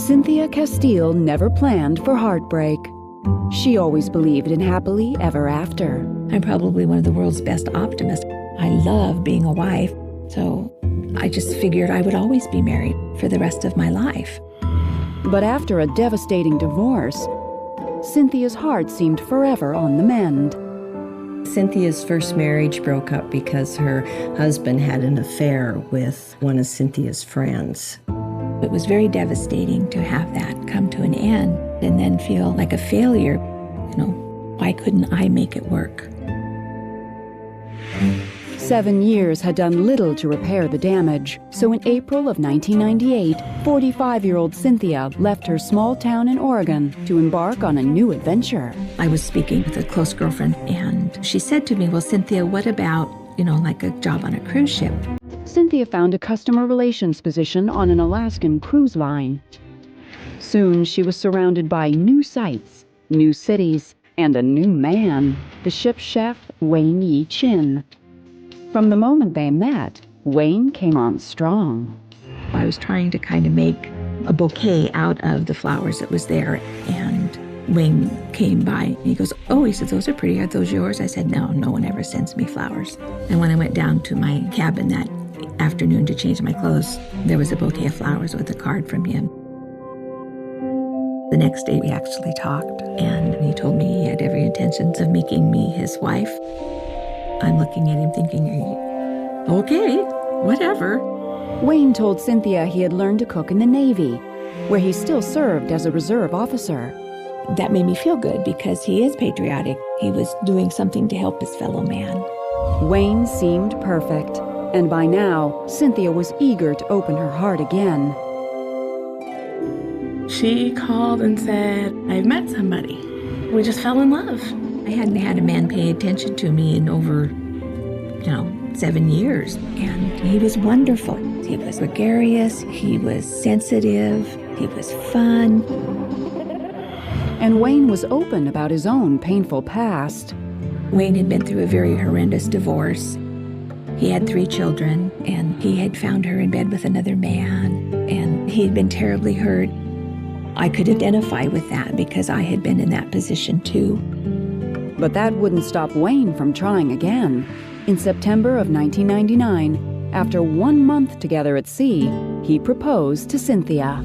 Cynthia Castile never planned for heartbreak. She always believed in happily ever after. I'm probably one of the world's best optimists. I love being a wife, so I just figured I would always be married for the rest of my life. But after a devastating divorce, Cynthia's heart seemed forever on the mend. Cynthia's first marriage broke up because her husband had an affair with one of Cynthia's friends. It was very devastating to have that come to an end and then feel like a failure. Why couldn't I make it work? 7 years had done little to repair the damage, so in April of 1998, 45-year-old Cynthia left her small town in Oregon to embark on a new adventure. I was speaking with a close girlfriend, and she said to me, well, Cynthia, what about, like a job on a cruise ship? Cynthia found a customer relations position on an Alaskan cruise line. Soon, she was surrounded by new sights, new cities, and a new man, the ship's chef, Wayne Yi Chin. From the moment they met, Wayne came on strong. I was trying to kind of make a bouquet out of the flowers that was there, and Wayne came by, and he goes, he said, those are pretty, are those yours? I said, no one ever sends me flowers. And when I went down to my cabin that afternoon to change my clothes, there was a bouquet of flowers with a card from him. The next day we actually talked, and he told me he had every intentions of making me his wife. I'm looking at him thinking, okay, whatever. Wayne told Cynthia he had learned to cook in the Navy, where he still served as a reserve officer. That made me feel good because he is patriotic. He was doing something to help his fellow man. Wayne seemed perfect, and by now, Cynthia was eager to open her heart again. She called and said, I've met somebody. We just fell in love. I hadn't had a man pay attention to me in over, 7 years, and he was wonderful. He was gregarious, he was sensitive, he was fun. And Wayne was open about his own painful past. Wayne had been through a very horrendous divorce. He had 3 children, and he had found her in bed with another man, and he had been terribly hurt. I could identify with that because I had been in that position too. But that wouldn't stop Wayne from trying again. In September of 1999, after 1 month together at sea, he proposed to Cynthia.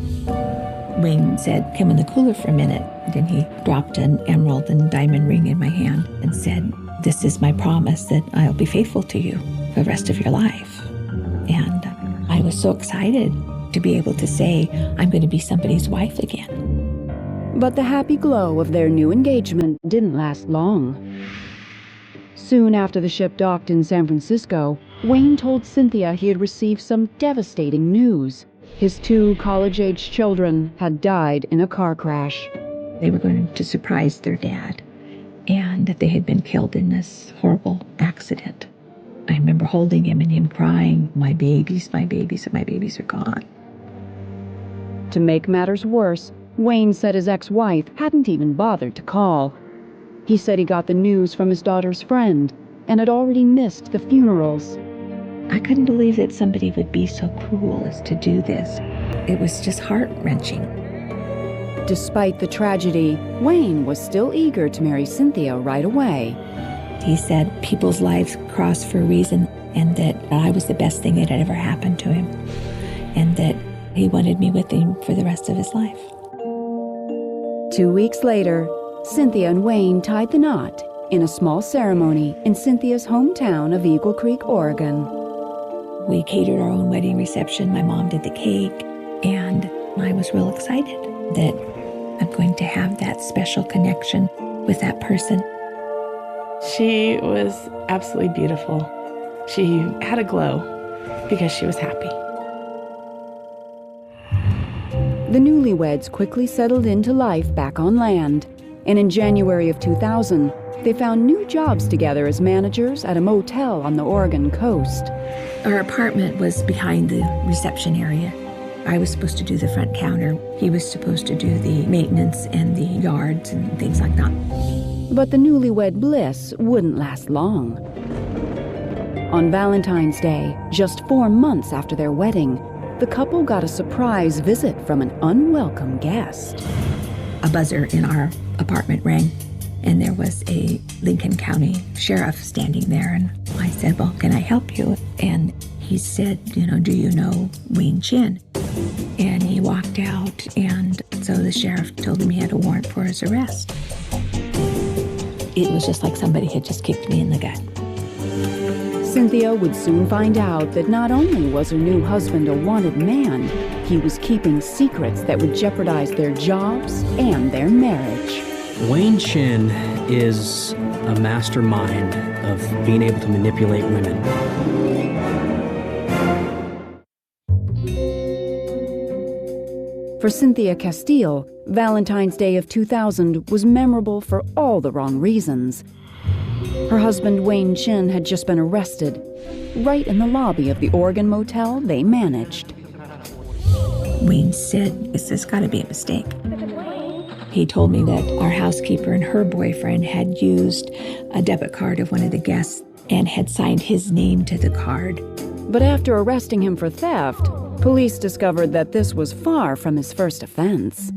Wayne said, come in the cooler for a minute. Then he dropped an emerald and diamond ring in my hand and said, this is my promise that I'll be faithful to you for the rest of your life. And I was so excited to be able to say, I'm going to be somebody's wife again. But the happy glow of their new engagement didn't last long. Soon after the ship docked in San Francisco, Wayne told Cynthia he had received some devastating news. His 2 college-age children had died in a car crash. They were going to surprise their dad, and that they had been killed in this horrible accident. I remember holding him and him crying, my babies are gone. To make matters worse, Wayne said his ex-wife hadn't even bothered to call. He said he got the news from his daughter's friend and had already missed the funerals. I couldn't believe that somebody would be so cruel as to do this. It was just heart-wrenching. Despite the tragedy, Wayne was still eager to marry Cynthia right away. He said people's lives cross for a reason, and that I was the best thing that had ever happened to him, and that he wanted me with him for the rest of his life. 2 weeks later, Cynthia and Wayne tied the knot in a small ceremony in Cynthia's hometown of Eagle Creek, Oregon. We catered our own wedding reception. My mom did the cake, and I was real excited that I'm going to have that special connection with that person. She was absolutely beautiful. She had a glow because she was happy. The newlyweds quickly settled into life back on land, and in January of 2000, they found new jobs together as managers at a motel on the Oregon coast. Our apartment was behind the reception area. I was supposed to do the front counter. He was supposed to do the maintenance and the yards and things like that. But the newlywed bliss wouldn't last long. On Valentine's Day, just 4 months after their wedding, the couple got a surprise visit from an unwelcome guest. A buzzer in our apartment rang, and there was a Lincoln County sheriff standing there. And I said, well, can I help you? And he said, do you know Wayne Chin? And he walked out, and so the sheriff told him he had a warrant for his arrest. It was just like somebody had just kicked me in the gut. Cynthia would soon find out that not only was her new husband a wanted man, he was keeping secrets that would jeopardize their jobs and their marriage. Wayne Chin is a mastermind of being able to manipulate women. For Cynthia Castile, Valentine's Day of 2000 was memorable for all the wrong reasons. Her husband, Wayne Chin, had just been arrested, right in the lobby of the Oregon motel they managed. Wayne said, this has got to be a mistake. He told me that our housekeeper and her boyfriend had used a debit card of one of the guests and had signed his name to the card. But after arresting him for theft, police discovered that this was far from his first offense.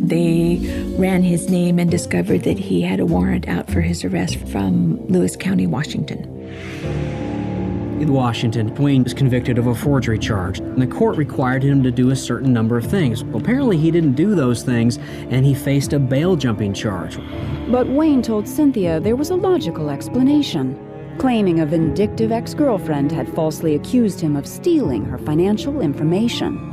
They ran his name and discovered that he had a warrant out for his arrest from Lewis County, Washington. In Washington, Wayne was convicted of a forgery charge, and the court required him to do a certain number of things. Well, apparently he didn't do those things, and he faced a bail jumping charge. But Wayne told Cynthia there was a logical explanation, claiming a vindictive ex-girlfriend had falsely accused him of stealing her financial information.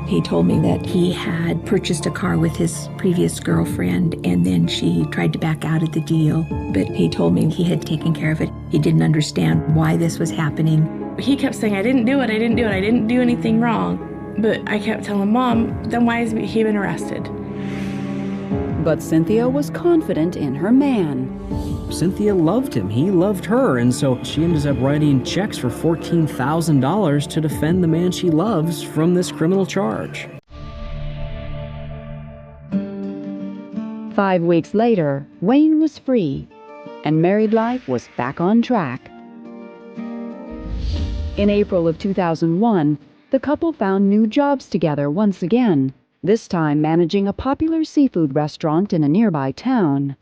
He told me that he had purchased a car with his previous girlfriend, and then she tried to back out of the deal. But he told me he had taken care of it. He didn't understand why this was happening. He kept saying, I didn't do it, I didn't do anything wrong. But I kept telling Mom, then why has he been arrested? But Cynthia was confident in her man. Cynthia loved him, he loved her, and so she ended up writing checks for $14,000 to defend the man she loves from this criminal charge. 5 weeks later, Wayne was free, and married life was back on track. In April of 2001, the couple found new jobs together once again, this time managing a popular seafood restaurant in a nearby town.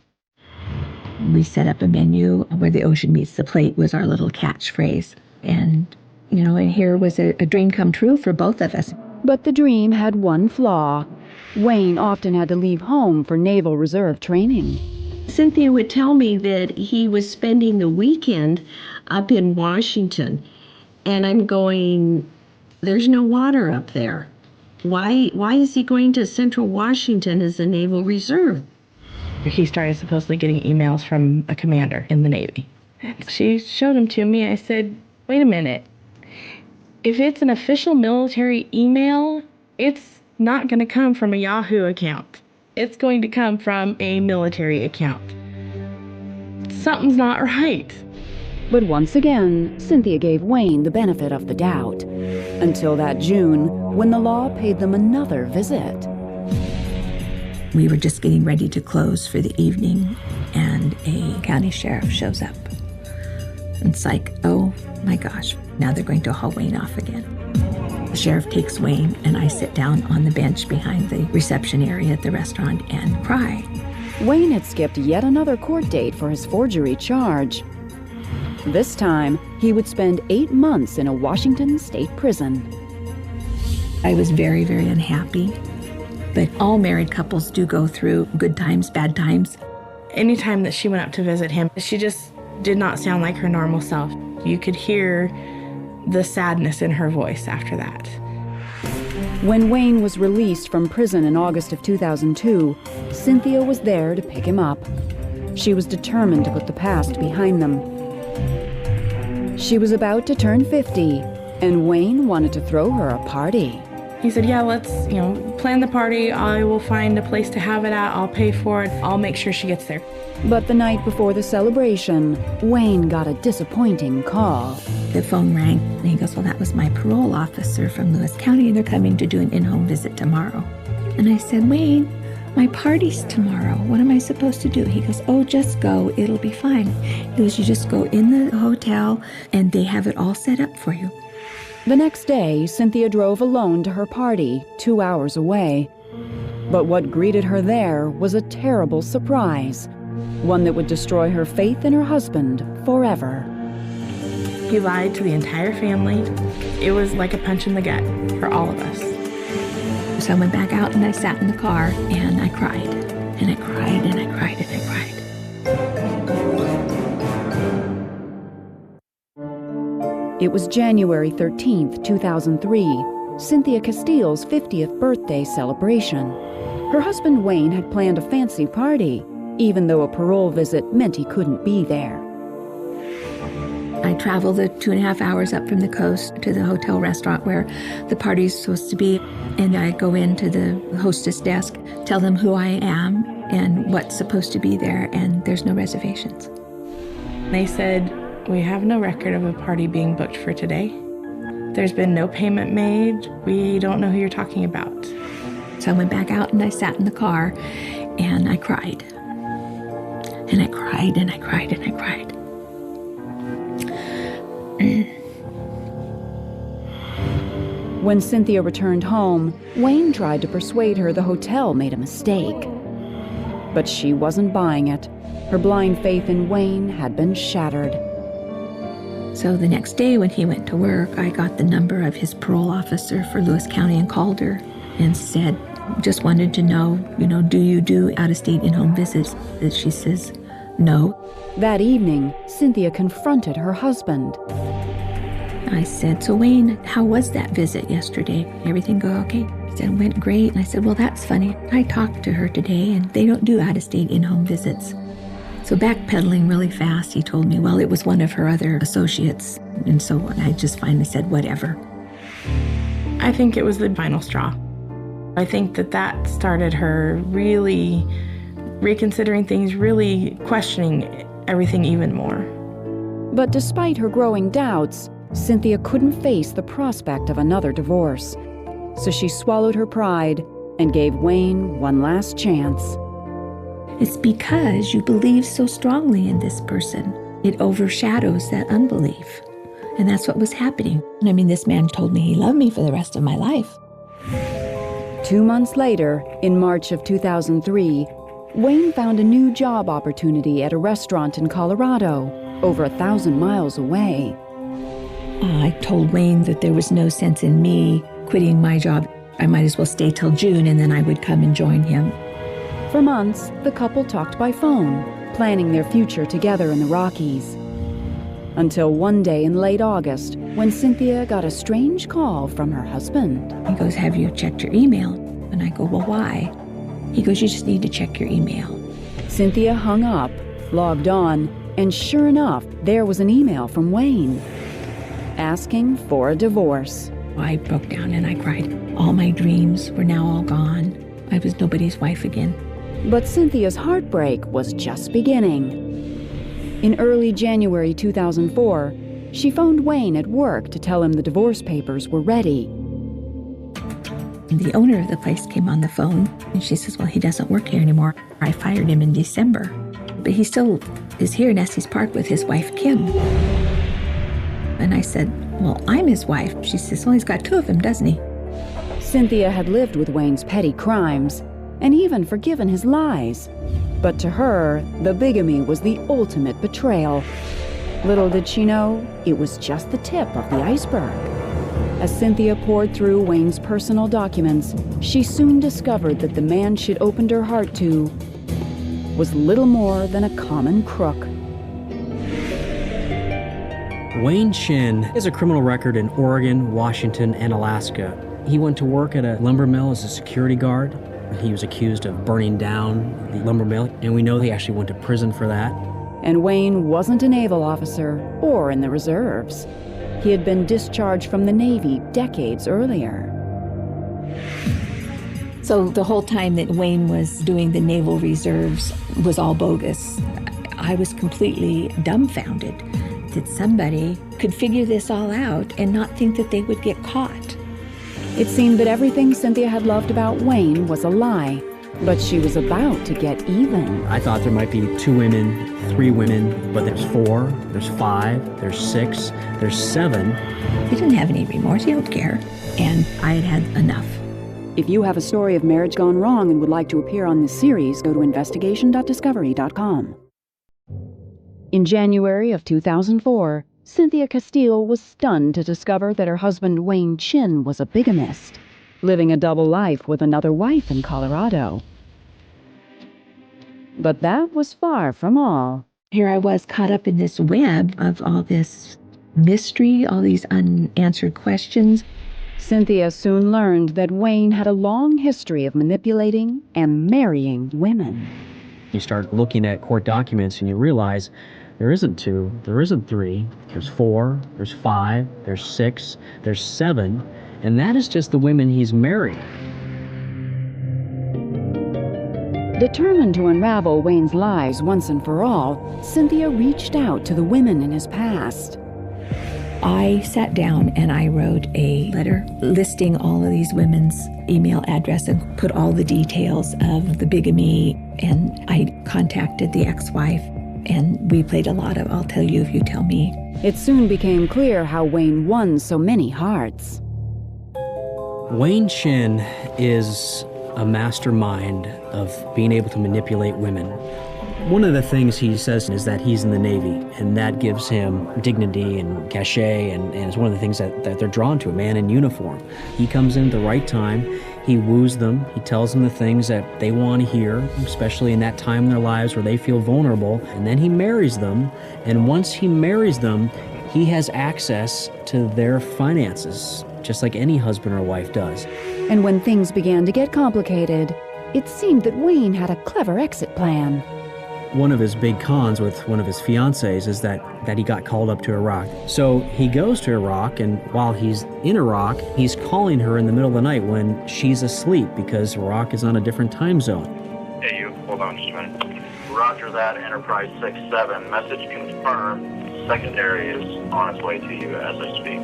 We set up a menu where the ocean meets the plate was our little catchphrase. And, and here was a dream come true for both of us. But the dream had one flaw. Wayne often had to leave home for Naval Reserve training. Cynthia would tell me that he was spending the weekend up in Washington. And I'm going, there's no water up there. Why is he going to Central Washington as a Naval Reserve? He started supposedly getting emails from a commander in the Navy. She showed them to me. I said, wait a minute. If it's an official military email, it's not going to come from a Yahoo account. It's going to come from a military account. Something's not right. But once again, Cynthia gave Wayne the benefit of the doubt, until that June when the law paid them another visit. We were just getting ready to close for the evening, and a county sheriff shows up. And it's like, oh my gosh, now they're going to haul Wayne off again. The sheriff takes Wayne, and I sit down on the bench behind the reception area at the restaurant and cry. Wayne had skipped yet another court date for his forgery charge. This time, he would spend 8 months in a Washington state prison. I was very, very unhappy. But all married couples do go through good times, bad times. Anytime that she went up to visit him, she just did not sound like her normal self. You could hear the sadness in her voice after that. When Wayne was released from prison in August of 2002, Cynthia was there to pick him up. She was determined to put the past behind them. She was about to turn 50, and Wayne wanted to throw her a party. He said, yeah, let's, plan the party. I will find a place to have it at. I'll pay for it. I'll make sure she gets there. But the night before the celebration, Wayne got a disappointing call. The phone rang, and he goes, well, that was my parole officer from Lewis County, and they're coming to do an in-home visit tomorrow. And I said, Wayne, my party's tomorrow. What am I supposed to do? He goes, oh, just go. It'll be fine. He goes, you just go in the hotel, and they have it all set up for you. The next day, Cynthia drove alone to her party, 2 hours away. But what greeted her there was a terrible surprise, one that would destroy her faith in her husband forever. He lied to the entire family. It was like a punch in the gut for all of us. So I went back out and I sat in the car and I cried. And I cried and I cried and I cried. It was January 13th, 2003, Cynthia Castile's 50th birthday celebration. Her husband Wayne had planned a fancy party, even though a parole visit meant he couldn't be there. I traveled the 2.5 hours up from the coast to the hotel restaurant where the party's supposed to be, and I go into the hostess desk, tell them who I am and what's supposed to be there, and there's no reservations. They said, "We have no record of a party being booked for today. There's been no payment made. We don't know who you're talking about." So I went back out and I sat in the car and I cried. And I cried and I cried and I cried. When Cynthia returned home, Wayne tried to persuade her the hotel made a mistake. But she wasn't buying it. Her blind faith in Wayne had been shattered. So the next day when he went to work, I got the number of his parole officer for Lewis County and called her and said, just wanted to know, do you do out-of-state in-home visits? And she says, no. That evening, Cynthia confronted her husband. I said, so Wayne, how was that visit yesterday? Everything go okay? He said, it went great. And I said, well, that's funny. I talked to her today and they don't do out-of-state in-home visits. So backpedaling really fast, he told me, well, it was one of her other associates. And so I just finally said, whatever. I think it was the final straw. I think that started her really reconsidering things, really questioning everything even more. But despite her growing doubts, Cynthia couldn't face the prospect of another divorce. So she swallowed her pride and gave Wayne one last chance. It's because you believe so strongly in this person. It overshadows that unbelief. And that's what was happening. I mean, this man told me he loved me for the rest of my life. 2 months later, in March of 2003, Wayne found a new job opportunity at a restaurant in Colorado, over 1,000 miles away. I told Wayne that there was no sense in me quitting my job. I might as well stay till June and then I would come and join him. For months, the couple talked by phone, planning their future together in the Rockies. Until one day in late August, when Cynthia got a strange call from her husband. He goes, have you checked your email? And I go, well, why? He goes, you just need to check your email. Cynthia hung up, logged on, and sure enough, there was an email from Wayne, asking for a divorce. I broke down and I cried. All my dreams were now all gone. I was nobody's wife again. But Cynthia's heartbreak was just beginning. In early January 2004, she phoned Wayne at work to tell him the divorce papers were ready. The owner of the place came on the phone and she says, well, he doesn't work here anymore. I fired him in December. But he still is here in Estes Park with his wife, Kim. And I said, well, I'm his wife. She says, well, he's got 2 of them, doesn't he? Cynthia had lived with Wayne's petty crimes and even forgiven his lies. But to her, the bigamy was the ultimate betrayal. Little did she know, it was just the tip of the iceberg. As Cynthia poured through Wayne's personal documents, she soon discovered that the man she'd opened her heart to was little more than a common crook. Wayne Chin has a criminal record in Oregon, Washington, and Alaska. He went to work at a lumber mill as a security guard. He was accused of burning down the lumber mill, and we know he actually went to prison for that. And Wayne wasn't a naval officer or in the reserves. He had been discharged from the Navy decades earlier. So the whole time that Wayne was doing the naval reserves was all bogus. I was completely dumbfounded that somebody could figure this all out and not think that they would get caught. It seemed that everything Cynthia had loved about Wayne was a lie. But she was about to get even. I thought there might be 2 women, 3 women, but there's 4, there's 5, there's 6, there's 7. He didn't have any remorse. He don't care. And I had had enough. If you have a story of marriage gone wrong and would like to appear on this series, go to investigation.discovery.com. In January of 2004, Cynthia Castile was stunned to discover that her husband Wayne Chin was a bigamist, living a double life with another wife in Colorado. But that was far from all. Here I was caught up in this web of all this mystery, all these unanswered questions. Cynthia soon learned that Wayne had a long history of manipulating and marrying women. You start looking at court documents and you realize there isn't 2, there isn't 3, there's 4, there's 5, there's 6, there's 7, and that is just the women he's married. Determined to unravel Wayne's lies once and for all, Cynthia reached out to the women in his past. I sat down and I wrote a letter listing all of these women's email address and put all the details of the bigamy. And I contacted the ex-wife, and we played a lot of I'll tell you if you tell me. It soon became clear how Wayne won so many hearts. Wayne Chin is a mastermind of being able to manipulate women. One of the things he says is that he's in the Navy, and that gives him dignity and cachet, and it's one of the things that they're drawn to, a man in uniform. He comes in at the right time, he woos them, he tells them the things that they want to hear, especially in that time in their lives where they feel vulnerable, and then he marries them, and once he marries them, he has access to their finances, just like any husband or wife does. And when things began to get complicated, it seemed that Wayne had a clever exit plan. One of his big cons with one of his fiancées is that he got called up to Iraq. So he goes to Iraq, and while he's in Iraq, he's calling her in the middle of the night when she's asleep because Iraq is on a different time zone. Hey, you, hold on just a minute. Roger that, Enterprise 6-7. Message confirmed. Secondary is on its way to you as I speak.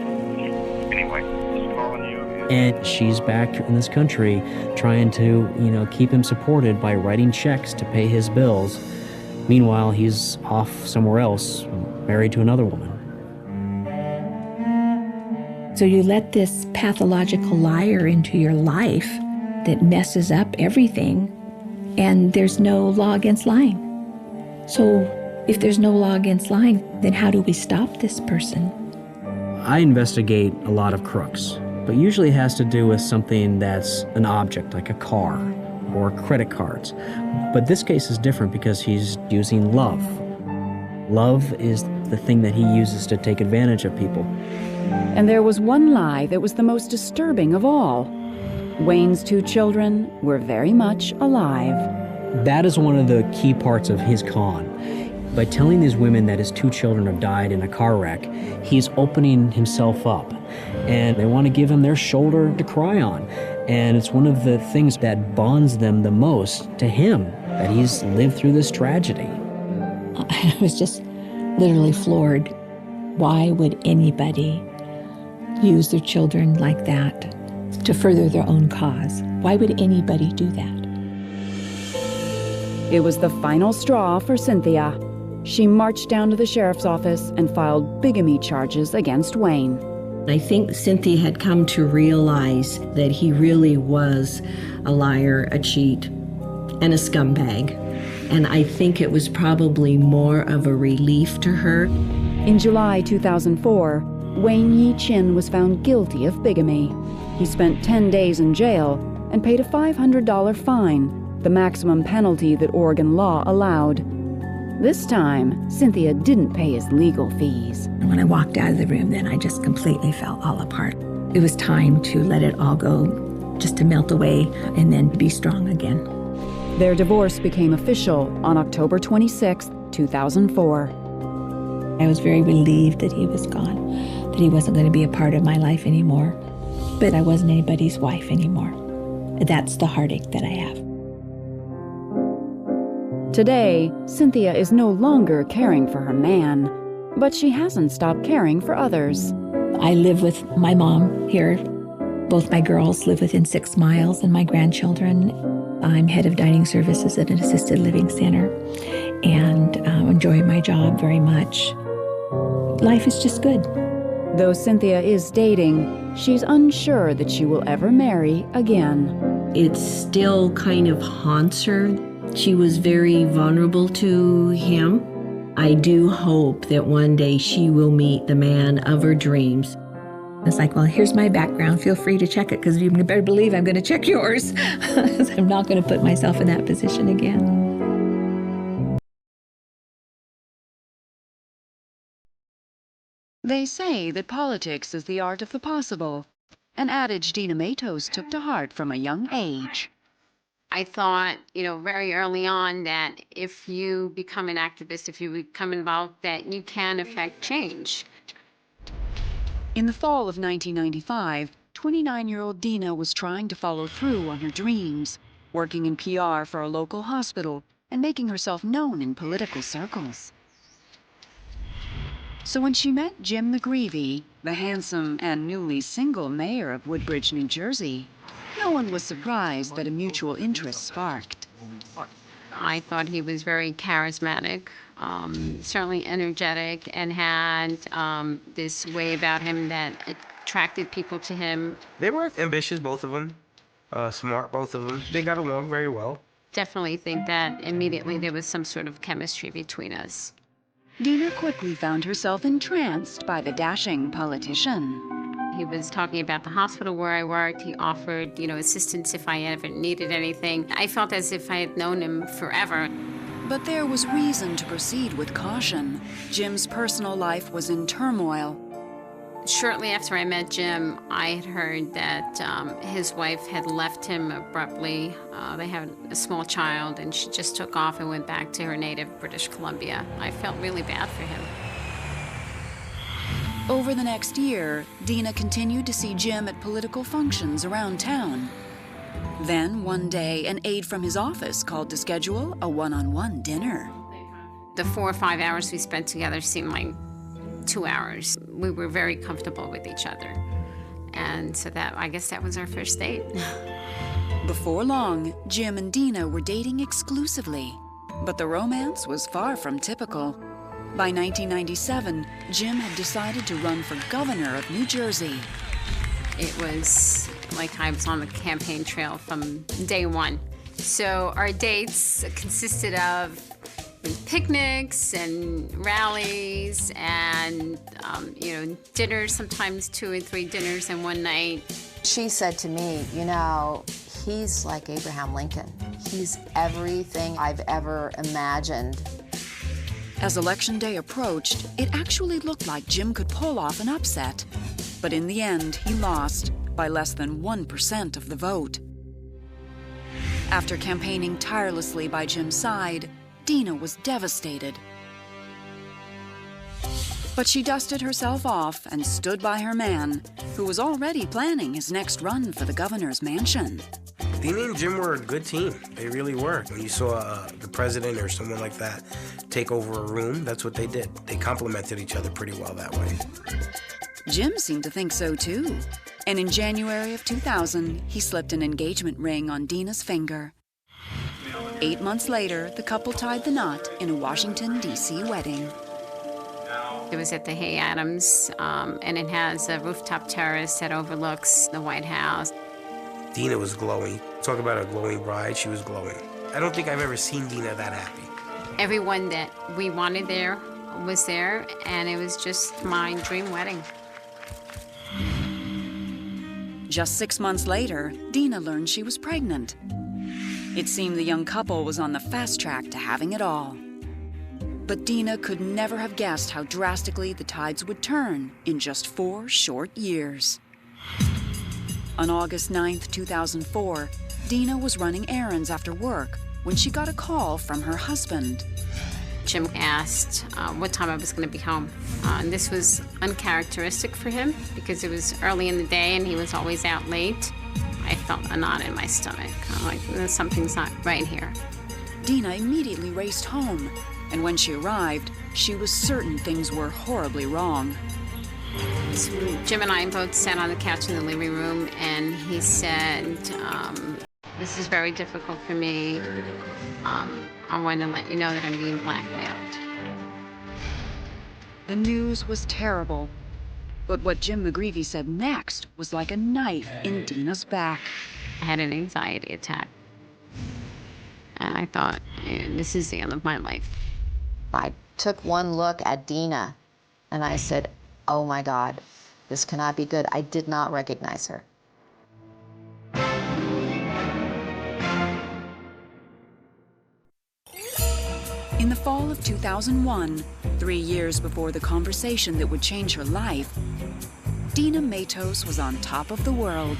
Anyway, just calling you. And she's back in this country trying to, keep him supported by writing checks to pay his bills. Meanwhile, he's off somewhere else, married to another woman. So you let this pathological liar into your life that messes up everything, and there's no law against lying. So if there's no law against lying, then how do we stop this person? I investigate a lot of crooks, but usually it has to do with something that's an object, like a car or credit cards. But this case is different because he's using love. Love is the thing that he uses to take advantage of people. And there was one lie that was the most disturbing of all. Wayne's 2 children were very much alive. That is one of the key parts of his con. By telling these women that his 2 children have died in a car wreck, he's opening himself up. And they want to give him their shoulder to cry on. And it's one of the things that bonds them the most to him, that he's lived through this tragedy. I was just literally floored. Why would anybody use their children like that to further their own cause? Why would anybody do that? It was the final straw for Cynthia. She marched down to the sheriff's office and filed bigamy charges against Wayne. I think Cynthia had come to realize that he really was a liar, a cheat, and a scumbag. And I think it was probably more of a relief to her. In July 2004, Wayne Yi Chin was found guilty of bigamy. He spent 10 days in jail and paid a $500 fine, the maximum penalty that Oregon law allowed. This time, Cynthia didn't pay his legal fees. And when I walked out of the room, then I just completely fell all apart. It was time to let it all go, just to melt away and then be strong again. Their divorce became official on October 26, 2004. I was very relieved that he was gone, that he wasn't going to be a part of my life anymore. But I wasn't anybody's wife anymore. That's the heartache that I have. Today, Cynthia is no longer caring for her man, but she hasn't stopped caring for others. I live with my mom here. Both my girls live within 6 miles, and my grandchildren. I'm head of dining services at an assisted living center and enjoy my job very much. Life is just good. Though Cynthia is dating, she's unsure that she will ever marry again. It still kind of haunts her. She was very vulnerable to him. I do hope that one day she will meet the man of her dreams. It's like, well, here's my background. Feel free to check it, because you better believe I'm going to check yours. I'm not going to put myself in that position again. They say that politics is the art of the possible, an adage Dina Matos took to heart from a young age. I thought, very early on that if you become an activist, if you become involved, that you can affect change. In the fall of 1995, 29-year-old Dina was trying to follow through on her dreams, working in PR for a local hospital and making herself known in political circles. So when she met Jim McGreevy, the handsome and newly single mayor of Woodbridge, New Jersey, no one was surprised that a mutual interest sparked. I thought he was very charismatic, certainly energetic, and had this way about him that attracted people to him. They were ambitious, both of them. Smart, both of them. They got along very well. Definitely think that immediately there was some sort of chemistry between us. Dina quickly found herself entranced by the dashing politician. He was talking about the hospital where I worked. He offered, assistance if I ever needed anything. I felt as if I had known him forever. But there was reason to proceed with caution. Jim's personal life was in turmoil. Shortly after I met Jim, I had heard that his wife had left him abruptly. They had a small child, and she just took off and went back to her native British Columbia. I felt really bad for him. Over the next year, Dina continued to see Jim at political functions around town. Then, one day, an aide from his office called to schedule a one-on-one dinner. The 4 or 5 hours we spent together seemed like 2 hours. We were very comfortable with each other. And so I guess that was our first date. Before long, Jim and Dina were dating exclusively. But the romance was far from typical. By 1997, Jim had decided to run for governor of New Jersey. It was like I was on the campaign trail from day one. So our dates consisted of picnics and rallies and, dinners, sometimes 2 or 3 dinners in one night. She said to me, he's like Abraham Lincoln. He's everything I've ever imagined. As Election Day approached, it actually looked like Jim could pull off an upset. But in the end, he lost by less than 1% of the vote. After campaigning tirelessly by Jim's side, Dina was devastated. But she dusted herself off and stood by her man, who was already planning his next run for the governor's mansion. Dina and Jim were a good team. They really were. When you saw the president or someone like that take over a room, that's what they did. They complemented each other pretty well that way. Jim seemed to think so too. And in January of 2000, he slipped an engagement ring on Dina's finger. 8 months later, the couple tied the knot in a Washington, D.C. wedding. It was at the Hay Adams, and it has a rooftop terrace that overlooks the White House. Dina was glowing. Talk about a glowing bride, she was glowing. I don't think I've ever seen Dina that happy. Everyone that we wanted there was there, and it was just my dream wedding. Just 6 months later, Dina learned she was pregnant. It seemed the young couple was on the fast track to having it all. But Dina could never have guessed how drastically the tides would turn in just 4 short years. On August 9th, 2004, Dina was running errands after work when she got a call from her husband. Jim asked what time I was going to be home. And this was uncharacteristic for him because it was early in the day and he was always out late. I felt a knot in my stomach. I'm like, something's not right here. Dina immediately raced home, and when she arrived, she was certain things were horribly wrong. So Jim and I both sat on the couch in the living room, and he said, This is very difficult for me. I want to let you know that I'm being blackmailed. The news was terrible, but what Jim McGreevy said next was like a knife in Dina's back. I had an anxiety attack. And I thought, this is the end of my life. I took one look at Dina and I said, oh my God, this cannot be good. I did not recognize her. In the fall of 2001, 3 years before the conversation that would change her life, Dina Matos was on top of the world.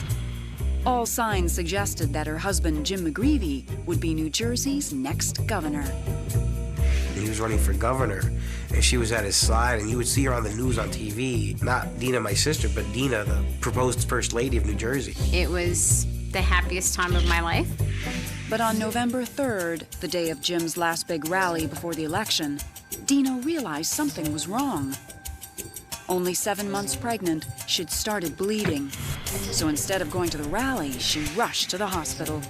All signs suggested that her husband, Jim McGreevy, would be New Jersey's next governor. He was running for governor, and she was at his side, and you would see her on the news on TV. Not Dina, my sister, but Dina, the proposed first lady of New Jersey. It was the happiest time of my life. But on November 3rd, the day of Jim's last big rally before the election, Dina realized something was wrong. Only 7 months pregnant, she'd started bleeding. So instead of going to the rally, she rushed to the hospital.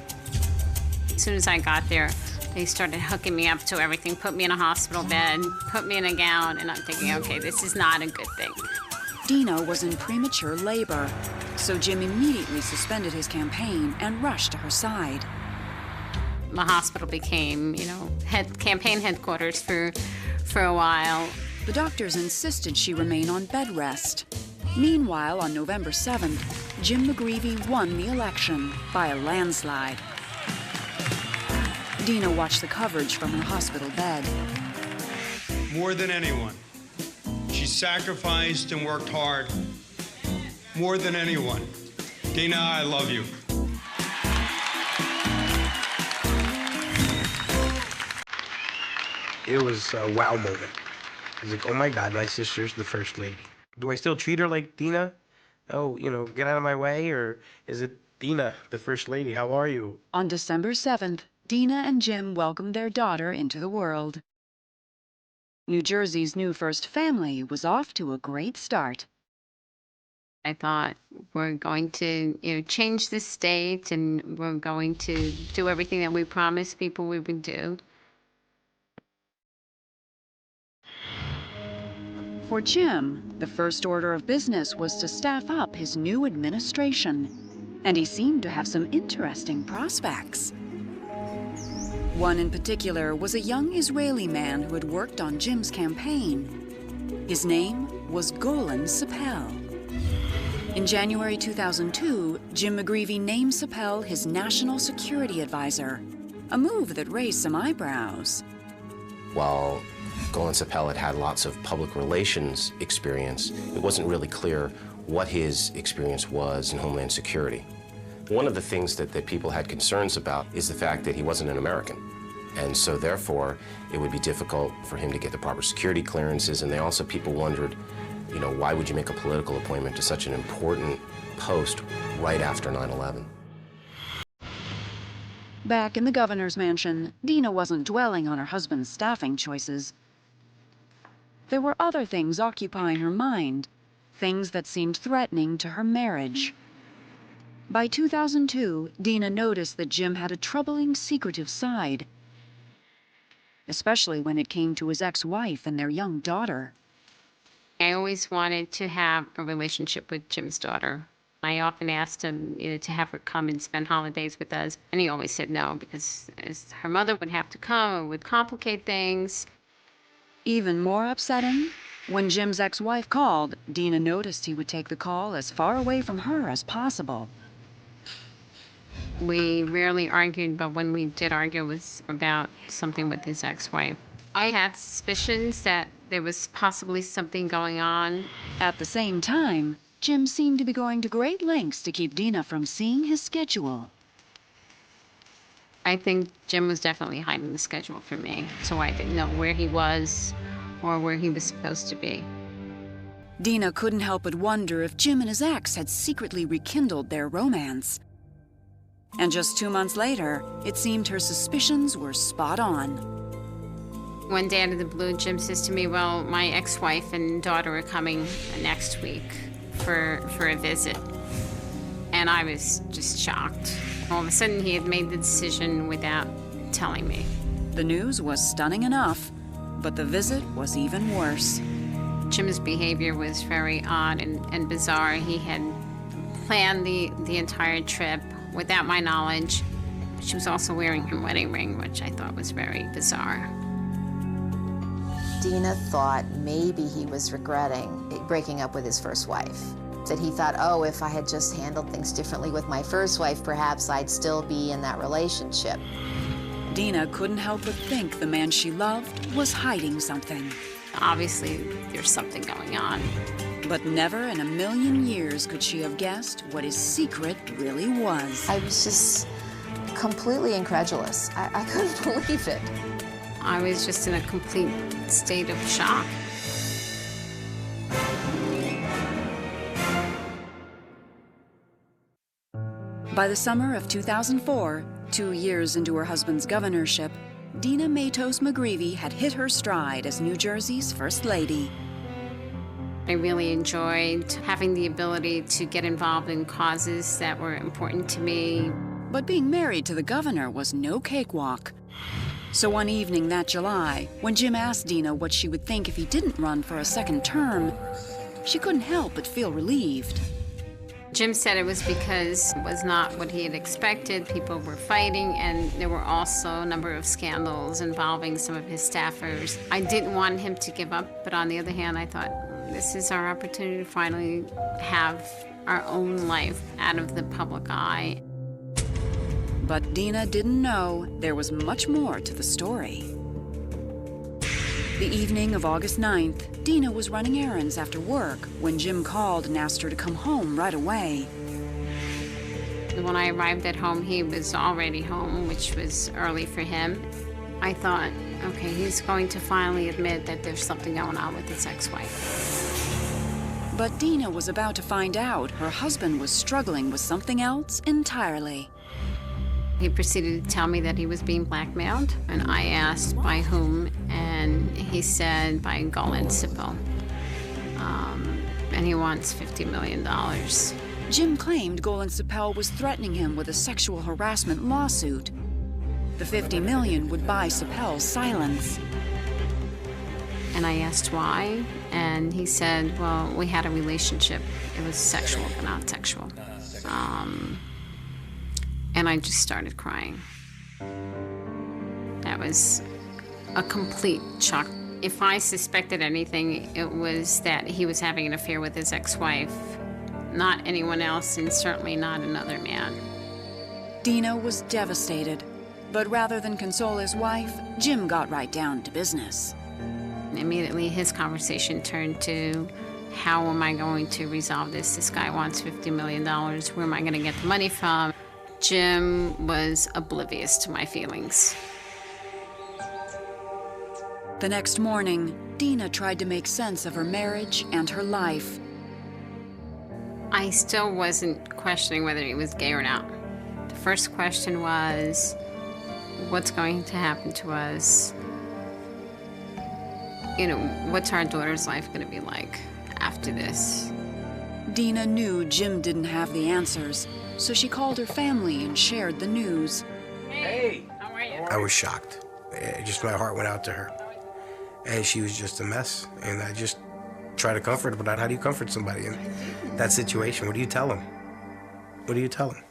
As soon as I got there, they started hooking me up to everything, put me in a hospital bed, put me in a gown, and I'm thinking, okay, this is not a good thing. Dina was in premature labor, so Jim immediately suspended his campaign and rushed to her side. The hospital became, campaign headquarters for a while. The doctors insisted she remain on bed rest. Meanwhile, on November 7th, Jim McGreevy won the election by a landslide. Dina watched the coverage from her hospital bed. More than anyone, she sacrificed and worked hard. More than anyone. Dina, I love you. It was a wow moment. I was like, oh my God, my sister's the first lady. Do I still treat her like Dina? Oh, get out of my way? Or is it Dina, the first lady? How are you? On December 7th, Dina and Jim welcomed their daughter into the world. New Jersey's new first family was off to a great start. I thought, we're going to, change the state, and we're going to do everything that we promised people we would do. For Jim, the first order of business was to staff up his new administration, and he seemed to have some interesting prospects. One in particular was a young Israeli man who had worked on Jim's campaign. His name was Golan Sapel. In January 2002, Jim McGreevy named Sapel his national security advisor, a move that raised some eyebrows. While Golan Sapel had lots of public relations experience, it wasn't really clear what his experience was in Homeland Security. One of the things that people had concerns about is the fact that he wasn't an American. And so therefore, it would be difficult for him to get the proper security clearances. And people wondered, why would you make a political appointment to such an important post right after 9/11? Back in the governor's mansion, Dina wasn't dwelling on her husband's staffing choices. There were other things occupying her mind, things that seemed threatening to her marriage. By 2002, Dina noticed that Jim had a troubling, secretive side, especially when it came to his ex-wife and their young daughter. I always wanted to have a relationship with Jim's daughter. I often asked him to have her come and spend holidays with us, and he always said no, because her mother would have to come, it would complicate things. Even more upsetting, when Jim's ex-wife called, Dina noticed he would take the call as far away from her as possible. We rarely argued, but when we did argue, it was about something with his ex-wife. I had suspicions that there was possibly something going on. At the same time, Jim seemed to be going to great lengths to keep Dina from seeing his schedule. I think Jim was definitely hiding the schedule from me, so I didn't know where he was or where he was supposed to be. Dina couldn't help but wonder if Jim and his ex had secretly rekindled their romance. And just 2 months later, it seemed her suspicions were spot on. One day out of the blue, Jim says to me, well, my ex-wife and daughter are coming next week for a visit. And I was just shocked. All of a sudden, he had made the decision without telling me. The news was stunning enough, but the visit was even worse. Jim's behavior was very odd and bizarre. He had planned the entire trip without my knowledge. She was also wearing her wedding ring, which I thought was very bizarre. Dina thought maybe he was regretting breaking up with his first wife. That he thought, oh, if I had just handled things differently with my first wife, perhaps I'd still be in that relationship. Dina couldn't help but think the man she loved was hiding something. Obviously, there's something going on. But never in a million years could she have guessed what his secret really was. I was just completely incredulous. I couldn't believe it. I was just in a complete state of shock. By the summer of 2004, 2 years into her husband's governorship, Dina Matos McGreevy had hit her stride as New Jersey's First Lady. I really enjoyed having the ability to get involved in causes that were important to me. But being married to the governor was no cakewalk. So one evening that July, when Jim asked Dina what she would think if he didn't run for a second term, she couldn't help but feel relieved. Jim said it was because it was not what he had expected. People were fighting, and there were also a number of scandals involving some of his staffers. I didn't want him to give up, but on the other hand, I thought, this is our opportunity to finally have our own life out of the public eye. But Dina didn't know there was much more to the story. The evening of August 9th, Dina was running errands after work when Jim called and asked her to come home right away. When I arrived at home, he was already home, which was early for him. I thought, okay, he's going to finally admit that there's something going on with his ex-wife. But Dina was about to find out her husband was struggling with something else entirely. He proceeded to tell me that he was being blackmailed, and I asked by whom, and he said by Golan Sipple. And he wants $50 million. Jim claimed Golan Sipple was threatening him with a sexual harassment lawsuit. The $50 million would buy Sippel's silence. And I asked why, and he said, well, we had a relationship. It was sexual, but not sexual. And I just started crying. That was a complete shock. If I suspected anything, it was that he was having an affair with his ex-wife, not anyone else, and certainly not another man. Dina was devastated, but rather than console his wife, Jim got right down to business. Immediately, his conversation turned to, how am I going to resolve this? This guy wants $50 million. Where am I going to get the money from? Jim was oblivious to my feelings. The next morning, Dina tried to make sense of her marriage and her life. I still wasn't questioning whether he was gay or not. The first question was, what's going to happen to us? You know, what's our daughter's life going to be like after this? Dina knew Jim didn't have the answers, so she called her family and shared the news. Hey! How are you? I was shocked. My heart went out to her. And she was just a mess. And I just tried to comfort her, but how do you comfort somebody in that situation? What do you tell them? What do you tell them?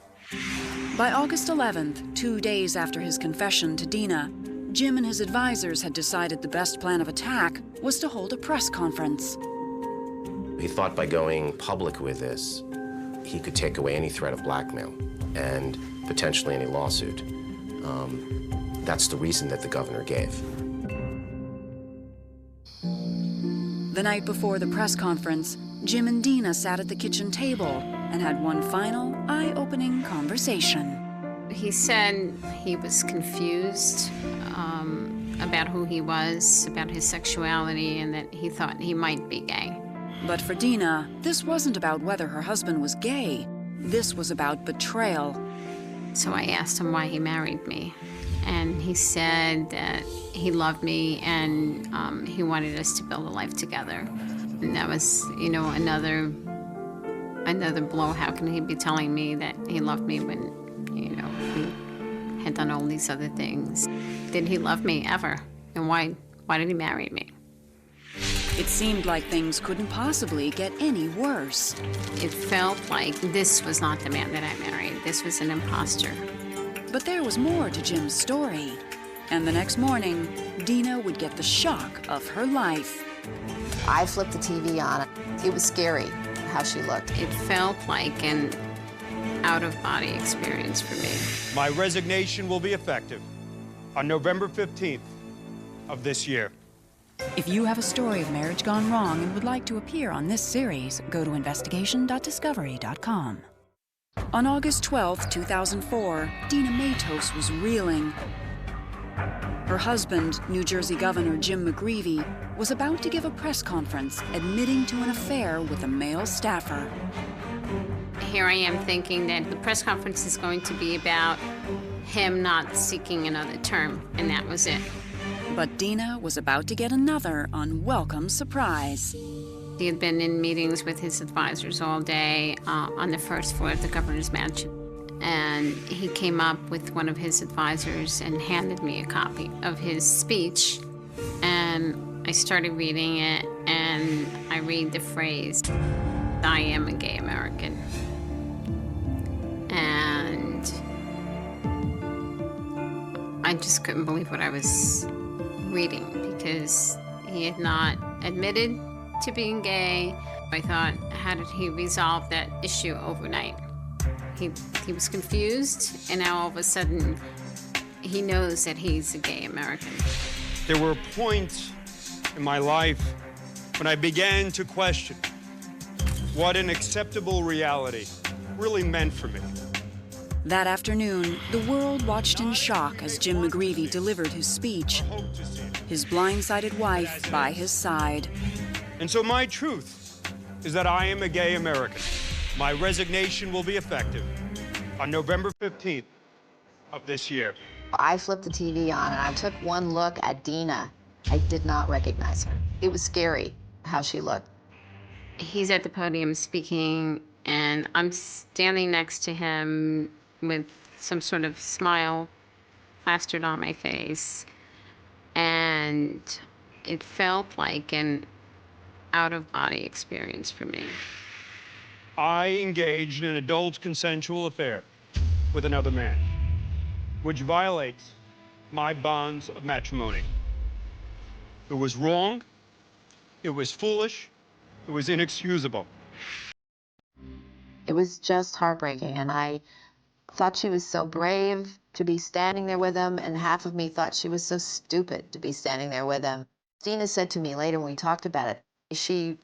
By August 11th, 2 days after his confession to Dina, Jim and his advisors had decided the best plan of attack was to hold a press conference. He thought by going public with this, he could take away any threat of blackmail and potentially any lawsuit. That's the reason that the governor gave. The night before the press conference, Jim and Dina sat at the kitchen table and had one final, eye-opening conversation. He said he was confused about who he was, about his sexuality, and that he thought he might be gay. But for Dina, this wasn't about whether her husband was gay. This was about betrayal. So I asked him why he married me. And he said that he loved me and he wanted us to build a life together. And that was, you know, another blow. How can he be telling me that he loved me when, you know, had done all these other things. Did he love me ever? And why did he marry me? It seemed like things couldn't possibly get any worse. It felt like this was not the man that I married. This was an imposter. But there was more to Jim's story. And the next morning, Dina would get the shock of her life. I flipped the TV on. It was scary how she looked. It felt like an out-of-body experience for me. My resignation will be effective on November 15th of this year. If you have a story of marriage gone wrong and would like to appear on this series, go to investigation.discovery.com. On August 12, 2004, Dina Matos was reeling. Her husband, New Jersey Governor Jim McGreevey, was about to give a press conference admitting to an affair with a male staffer. Here I am thinking that the press conference is going to be about him not seeking another term, and that was it. But Dina was about to get another unwelcome surprise. He had been in meetings with his advisors all day on the first floor of the governor's mansion. And he came up with one of his advisors and handed me a copy of his speech. And I started reading it, and I read the phrase, "I am a gay American." And I just couldn't believe what I was reading, because he had not admitted to being gay. I thought, how did he resolve that issue overnight? He was confused, and now all of a sudden, he knows that he's a gay American. There were points in my life when I began to question what an acceptable reality really meant for me. That afternoon, the world watched in shock as Jim McGreevey delivered his speech, his blindsided wife by his side. And so my truth is that I am a gay American. My resignation will be effective on November 15th of this year. I flipped the TV on and I took one look at Dina. I did not recognize her. It was scary how she looked. He's at the podium speaking, and I'm standing next to him with some sort of smile plastered on my face. And it felt like an out-of-body experience for me. I engaged in an adult consensual affair with another man, which violates my bonds of matrimony. It was wrong, it was foolish, it was inexcusable. It was just heartbreaking, and I thought she was so brave to be standing there with him, and half of me thought she was so stupid to be standing there with him. Dina said to me later when we talked about it, she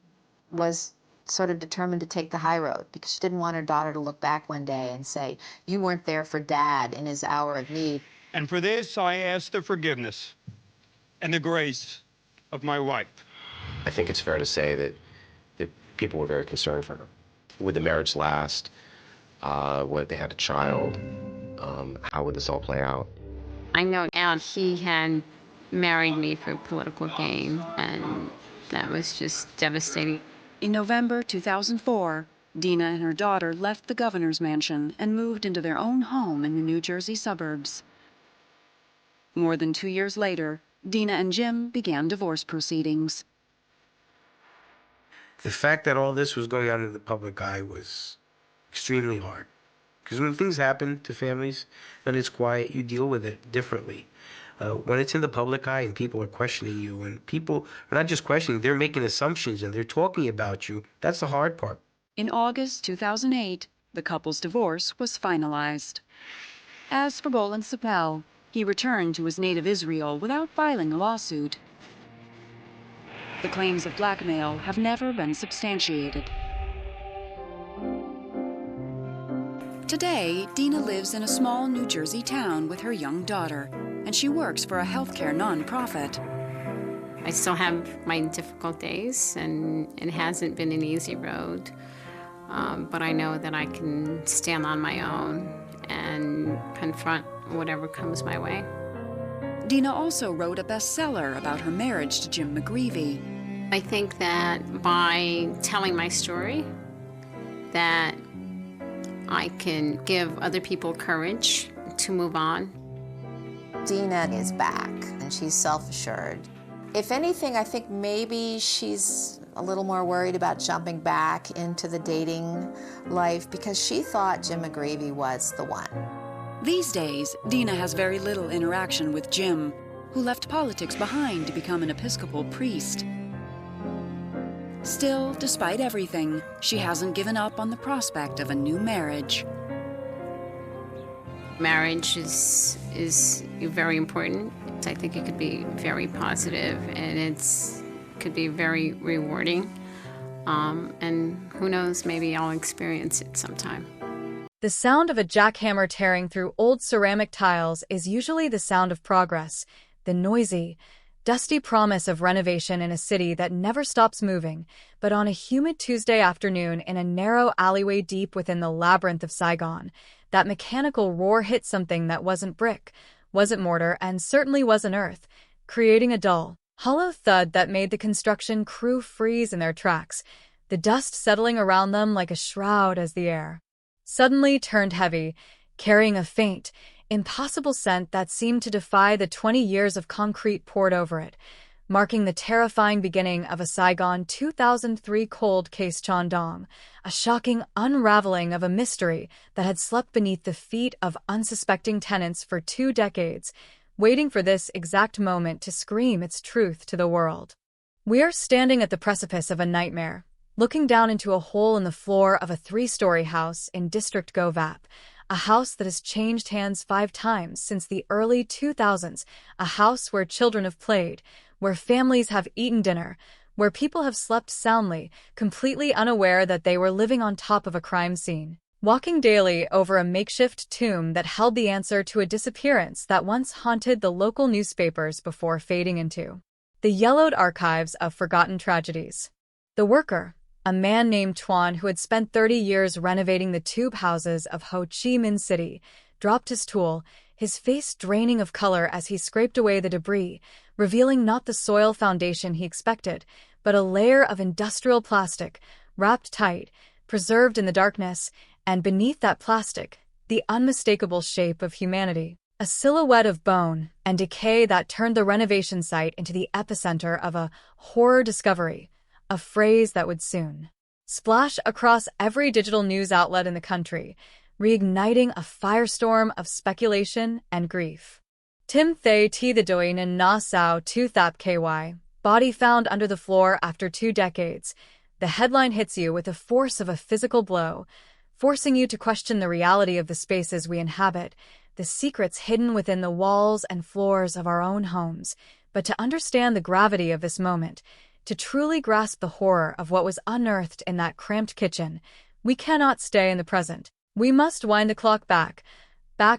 was sort of determined to take the high road because she didn't want her daughter to look back one day and say, "You weren't there for Dad in his hour of need." And for this, I ask the forgiveness and the grace of my wife. I think it's fair to say that people were very concerned for her. Would the marriage last? What if they had a child? How would this all play out? I know now he had married me for political gain, and that was just devastating. In November 2004, Dina and her daughter left the governor's mansion and moved into their own home in the New Jersey suburbs. More than 2 years later, Dina and Jim began divorce proceedings. The fact that all this was going on in the public eye was extremely hard. Because when things happen to families and it's quiet, you deal with it differently. When it's in the public eye and people are questioning you, and people are not just questioning, they're making assumptions and they're talking about you, that's the hard part. In August 2008, the couple's divorce was finalized. As for Golan Sapel, he returned to his native Israel without filing a lawsuit. The claims of blackmail have never been substantiated. Today, Dina lives in a small New Jersey town with her young daughter, and she works for a healthcare nonprofit. I still have my difficult days, and it hasn't been an easy road. But I know that I can stand on my own and confront whatever comes my way. Dina also wrote a bestseller about her marriage to Jim McGreevey. I think that by telling my story, that I can give other people courage to move on. Dina is back, and she's self-assured. If anything, I think maybe she's a little more worried about jumping back into the dating life because she thought Jim McGreevy was the one. These days, Dina has very little interaction with Jim, who left politics behind to become an Episcopal priest. Still, despite everything, she hasn't given up on the prospect of a new marriage. Marriage is very important. I think it could be very positive, and it could be very rewarding. And who knows, maybe I'll experience it sometime. The sound of a jackhammer tearing through old ceramic tiles is usually the sound of progress, the noisy, dusty promise of renovation in a city that never stops moving. But on a humid Tuesday afternoon in a narrow alleyway deep within the labyrinth of Saigon, that mechanical roar hit something that wasn't brick, wasn't mortar, and certainly wasn't earth, creating a dull, hollow thud that made the construction crew freeze in their tracks, the dust settling around them like a shroud as the air suddenly turned heavy, carrying a faint, impossible scent that seemed to defy the 20 years of concrete poured over it, marking the terrifying beginning of a Saigon 2003 cold case Chandong, a shocking unraveling of a mystery that had slept beneath the feet of unsuspecting tenants for 2 decades, waiting for this exact moment to scream its truth to the world. We are standing at the precipice of a nightmare, looking down into a hole in the floor of a 3-story house in District Govap, a house that has changed hands 5 times since the early 2000s, a house where children have played, where families have eaten dinner, where people have slept soundly, completely unaware that they were living on top of a crime scene, walking daily over a makeshift tomb that held the answer to a disappearance that once haunted the local newspapers before fading into the yellowed archives of forgotten tragedies. The worker, a man named Tuan who had spent 30 years renovating the tube houses of Ho Chi Minh City, dropped his tool, his face draining of color as he scraped away the debris, revealing not the soil foundation he expected, but a layer of industrial plastic, wrapped tight, preserved in the darkness, and beneath that plastic, the unmistakable shape of humanity. A silhouette of bone and decay that turned the renovation site into the epicenter of a horror discovery, a phrase that would soon splash across every digital news outlet in the country, reigniting a firestorm of speculation and grief. Tim Thay T. The Doin in Na Sao Tu Thap KY, body found under the floor after 2 decades. The headline hits you with the force of a physical blow, forcing you to question the reality of the spaces we inhabit, the secrets hidden within the walls and floors of our own homes. But to understand the gravity of this moment, to truly grasp the horror of what was unearthed in that cramped kitchen, we cannot stay in the present. We must wind the clock back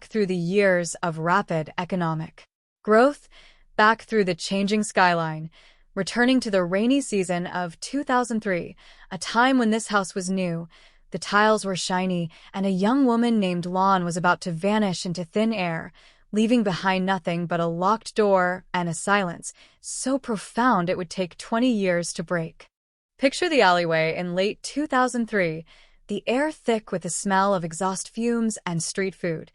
through the years of rapid economic growth, back through the changing skyline, returning to the rainy season of 2003, a time when this house was new, the tiles were shiny, and a young woman named Lon was about to vanish into thin air, leaving behind nothing but a locked door and a silence so profound it would take 20 years to break. Picture the alleyway in late 2003, the air thick with the smell of exhaust fumes and street food,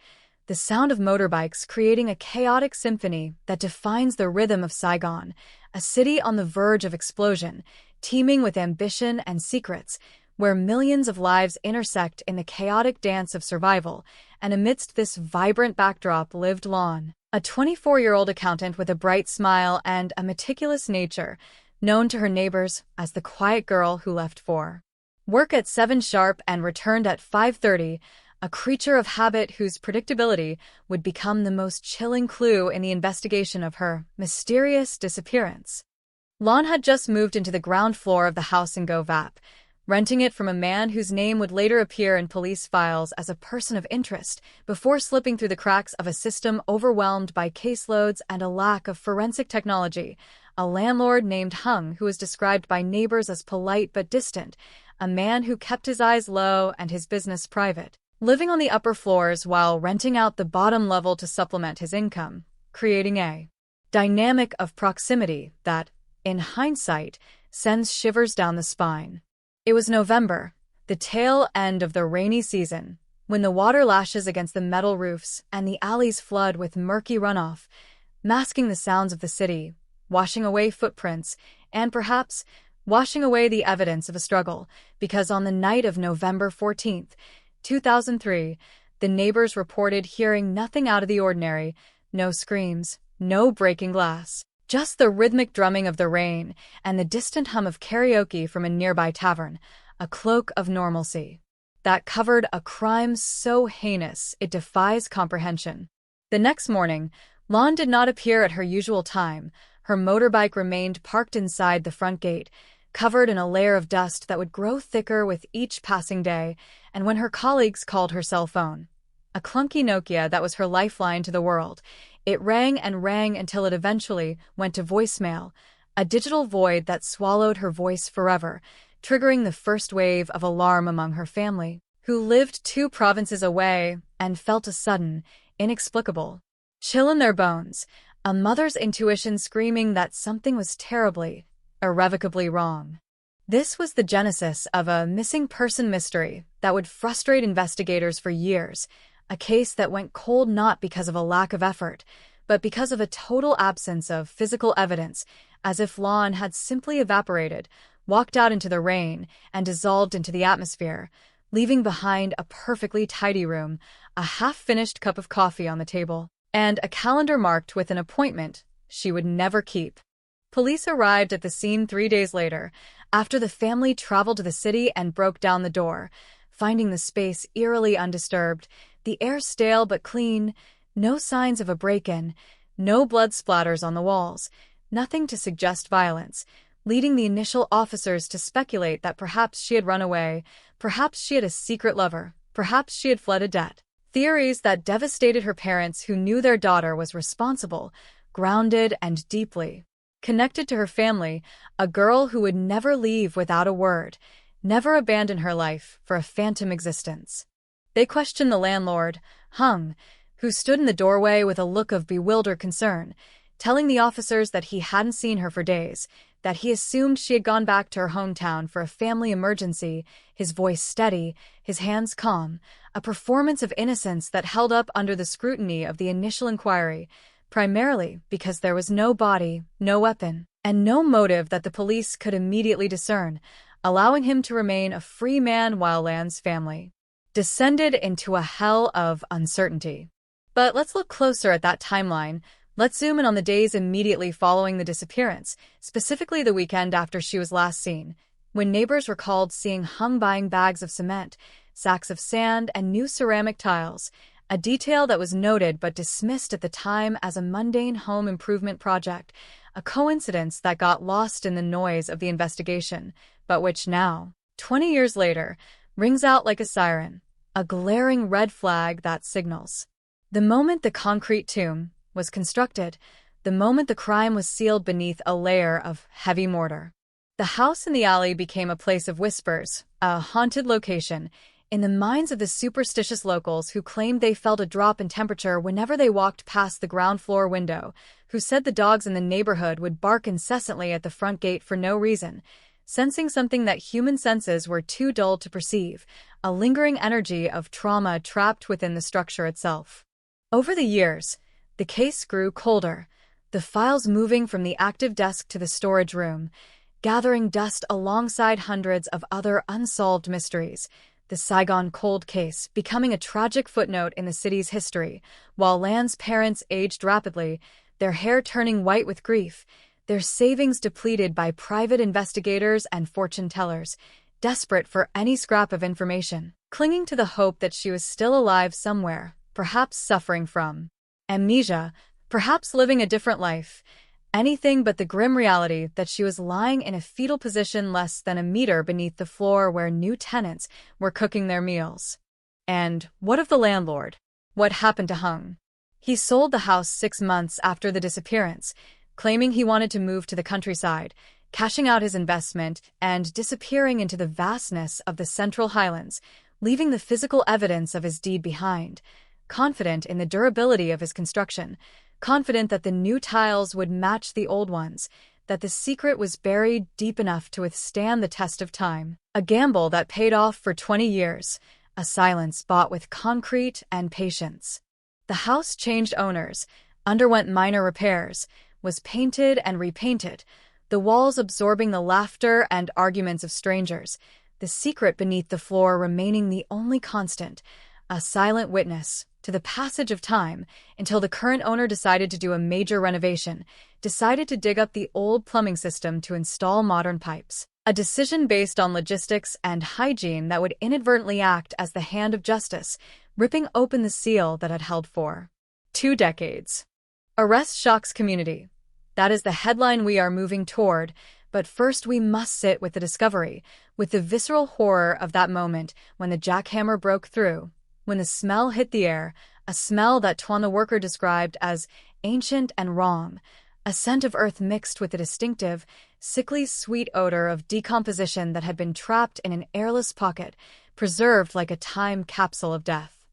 the sound of motorbikes creating a chaotic symphony that defines the rhythm of Saigon, a city on the verge of explosion, teeming with ambition and secrets, where millions of lives intersect in the chaotic dance of survival. And amidst this vibrant backdrop lived Lon, a 24-year-old accountant with a bright smile and a meticulous nature, known to her neighbors as the quiet girl who left for work at 7 sharp and returned at 5:30, a creature of habit whose predictability would become the most chilling clue in the investigation of her mysterious disappearance. Lon had just moved into the ground floor of the house in Govap, renting it from a man whose name would later appear in police files as a person of interest, before slipping through the cracks of a system overwhelmed by caseloads and a lack of forensic technology. A landlord named Hung, who was described by neighbors as polite but distant, a man who kept his eyes low and his business private, living on the upper floors while renting out the bottom level to supplement his income, creating a dynamic of proximity that, in hindsight, sends shivers down the spine. It was November, the tail end of the rainy season, when the water lashes against the metal roofs and the alleys flood with murky runoff, masking the sounds of the city, washing away footprints, and perhaps washing away the evidence of a struggle, because on the night of November 14th, 2003, the neighbors reported hearing nothing out of the ordinary, no screams, no breaking glass, just the rhythmic drumming of the rain and the distant hum of karaoke from a nearby tavern, a cloak of normalcy that covered a crime so heinous it defies comprehension. The next morning, Lon did not appear at her usual time. Her motorbike remained parked inside the front gate, covered in a layer of dust that would grow thicker with each passing day, and when her colleagues called her cell phone, a clunky Nokia that was her lifeline to the world, it rang and rang until it eventually went to voicemail, a digital void that swallowed her voice forever, triggering the first wave of alarm among her family, who lived 2 provinces away and felt a sudden, inexplicable chill in their bones, a mother's intuition screaming that something was terribly, irrevocably wrong. This was the genesis of a missing person mystery that would frustrate investigators for years, a case that went cold not because of a lack of effort, but because of a total absence of physical evidence, as if Lon had simply evaporated, walked out into the rain, and dissolved into the atmosphere, leaving behind a perfectly tidy room, a half-finished cup of coffee on the table, and a calendar marked with an appointment she would never keep. Police arrived at the scene 3 days later, after the family traveled to the city and broke down the door, finding the space eerily undisturbed, the air stale but clean, no signs of a break-in, no blood splatters on the walls, nothing to suggest violence, leading the initial officers to speculate that perhaps she had run away, perhaps she had a secret lover, perhaps she had fled a debt. Theories that devastated her parents, who knew their daughter was responsible, grounded and deeply connected to her family, a girl who would never leave without a word, never abandon her life for a phantom existence. They questioned the landlord, Hung, who stood in the doorway with a look of bewildered concern, telling the officers that he hadn't seen her for days, that he assumed she had gone back to her hometown for a family emergency, his voice steady, his hands calm, a performance of innocence that held up under the scrutiny of the initial inquiry, primarily because there was no body, no weapon, and no motive that the police could immediately discern, allowing him to remain a free man while Lan's family descended into a hell of uncertainty. But let's look closer at that timeline. Let's zoom in on the days immediately following the disappearance, specifically the weekend after she was last seen, when neighbors recalled seeing Hung buying bags of cement, sacks of sand, and new ceramic tiles, a detail that was noted but dismissed at the time as a mundane home improvement project, a coincidence that got lost in the noise of the investigation, but which now, 20 years later, rings out like a siren, a glaring red flag that signals the moment the concrete tomb was constructed, the moment the crime was sealed beneath a layer of heavy mortar. The house in the alley became a place of whispers, a haunted location, in the minds of the superstitious locals who claimed they felt a drop in temperature whenever they walked past the ground floor window, who said the dogs in the neighborhood would bark incessantly at the front gate for no reason, sensing something that human senses were too dull to perceive, a lingering energy of trauma trapped within the structure itself. Over the years, the case grew colder, the files moving from the active desk to the storage room, gathering dust alongside hundreds of other unsolved mysteries, the Saigon cold case becoming a tragic footnote in the city's history, while Lan's parents aged rapidly, their hair turning white with grief, their savings depleted by private investigators and fortune tellers, desperate for any scrap of information, clinging to the hope that she was still alive somewhere, perhaps suffering from amnesia, perhaps living a different life, anything but the grim reality that she was lying in a fetal position less than a meter beneath the floor where new tenants were cooking their meals. And what of the landlord? What happened to Hung? He sold the house 6 months after the disappearance, claiming he wanted to move to the countryside, cashing out his investment and disappearing into the vastness of the Central Highlands, leaving the physical evidence of his deed behind, confident in the durability of his construction, confident that the new tiles would match the old ones, that the secret was buried deep enough to withstand the test of time. A gamble that paid off for 20 years, a silence bought with concrete and patience. The house changed owners, underwent minor repairs, was painted and repainted, the walls absorbing the laughter and arguments of strangers, the secret beneath the floor remaining the only constant, a silent witness to the passage of time until the current owner decided to do a major renovation, decided to dig up the old plumbing system to install modern pipes. A decision based on logistics and hygiene that would inadvertently act as the hand of justice, ripping open the seal that had held for 2 decades. Arrest shocks community. That is the headline we are moving toward, but first we must sit with the discovery, with the visceral horror of that moment when the jackhammer broke through, when the smell hit the air, a smell that Twana Worker described as ancient and wrong, a scent of earth mixed with the distinctive, sickly sweet odor of decomposition that had been trapped in an airless pocket, preserved like a time capsule of death.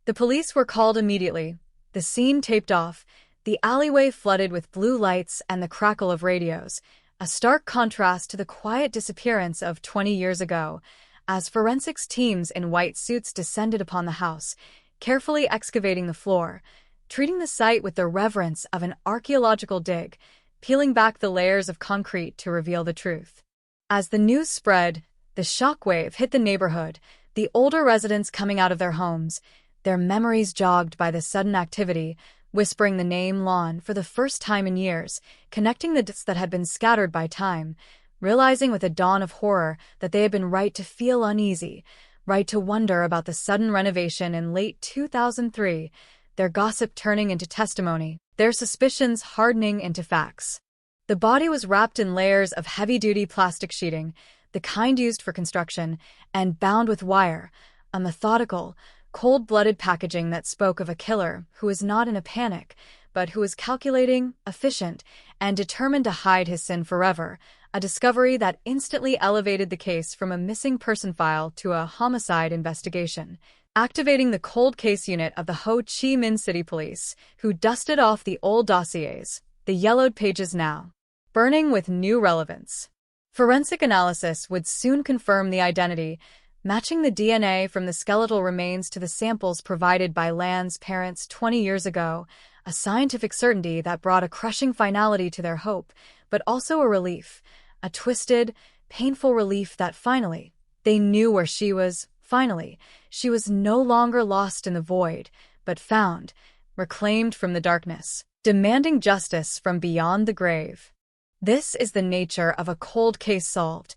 The police were called immediately, the scene taped off, the alleyway flooded with blue lights and the crackle of radios, a stark contrast to the quiet disappearance of 20 years ago, as forensics teams in white suits descended upon the house, carefully excavating the floor, treating the site with the reverence of an archaeological dig, peeling back the layers of concrete to reveal the truth. As the news spread, the shockwave hit the neighborhood, the older residents coming out of their homes, their memories jogged by the sudden activity, whispering the name Lon for the first time in years, connecting the dots that had been scattered by time, realizing with a dawn of horror that they had been right to feel uneasy, right to wonder about the sudden renovation in late 2003, their gossip turning into testimony, their suspicions hardening into facts. The body was wrapped in layers of heavy-duty plastic sheeting, the kind used for construction, and bound with wire, a methodical, cold-blooded packaging that spoke of a killer who was not in a panic, but who was calculating, efficient, and determined to hide his sin forever, a discovery that instantly elevated the case from a missing person file to a homicide investigation, activating the cold case unit of the Ho Chi Minh City Police, who dusted off the old dossiers, the yellowed pages now burning with new relevance. Forensic analysis would soon confirm the identity, matching the DNA from the skeletal remains to the samples provided by Lan's parents 20 years ago, a scientific certainty that brought a crushing finality to their hope, but also a relief, a twisted, painful relief that finally, they knew where she was. Finally, she was no longer lost in the void, but found, reclaimed from the darkness, demanding justice from beyond the grave. This is the nature of a cold case solved.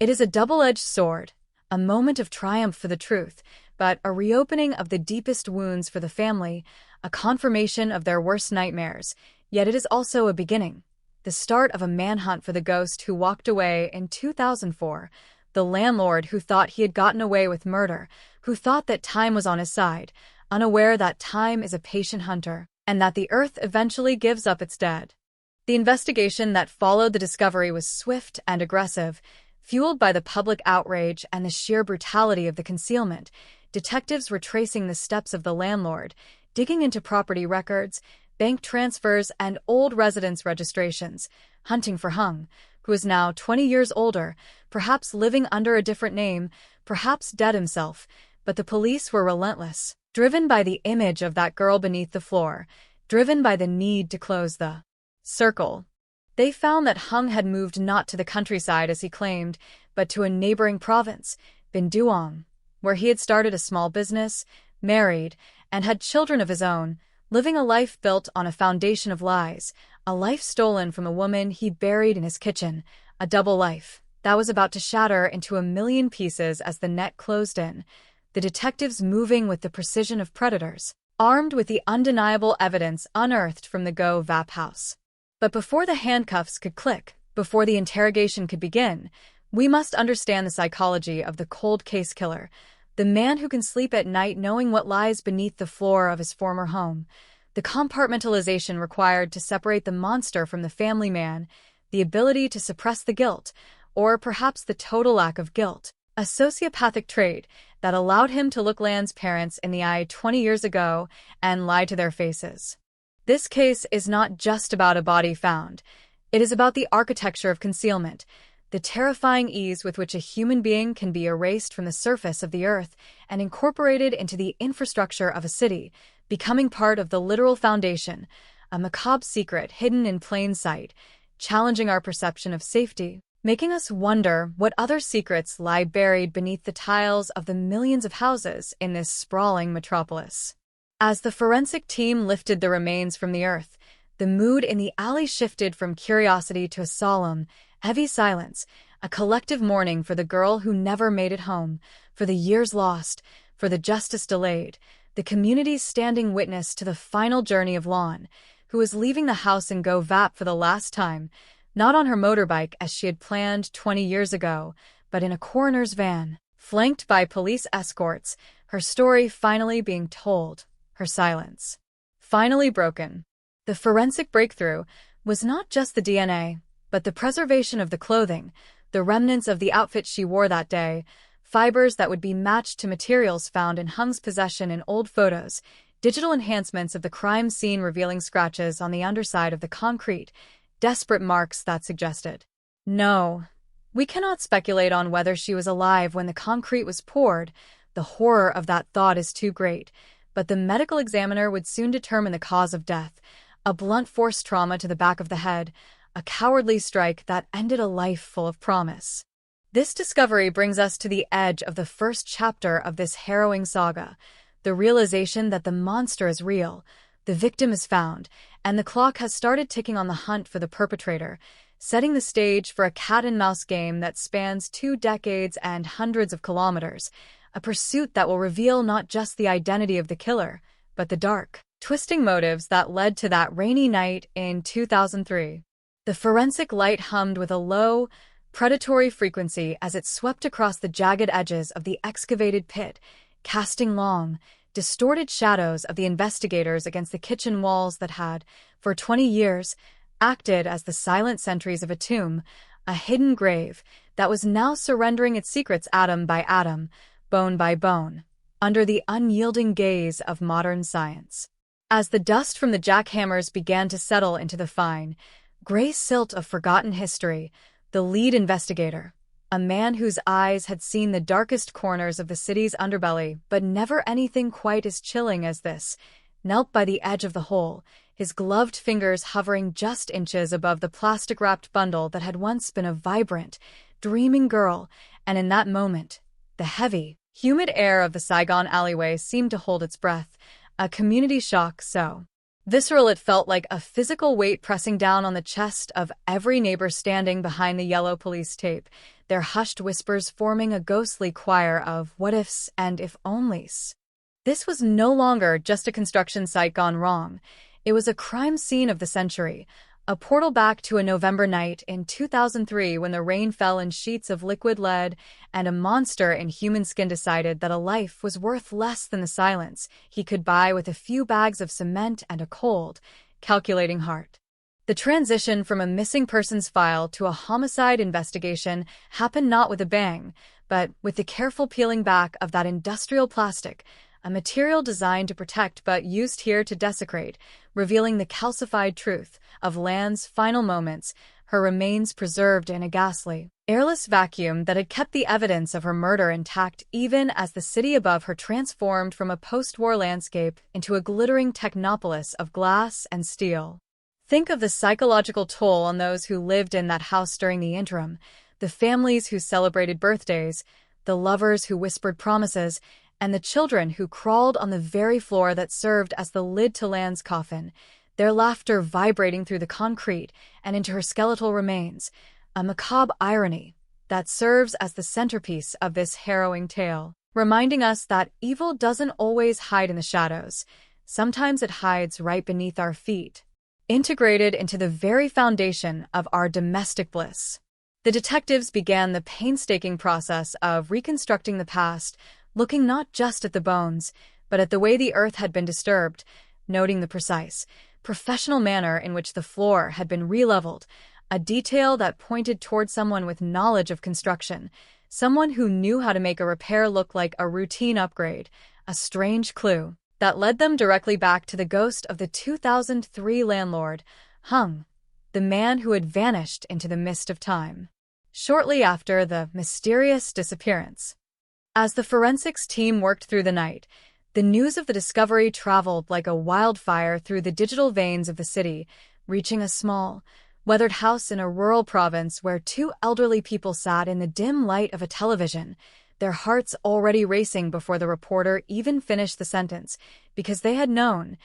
It is a double-edged sword, a moment of triumph for the truth, but a reopening of the deepest wounds for the family, a confirmation of their worst nightmares, yet it is also a beginning, the start of a manhunt for the ghost who walked away in 2004, the landlord who thought he had gotten away with murder, who thought that time was on his side, unaware that time is a patient hunter, and that the earth eventually gives up its dead. The investigation that followed the discovery was swift and aggressive, fueled by the public outrage and the sheer brutality of the concealment. Detectives were tracing the steps of the landlord, digging into property records, bank transfers, and old residence registrations, hunting for Hung, who is now 20 years older, perhaps living under a different name, perhaps dead himself, but the police were relentless, driven by the image of that girl beneath the floor, driven by the need to close the circle. They found that Hung had moved not to the countryside as he claimed, but to a neighboring province, Bin Duong, where he had started a small business, married, and had children of his own, living a life built on a foundation of lies, a life stolen from a woman he buried in his kitchen, a double life that was about to shatter into a million pieces as the net closed in, the detectives moving with the precision of predators, armed with the undeniable evidence unearthed from the Go Vap house. But before the handcuffs could click, before the interrogation could begin, we must understand the psychology of the cold case killer, the man who can sleep at night knowing what lies beneath the floor of his former home, the compartmentalization required to separate the monster from the family man, the ability to suppress the guilt, or perhaps the total lack of guilt, a sociopathic trait that allowed him to look Lan's parents in the eye 20 years ago and lie to their faces. This case is not just about a body found. It is about the architecture of concealment, the terrifying ease with which a human being can be erased from the surface of the earth and incorporated into the infrastructure of a city, becoming part of the literal foundation, a macabre secret hidden in plain sight, challenging our perception of safety, making us wonder what other secrets lie buried beneath the tiles of the millions of houses in this sprawling metropolis. As the forensic team lifted the remains from the earth, the mood in the alley shifted from curiosity to a solemn, heavy silence, a collective mourning for the girl who never made it home, for the years lost, for the justice delayed, the community's standing witness to the final journey of Lon, who was leaving the house in Go Vap for the last time, not on her motorbike as she had planned 20 years ago, but in a coroner's van, flanked by police escorts, her story finally being told, her silence finally broken. The forensic breakthrough was not just the DNA, but the preservation of the clothing, the remnants of the outfit she wore that day, fibers that would be matched to materials found in Hung's possession in old photos, digital enhancements of the crime scene revealing scratches on the underside of the concrete, desperate marks that suggested. No, we cannot speculate on whether she was alive when the concrete was poured. The horror of that thought is too great, but the medical examiner would soon determine the cause of death, a blunt force trauma to the back of the head, a cowardly strike that ended a life full of promise. This discovery brings us to the edge of the first chapter of this harrowing saga, the realization that the monster is real, the victim is found, and the clock has started ticking on the hunt for the perpetrator, setting the stage for a cat-and-mouse game that spans 2 decades and hundreds of kilometers, a pursuit that will reveal not just the identity of the killer, but the dark, twisting motives that led to that rainy night in 2003. The forensic light hummed with a low, predatory frequency as it swept across the jagged edges of the excavated pit, casting long, distorted shadows of the investigators against the kitchen walls that had, for 20 years, acted as the silent sentries of a tomb, a hidden grave that was now surrendering its secrets atom by atom, bone by bone, under the unyielding gaze of modern science. As the dust from the jackhammers began to settle into the fine, gray silt of forgotten history, the lead investigator, a man whose eyes had seen the darkest corners of the city's underbelly, but never anything quite as chilling as this, knelt by the edge of the hole, his gloved fingers hovering just inches above the plastic-wrapped bundle that had once been a vibrant, dreaming girl, and in that moment, the heavy, humid air of the Saigon alleyway seemed to hold its breath, a community shock so visceral it felt like a physical weight pressing down on the chest of every neighbor standing behind the yellow police tape, their hushed whispers forming a ghostly choir of what-ifs and if-onlys. This was no longer just a construction site gone wrong. It was a crime scene of the century, a portal back to a November night in 2003 when the rain fell in sheets of liquid lead and a monster in human skin decided that a life was worth less than the silence he could buy with a few bags of cement and a cold, calculating heart. The transition from a missing persons file to a homicide investigation happened not with a bang, but with the careful peeling back of that industrial plastic, a material designed to protect but used here to desecrate, revealing the calcified truth of Lan's final moments, her remains preserved in a ghastly, airless vacuum that had kept the evidence of her murder intact even as the city above her transformed from a post-war landscape into a glittering technopolis of glass and steel. Think of the psychological toll on those who lived in that house during the interim, the families who celebrated birthdays, the lovers who whispered promises, and the children who crawled on the very floor that served as the lid to Lan's coffin, their laughter vibrating through the concrete and into her skeletal remains, a macabre irony that serves as the centerpiece of this harrowing tale, reminding us that evil doesn't always hide in the shadows. Sometimes it hides right beneath our feet, integrated into the very foundation of our domestic bliss. The detectives began the painstaking process of reconstructing the past, looking not just at the bones, but at the way the earth had been disturbed, noting the precise, professional manner in which the floor had been re-leveled, a detail that pointed toward someone with knowledge of construction, someone who knew how to make a repair look like a routine upgrade, a strange clue that led them directly back to the ghost of the 2003 landlord, Hung, the man who had vanished into the mist of time. shortly after the mysterious disappearance. As the forensics team worked through the night, the news of the discovery traveled like a wildfire through the digital veins of the city, reaching a small, weathered house in a rural province where two elderly people sat in the dim light of a television, their hearts already racing before the reporter even finished the sentence, because they had known,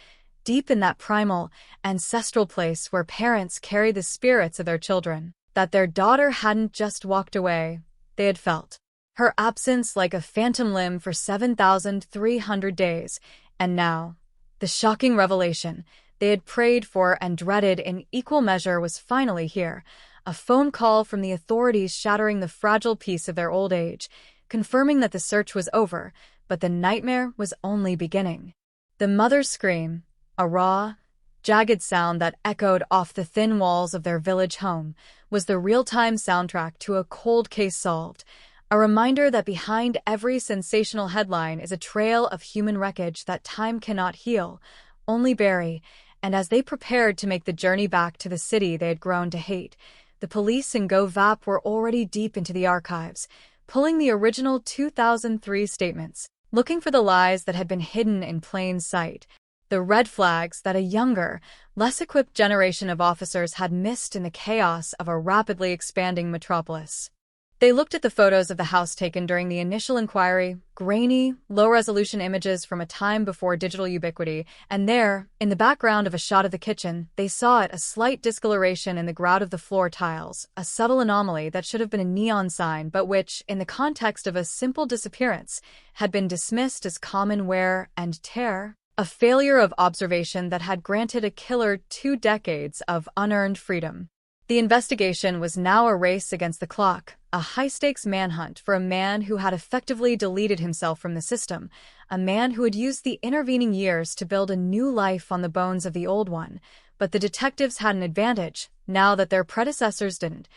deep in that primal, ancestral place where parents carry the spirits of their children, that their daughter hadn't just walked away, they had felt her absence like a phantom limb for 7,300 days, and now, the shocking revelation they had prayed for and dreaded in equal measure was finally here, a phone call from the authorities shattering the fragile peace of their old age, confirming that the search was over, but the nightmare was only beginning. The mother's scream, a raw, jagged sound that echoed off the thin walls of their village home, was the real-time soundtrack to a cold case solved, a reminder that behind every sensational headline is a trail of human wreckage that time cannot heal, only bury. And as they prepared to make the journey back to the city they had grown to hate, the police in GoVap were already deep into the archives, pulling the original 2003 statements, looking for the lies that had been hidden in plain sight, the red flags that a younger, less equipped generation of officers had missed in the chaos of a rapidly expanding metropolis. They looked at the photos of the house taken during the initial inquiry, grainy, low-resolution images from a time before digital ubiquity, and there, in the background of a shot of the kitchen, they saw a slight discoloration in the grout of the floor tiles, a subtle anomaly that should have been a neon sign but which, in the context of a simple disappearance, had been dismissed as common wear and tear, a failure of observation that had granted a killer 2 decades of unearned freedom. The investigation was now a race against the clock, a high-stakes manhunt for a man who had effectively deleted himself from the system, a man who had used the intervening years to build a new life on the bones of the old one. But the detectives had an advantage, now that their predecessors didn't: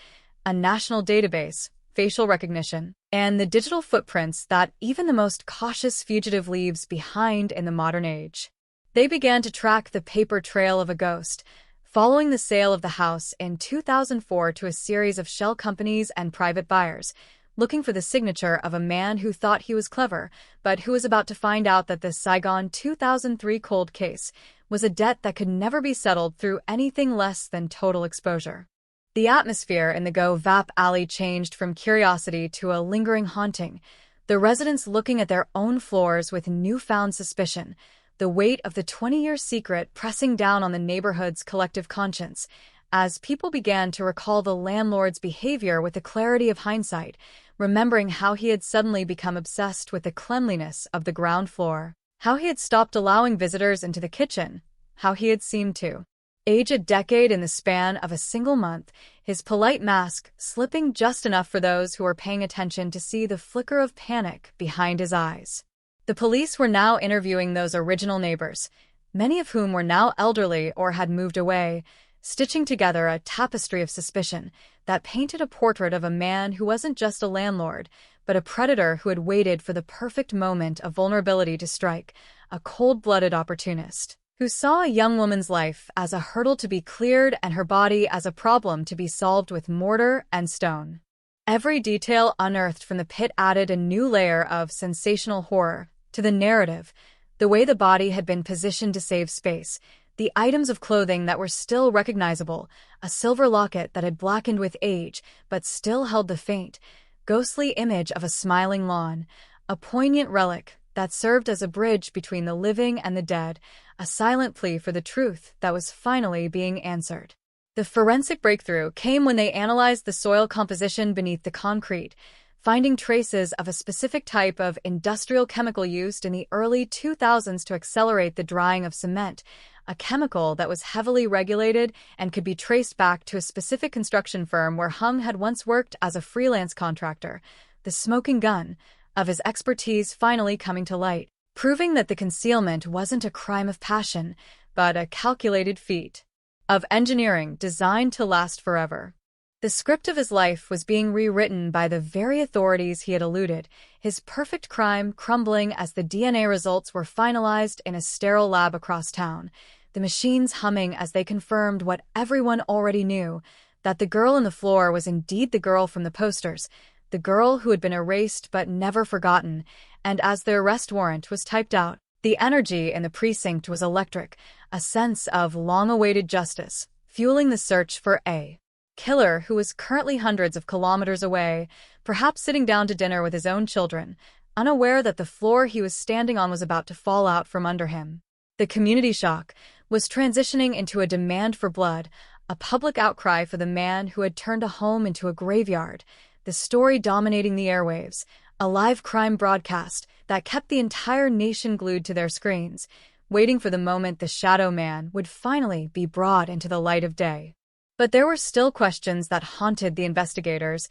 a national database, facial recognition, and the digital footprints that even the most cautious fugitive leaves behind in the modern age. They began to track the paper trail of a ghost, following the sale of the house in 2004 to a series of shell companies and private buyers, looking for the signature of a man who thought he was clever, but who was about to find out that the Saigon 2003 cold case was a debt that could never be settled through anything less than total exposure. The atmosphere in the GoVap alley changed from curiosity to a lingering haunting, the residents looking at their own floors with newfound suspicion, the weight of the 20-year secret pressing down on the neighborhood's collective conscience, as people began to recall the landlord's behavior with the clarity of hindsight, remembering how he had suddenly become obsessed with the cleanliness of the ground floor, how he had stopped allowing visitors into the kitchen, how he had seemed to age a decade in the span of a single month, his polite mask slipping just enough for those who were paying attention to see the flicker of panic behind his eyes. The police were now interviewing those original neighbors, many of whom were now elderly or had moved away, stitching together a tapestry of suspicion that painted a portrait of a man who wasn't just a landlord, but a predator who had waited for the perfect moment of vulnerability to strike, a cold-blooded opportunist who saw a young woman's life as a hurdle to be cleared and her body as a problem to be solved with mortar and stone. Every detail unearthed from the pit added a new layer of sensational horror to the narrative, the way the body had been positioned to save space, the items of clothing that were still recognizable, a silver locket that had blackened with age but still held the faint, ghostly image of a smiling lawn, a poignant relic that served as a bridge between the living and the dead, a silent plea for the truth that was finally being answered. The forensic breakthrough came when they analyzed the soil composition beneath the concrete, finding traces of a specific type of industrial chemical used in the early 2000s to accelerate the drying of cement, a chemical that was heavily regulated and could be traced back to a specific construction firm where Hung had once worked as a freelance contractor, the smoking gun of his expertise finally coming to light, proving that the concealment wasn't a crime of passion, but a calculated feat of engineering designed to last forever. The script of his life was being rewritten by the very authorities he had eluded, his perfect crime crumbling as the DNA results were finalized in a sterile lab across town, the machines humming as they confirmed what everyone already knew: that the girl on the floor was indeed the girl from the posters, the girl who had been erased but never forgotten, and as the arrest warrant was typed out, the energy in the precinct was electric, a sense of long-awaited justice, fueling the search for a killer who was currently hundreds of kilometers away, perhaps sitting down to dinner with his own children, unaware that the floor he was standing on was about to fall out from under him. The community shock was transitioning into a demand for blood, a public outcry for the man who had turned a home into a graveyard, the story dominating the airwaves, a live crime broadcast that kept the entire nation glued to their screens, waiting for the moment the shadow man would finally be brought into the light of day. But there were still questions that haunted the investigators,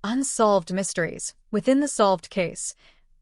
unsolved mysteries within the solved case.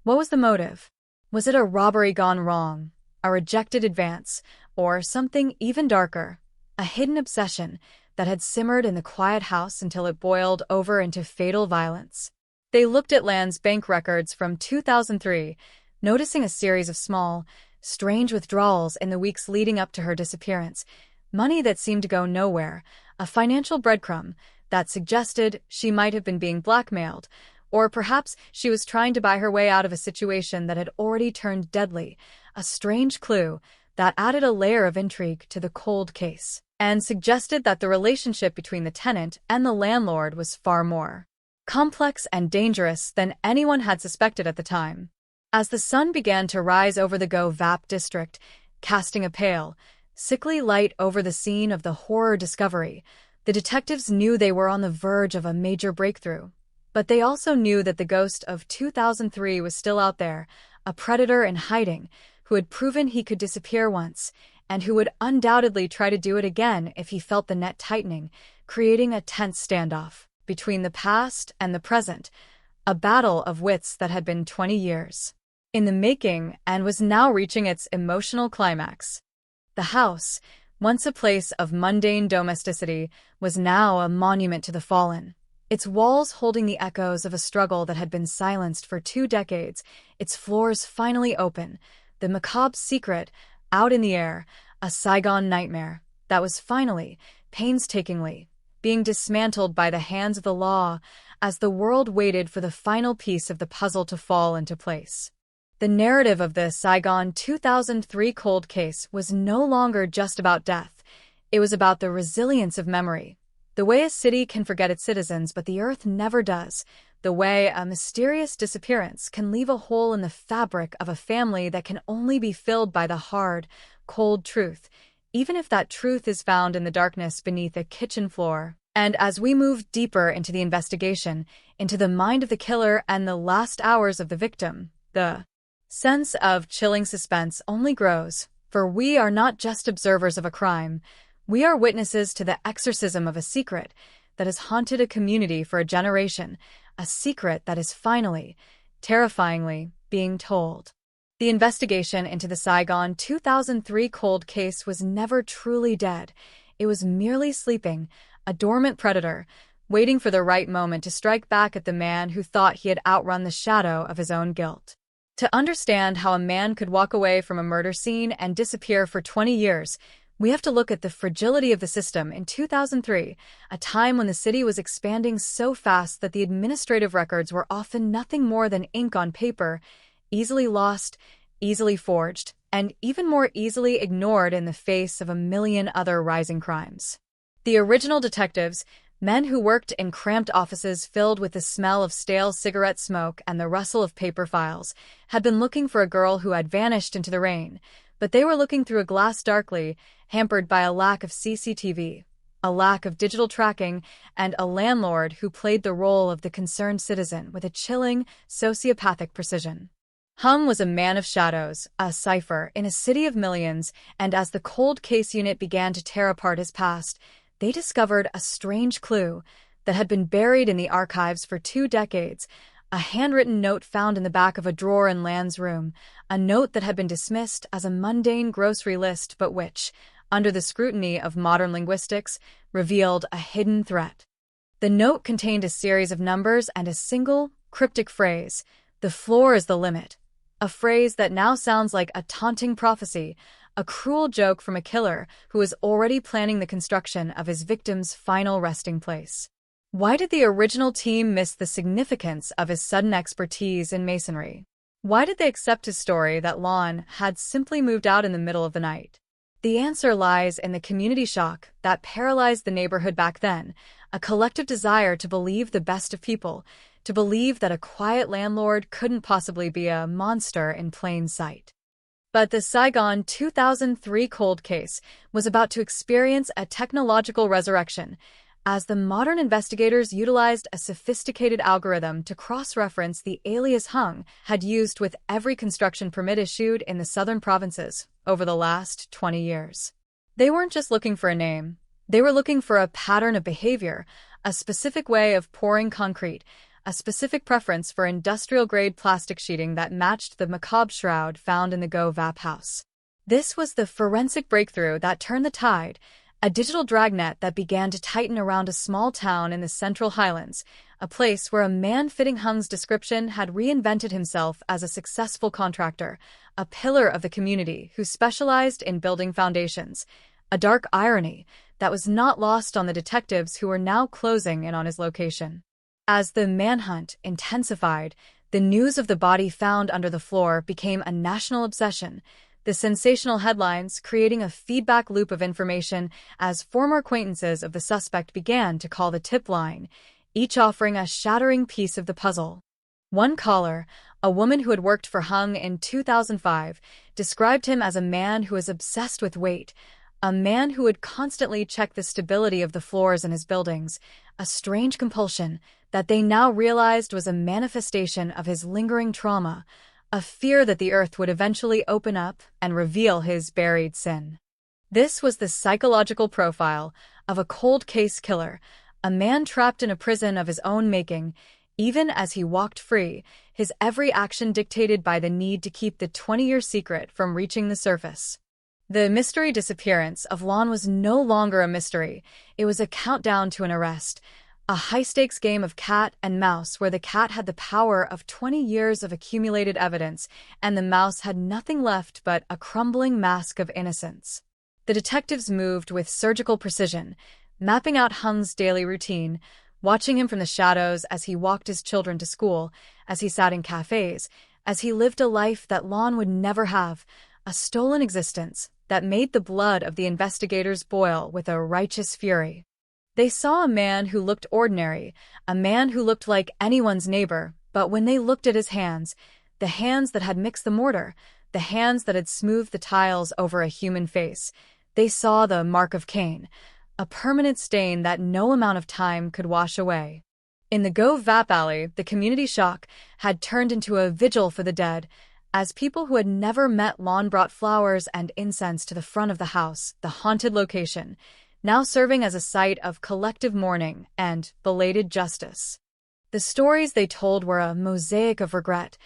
What was the motive? Was it a robbery gone wrong, a rejected advance, or something even darker, a hidden obsession that had simmered in the quiet house until it boiled over into fatal violence? They looked at Lan's bank records from 2003, noticing a series of small, strange withdrawals in the weeks leading up to her disappearance, money that seemed to go nowhere, a financial breadcrumb that suggested she might have been being blackmailed, or perhaps she was trying to buy her way out of a situation that had already turned deadly, a strange clue that added a layer of intrigue to the cold case, and suggested that the relationship between the tenant and the landlord was far more complex and dangerous than anyone had suspected at the time. As the sun began to rise over the Go Vap district, casting a pale, sickly light over the scene of the horror discovery, the detectives knew they were on the verge of a major breakthrough. But they also knew that the ghost of 2003 was still out there, a predator in hiding, who had proven he could disappear once, and who would undoubtedly try to do it again if he felt the net tightening, creating a tense standoff between the past and the present, a battle of wits that had been 20 years in the making and was now reaching its emotional climax. The house, once a place of mundane domesticity, was now a monument to the fallen, its walls holding the echoes of a struggle that had been silenced for 2 decades, its floors finally open, the macabre secret out in the air, a Saigon nightmare that was finally, painstakingly, being dismantled by the hands of the law as the world waited for the final piece of the puzzle to fall into place. The narrative of the Saigon 2003 cold case was no longer just about death. It was about the resilience of memory. The way a city can forget its citizens, but the earth never does. The way a mysterious disappearance can leave a hole in the fabric of a family that can only be filled by the hard, cold truth, even if that truth is found in the darkness beneath a kitchen floor. And as we move deeper into the investigation, into the mind of the killer and the last hours of the victim, the sense of chilling suspense only grows, for we are not just observers of a crime. We are witnesses to the exorcism of a secret that has haunted a community for a generation, a secret that is finally, terrifyingly, being told. The investigation into the Saigon 2003 cold case was never truly dead. It was merely sleeping, a dormant predator, waiting for the right moment to strike back at the man who thought he had outrun the shadow of his own guilt. To understand how a man could walk away from a murder scene and disappear for 20 years, we have to look at the fragility of the system in 2003, a time when the city was expanding so fast that the administrative records were often nothing more than ink on paper, easily lost, easily forged, and even more easily ignored in the face of a million other rising crimes. The original detectives, men who worked in cramped offices filled with the smell of stale cigarette smoke and the rustle of paper files, had been looking for a girl who had vanished into the rain, but they were looking through a glass darkly, hampered by a lack of CCTV, a lack of digital tracking, and a landlord who played the role of the concerned citizen with a chilling, sociopathic precision. Hum was a man of shadows, a cipher in a city of millions, and as the cold case unit began to tear apart his past, they discovered a strange clue that had been buried in the archives for 2 decades, a handwritten note found in the back of a drawer in Lan's room, a note that had been dismissed as a mundane grocery list but which, under the scrutiny of modern linguistics, revealed a hidden threat. The note contained a series of numbers and a single, cryptic phrase, "The floor is the limit," a phrase that now sounds like a taunting prophecy, a cruel joke from a killer who was already planning the construction of his victim's final resting place. Why did the original team miss the significance of his sudden expertise in masonry? Why did they accept his story that Lon had simply moved out in the middle of the night? The answer lies in the community shock that paralyzed the neighborhood back then, a collective desire to believe the best of people, to believe that a quiet landlord couldn't possibly be a monster in plain sight. But the Saigon 2003 cold case was about to experience a technological resurrection, as the modern investigators utilized a sophisticated algorithm to cross-reference the alias Hung had used with every construction permit issued in the southern provinces over the last 20 years. They weren't just looking for a name. They were looking for a pattern of behavior, a specific way of pouring concrete, a specific preference for industrial-grade plastic sheeting that matched the macabre shroud found in the Go Vap house. This was the forensic breakthrough that turned the tide, a digital dragnet that began to tighten around a small town in the Central Highlands, a place where a man fitting Hung's description had reinvented himself as a successful contractor, a pillar of the community who specialized in building foundations, a dark irony that was not lost on the detectives who were now closing in on his location. As the manhunt intensified, the news of the body found under the floor became a national obsession, the sensational headlines creating a feedback loop of information as former acquaintances of the suspect began to call the tip line, each offering a shattering piece of the puzzle. One caller, a woman who had worked for Hung in 2005, described him as a man who was obsessed with weight, a man who would constantly check the stability of the floors in his buildings, a strange compulsion that they now realized was a manifestation of his lingering trauma, a fear that the earth would eventually open up and reveal his buried sin. This was the psychological profile of a cold case killer, a man trapped in a prison of his own making. Even as he walked free, his every action dictated by the need to keep the 20-year secret from reaching the surface. The mystery disappearance of Lon was no longer a mystery. It was a countdown to an arrest, a high-stakes game of cat and mouse where the cat had the power of 20 years of accumulated evidence, and the mouse had nothing left but a crumbling mask of innocence. The detectives moved with surgical precision, mapping out Hung's daily routine, watching him from the shadows as he walked his children to school, as he sat in cafes, as he lived a life that Lon would never have, a stolen existence that made the blood of the investigators boil with a righteous fury. They saw a man who looked ordinary, a man who looked like anyone's neighbor, but when they looked at his hands, the hands that had mixed the mortar, the hands that had smoothed the tiles over a human face, they saw the mark of Cain, a permanent stain that no amount of time could wash away. In the Go Vap Alley, the community shock had turned into a vigil for the dead, as people who had never met Lon brought flowers and incense to the front of the house, the haunted location, now serving as a site of collective mourning and belated justice. The stories they told were a mosaic of regret,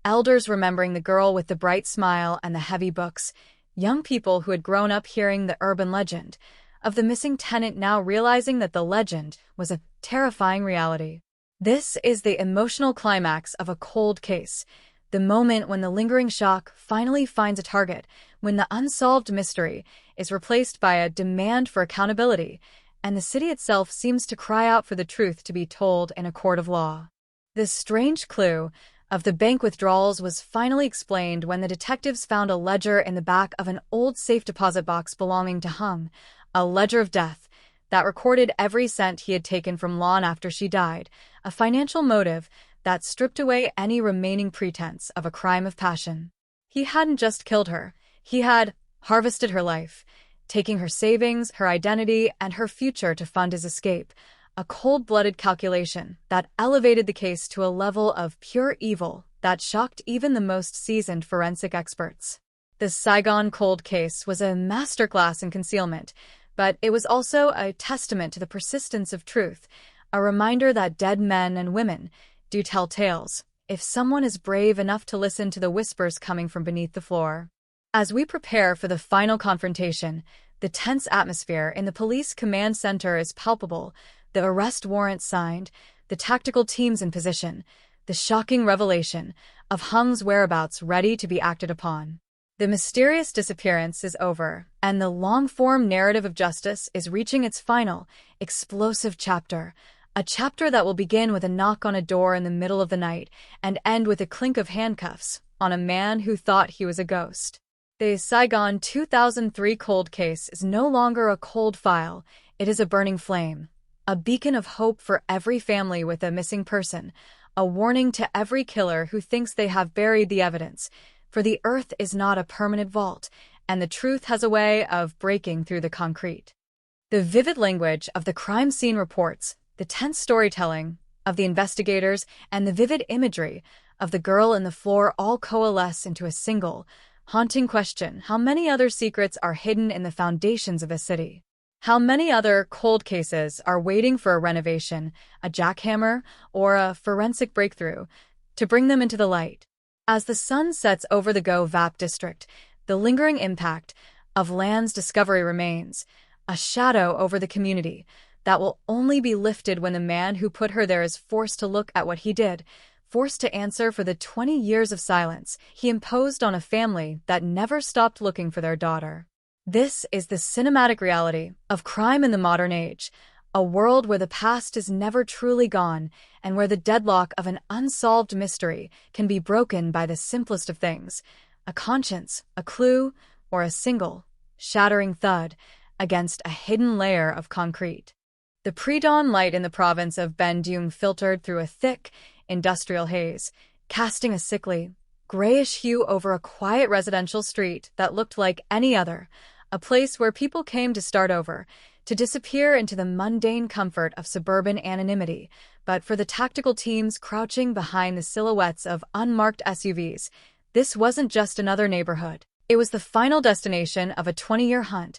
elders remembering the girl with the bright smile and the heavy books, young people who had grown up hearing the urban legend, of the missing tenant now realizing that the legend was a terrifying reality. This is the emotional climax of a cold case, the moment when the lingering shock finally finds a target, when the unsolved mystery is replaced by a demand for accountability, and the city itself seems to cry out for the truth to be told in a court of law. This strange clue of the bank withdrawals was finally explained when the detectives found a ledger in the back of an old safe deposit box belonging to Hung, a ledger of death that recorded every cent he had taken from Lon after she died, a financial motive that stripped away any remaining pretense of a crime of passion. He hadn't just killed her, he had harvested her life, taking her savings, her identity, and her future to fund his escape, a cold-blooded calculation that elevated the case to a level of pure evil that shocked even the most seasoned forensic experts. The Saigon cold case was a masterclass in concealment, but it was also a testament to the persistence of truth, a reminder that dead men and women do tell tales, if someone is brave enough to listen to the whispers coming from beneath the floor. As we prepare for the final confrontation, the tense atmosphere in the police command center is palpable, the arrest warrant signed, the tactical teams in position, the shocking revelation of Hung's whereabouts ready to be acted upon. The mysterious disappearance is over, and the long-form narrative of justice is reaching its final, explosive chapter. A chapter that will begin with a knock on a door in the middle of the night and end with a clink of handcuffs on a man who thought he was a ghost. The Saigon 2003 cold case is no longer a cold file, it is a burning flame. A beacon of hope for every family with a missing person, a warning to every killer who thinks they have buried the evidence. For the earth is not a permanent vault, and the truth has a way of breaking through the concrete. The vivid language of the crime scene reports, the tense storytelling of the investigators, and the vivid imagery of the girl in the floor all coalesce into a single, haunting question: how many other secrets are hidden in the foundations of a city? How many other cold cases are waiting for a renovation, a jackhammer, or a forensic breakthrough to bring them into the light? As the sun sets over the Go Vap district, the lingering impact of land's discovery remains, a shadow over the community that will only be lifted when the man who put her there is forced to look at what he did, forced to answer for the 20 years of silence he imposed on a family that never stopped looking for their daughter. This is the cinematic reality of crime in the modern age, a world where the past is never truly gone and where the deadlock of an unsolved mystery can be broken by the simplest of things: a conscience, a clue, or a single, shattering thud against a hidden layer of concrete. The pre-dawn light in the province of Ben Duong filtered through a thick, industrial haze, casting a sickly, grayish hue over a quiet residential street that looked like any other, a place where people came to start over, to disappear into the mundane comfort of suburban anonymity. But for the tactical teams crouching behind the silhouettes of unmarked SUVs, this wasn't just another neighborhood. It was the final destination of a 20-year hunt,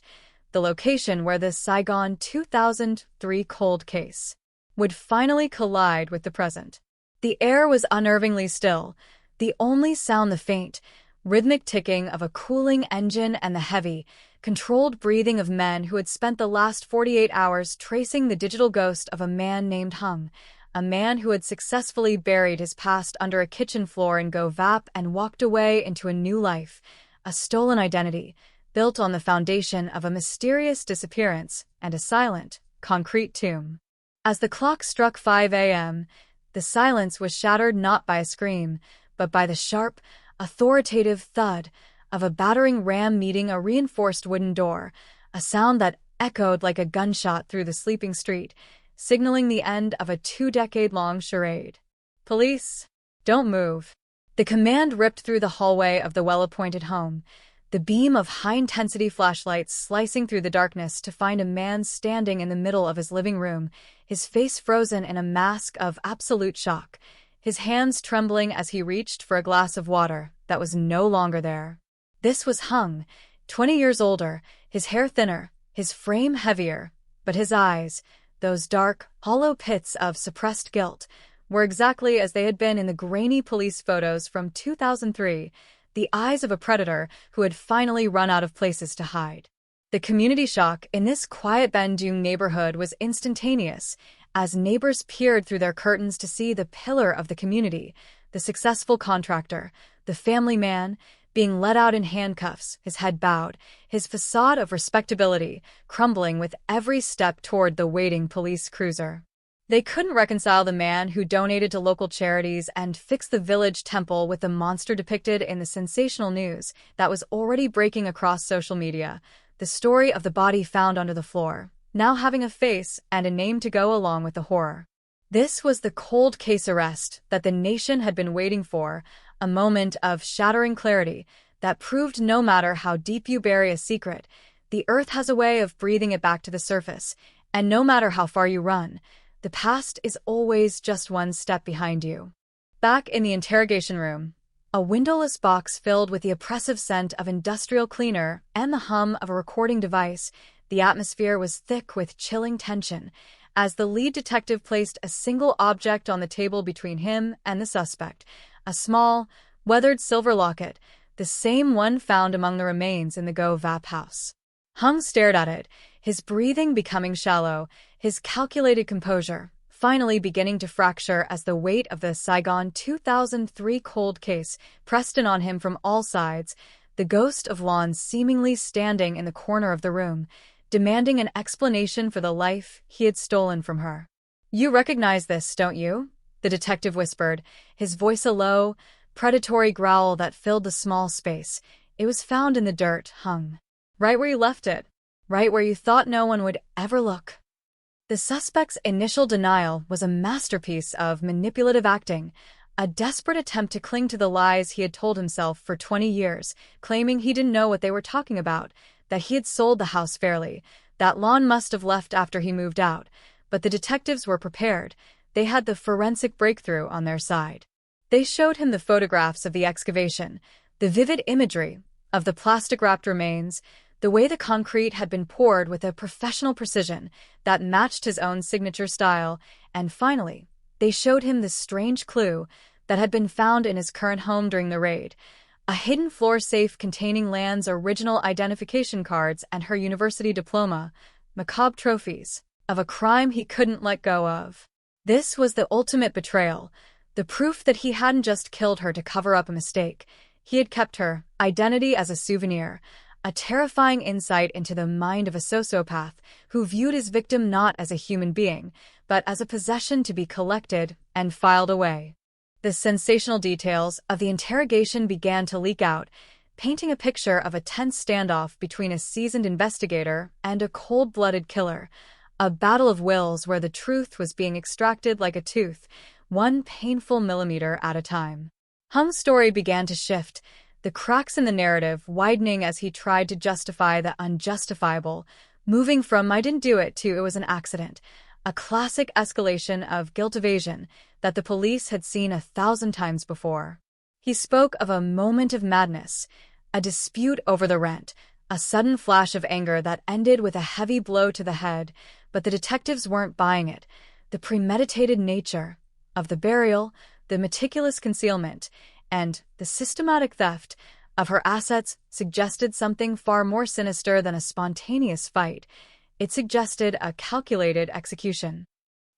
the location where the Saigon 2003 cold case would finally collide with the present. The air was unnervingly still, the only sound the faint, rhythmic ticking of a cooling engine and the heavy, controlled breathing of men who had spent the last 48 hours tracing the digital ghost of a man named Hung, a man who had successfully buried his past under a kitchen floor in Go Vap and walked away into a new life, a stolen identity, built on the foundation of a mysterious disappearance and a silent, concrete tomb. As the clock struck 5 a.m., the silence was shattered not by a scream, but by the sharp, authoritative thud of a battering ram meeting a reinforced wooden door, a sound that echoed like a gunshot through the sleeping street, signaling the end of a 2-decade-long charade. "Police, don't move." The command ripped through the hallway of the well-appointed home, the beam of high-intensity flashlights slicing through the darkness to find a man standing in the middle of his living room, his face frozen in a mask of absolute shock, his hands trembling as he reached for a glass of water that was no longer there. This was Hung, 20 years older, his hair thinner, his frame heavier, but his eyes, those dark, hollow pits of suppressed guilt, were exactly as they had been in the grainy police photos from 2003, the eyes of a predator who had finally run out of places to hide. The community shock in this quiet Ben Duong neighborhood was instantaneous, as neighbors peered through their curtains to see the pillar of the community, the successful contractor, the family man, being let out in handcuffs, his head bowed, his facade of respectability crumbling with every step toward the waiting police cruiser. They couldn't reconcile the man who donated to local charities and fixed the village temple with the monster depicted in the sensational news that was already breaking across social media, the story of the body found under the floor, now having a face and a name to go along with the horror. This was the cold case arrest that the nation had been waiting for, a moment of shattering clarity that proved no matter how deep you bury a secret, the earth has a way of breathing it back to the surface, and no matter how far you run, the past is always just one step behind you. Back in the interrogation room, a windowless box filled with the oppressive scent of industrial cleaner and the hum of a recording device, the atmosphere was thick with chilling tension, as the lead detective placed a single object on the table between him and the suspect, a small, weathered silver locket, the same one found among the remains in the Go Vap house. Hung stared at it, his breathing becoming shallow, his calculated composure finally beginning to fracture as the weight of the Saigon 2003 cold case pressed in on him from all sides, the ghost of Lon seemingly standing in the corner of the room, demanding an explanation for the life he had stolen from her. "You recognize this, don't you?" the detective whispered, his voice a low, predatory growl that filled the small space. "It was found in the dirt, hung. Right where you left it. Right where you thought no one would ever look." The suspect's initial denial was a masterpiece of manipulative acting, a desperate attempt to cling to the lies he had told himself for 20 years, claiming he didn't know what they were talking about, that he had sold the house fairly, that Lon must have left after he moved out. But the detectives were prepared. They had the forensic breakthrough on their side. They showed him the photographs of the excavation, the vivid imagery of the plastic-wrapped remains, the way the concrete had been poured with a professional precision that matched his own signature style, and finally, they showed him the strange clue that had been found in his current home during the raid, a hidden floor safe containing Lan's original identification cards and her university diploma, macabre trophies of a crime he couldn't let go of. This was the ultimate betrayal, the proof that he hadn't just killed her to cover up a mistake. He had kept her identity as a souvenir, a terrifying insight into the mind of a sociopath who viewed his victim not as a human being, but as a possession to be collected and filed away. The sensational details of the interrogation began to leak out, painting a picture of a tense standoff between a seasoned investigator and a cold-blooded killer, a battle of wills where the truth was being extracted like a tooth, one painful millimeter at a time. Hung's story began to shift, the cracks in the narrative widening as he tried to justify the unjustifiable, moving from "I didn't do it" to "it was an accident," a classic escalation of guilt evasion that the police had seen 1,000 times before. He spoke of a moment of madness, a dispute over the rent, a sudden flash of anger that ended with a heavy blow to the head, but the detectives weren't buying it. The premeditated nature of the burial, the meticulous concealment, and the systematic theft of her assets suggested something far more sinister than a spontaneous fight. It suggested a calculated execution.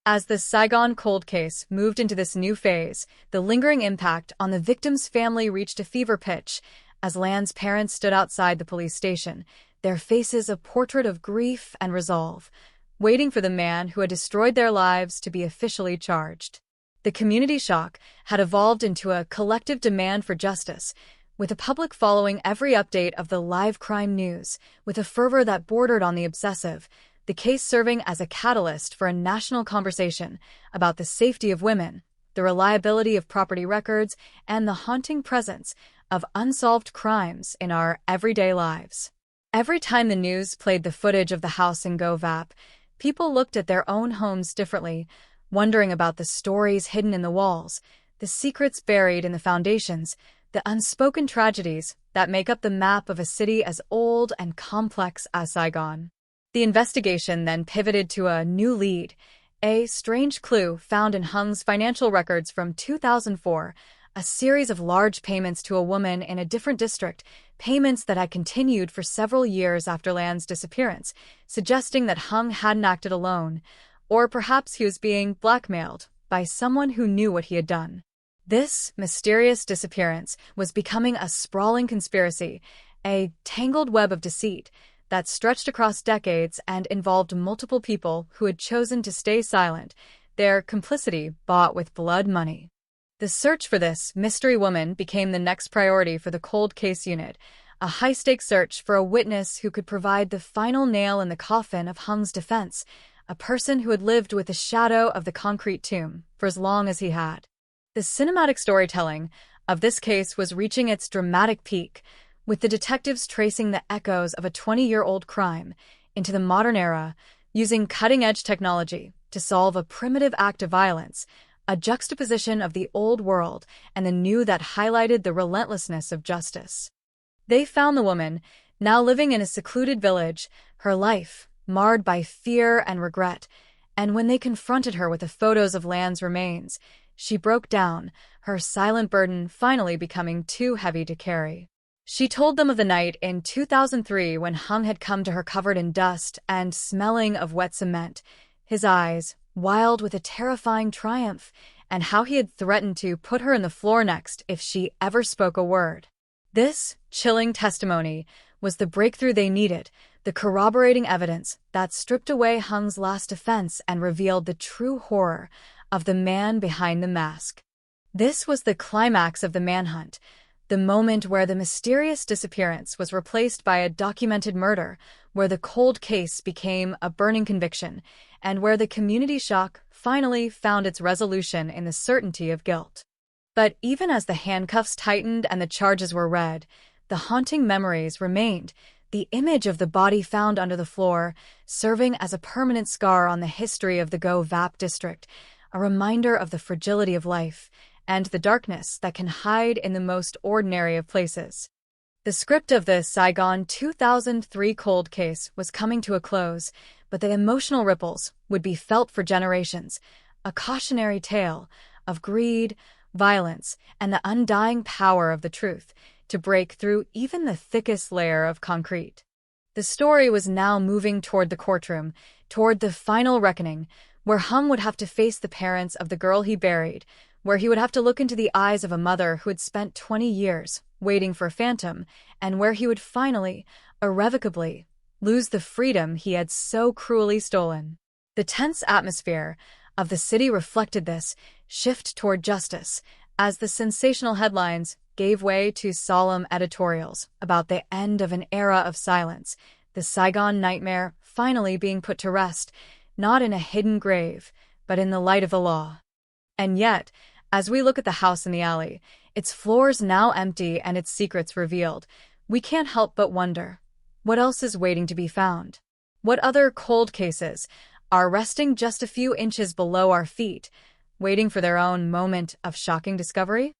As the Saigon cold case moved into this new phase, the lingering impact on the victim's family reached a fever pitch. As Lan's parents stood outside the police station, their faces a portrait of grief and resolve, waiting for the man who had destroyed their lives to be officially charged. The community shock had evolved into a collective demand for justice, with the public following every update of the live crime news with a fervor that bordered on the obsessive, the case serving as a catalyst for a national conversation about the safety of women, the reliability of property records, and the haunting presence of unsolved crimes in our everyday lives. Every time the news played the footage of the house in Govap, people looked at their own homes differently, wondering about the stories hidden in the walls, the secrets buried in the foundations, the unspoken tragedies that make up the map of a city as old and complex as Saigon. The investigation then pivoted to a new lead, a strange clue found in Hung's financial records from 2004, a series of large payments to a woman in a different district, payments that had continued for several years after Lan's disappearance, suggesting that Hung hadn't acted alone, or perhaps he was being blackmailed by someone who knew what he had done. This mysterious disappearance was becoming a sprawling conspiracy, a tangled web of deceit that stretched across decades and involved multiple people who had chosen to stay silent, their complicity bought with blood money. The search for this mystery woman became the next priority for the cold case unit, a high-stakes search for a witness who could provide the final nail in the coffin of Hung's defense, a person who had lived with the shadow of the concrete tomb for as long as he had. The cinematic storytelling of this case was reaching its dramatic peak, with the detectives tracing the echoes of a 20-year-old crime into the modern era, using cutting-edge technology to solve a primitive act of violence, a juxtaposition of the old world and the new that highlighted the relentlessness of justice. They found the woman, now living in a secluded village, her life marred by fear and regret, and when they confronted her with the photos of Lan's remains, she broke down, her silent burden finally becoming too heavy to carry. She told them of the night in 2003 when Hung had come to her covered in dust and smelling of wet cement, his eyes wild with a terrifying triumph, and how he had threatened to put her in the floor next if she ever spoke a word. This chilling testimony was the breakthrough they needed, the corroborating evidence that stripped away Hung's last defense and revealed the true horror of the man behind the mask. This was the climax of the manhunt, the moment where the mysterious disappearance was replaced by a documented murder, where the cold case became a burning conviction, and where the community shock finally found its resolution in the certainty of guilt. But even as the handcuffs tightened and the charges were read, the haunting memories remained, the image of the body found under the floor, serving as a permanent scar on the history of the Go Vap district, a reminder of the fragility of life and the darkness that can hide in the most ordinary of places. The script of the Saigon 2003 cold case was coming to a close, but the emotional ripples would be felt for generations, a cautionary tale of greed, violence, and the undying power of the truth to break through even the thickest layer of concrete. The story was now moving toward the courtroom, toward the final reckoning, where Hung would have to face the parents of the girl he buried, where he would have to look into the eyes of a mother who had spent 20 years waiting for a phantom, and where he would finally, irrevocably, lose the freedom he had so cruelly stolen. The tense atmosphere of the city reflected this shift toward justice, as the sensational headlines gave way to solemn editorials about the end of an era of silence, the Saigon nightmare finally being put to rest, not in a hidden grave, but in the light of the law. And yet, as we look at the house in the alley, its floors now empty and its secrets revealed, we can't help but wonder, what else is waiting to be found? What other cold cases are resting just a few inches below our feet, waiting for their own moment of shocking discovery?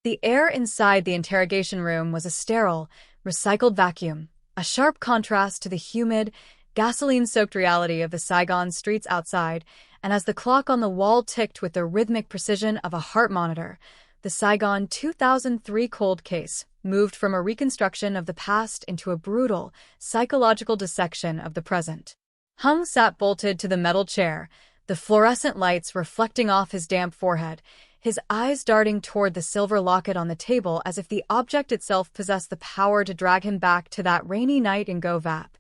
The air inside the interrogation room was a sterile, recycled vacuum, a sharp contrast to the humid, gasoline-soaked reality of the Saigon streets outside, and as the clock on the wall ticked with the rhythmic precision of a heart monitor, the Saigon 2003 cold case moved from a reconstruction of the past into a brutal, psychological dissection of the present. Hung sat bolted to the metal chair, the fluorescent lights reflecting off his damp forehead, his eyes darting toward the silver locket on the table as if the object itself possessed the power to drag him back to that rainy night in Go Vap,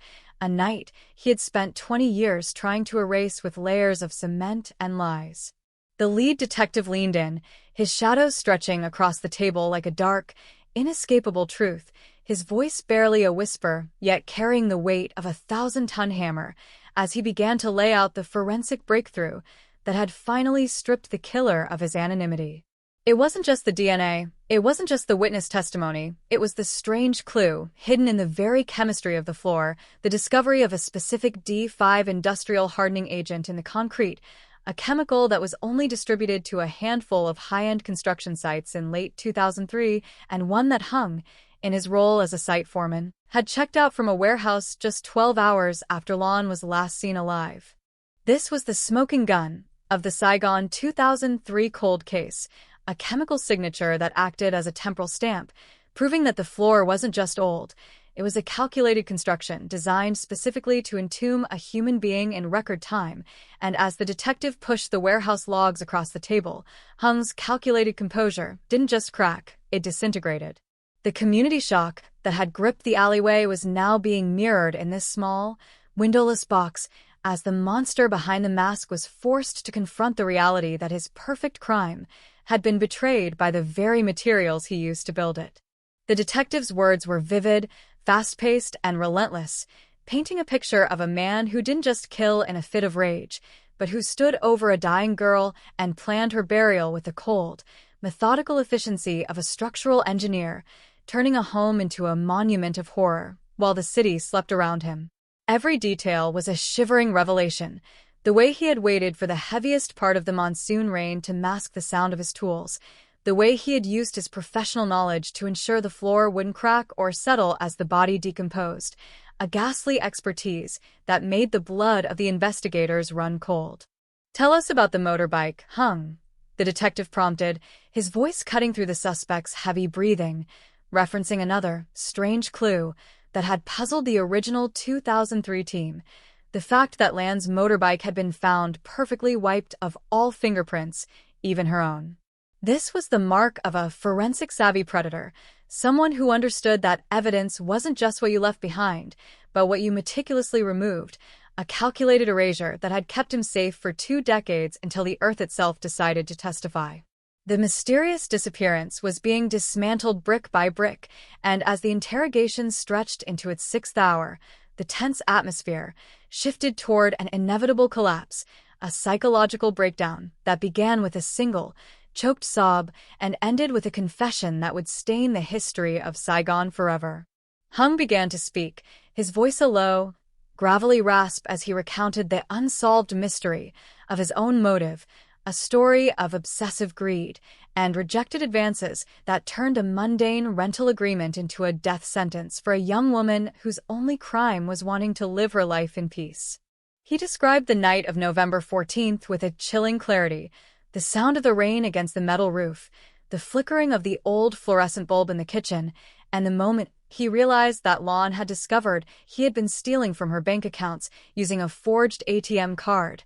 a night he had spent 20 years trying to erase with layers of cement and lies. The lead detective leaned in, his shadows stretching across the table like a dark, inescapable truth, his voice barely a whisper, yet carrying the weight of a 1,000-ton hammer, as he began to lay out the forensic breakthrough that had finally stripped the killer of his anonymity. It wasn't just the DNA, it wasn't just the witness testimony, it was the strange clue, hidden in the very chemistry of the floor, the discovery of a specific D5 industrial hardening agent in the concrete, a chemical that was only distributed to a handful of high-end construction sites in late 2003, and one that Hung, in his role as a site foreman, had checked out from a warehouse just 12 hours after Lon was last seen alive. This was the smoking gun of the Saigon 2003 cold case, a chemical signature that acted as a temporal stamp, proving that the floor wasn't just old. It was a calculated construction designed specifically to entomb a human being in record time, and as the detective pushed the warehouse logs across the table, Hung's calculated composure didn't just crack, it disintegrated. The community shock that had gripped the alleyway was now being mirrored in this small, windowless box as the monster behind the mask was forced to confront the reality that his perfect crime had been betrayed by the very materials he used to build it. The detective's words were vivid, fast-paced, and relentless, painting a picture of a man who didn't just kill in a fit of rage, but who stood over a dying girl and planned her burial with the cold, methodical efficiency of a structural engineer, turning a home into a monument of horror, while the city slept around him. Every detail was a shivering revelation, the way he had waited for the heaviest part of the monsoon rain to mask the sound of his tools, the way he had used his professional knowledge to ensure the floor wouldn't crack or settle as the body decomposed, a ghastly expertise that made the blood of the investigators run cold. "Tell us about the motorbike, Hung," the detective prompted, his voice cutting through the suspect's heavy breathing, referencing another, strange clue that had puzzled the original 2003 team, the fact that Lan's motorbike had been found perfectly wiped of all fingerprints, even her own. This was the mark of a forensic-savvy predator, Someone who understood that evidence wasn't just what you left behind, but what you meticulously removed, a calculated erasure that had kept him safe for 2 decades until the Earth itself decided to testify. The mysterious disappearance was being dismantled brick by brick, and as the interrogation stretched into its 6th hour, the tense atmosphere shifted toward an inevitable collapse, a psychological breakdown that began with a single, choked sob and ended with a confession that would stain the history of Saigon forever. Hung began to speak, his voice a low, gravelly rasp as he recounted the unsolved mystery of his own motive, a story of obsessive greed and rejected advances that turned a mundane rental agreement into a death sentence for a young woman whose only crime was wanting to live her life in peace. He described the night of November 14th with a chilling clarity, the sound of the rain against the metal roof, the flickering of the old fluorescent bulb in the kitchen, and the moment he realized that Lon had discovered he had been stealing from her bank accounts using a forged ATM card,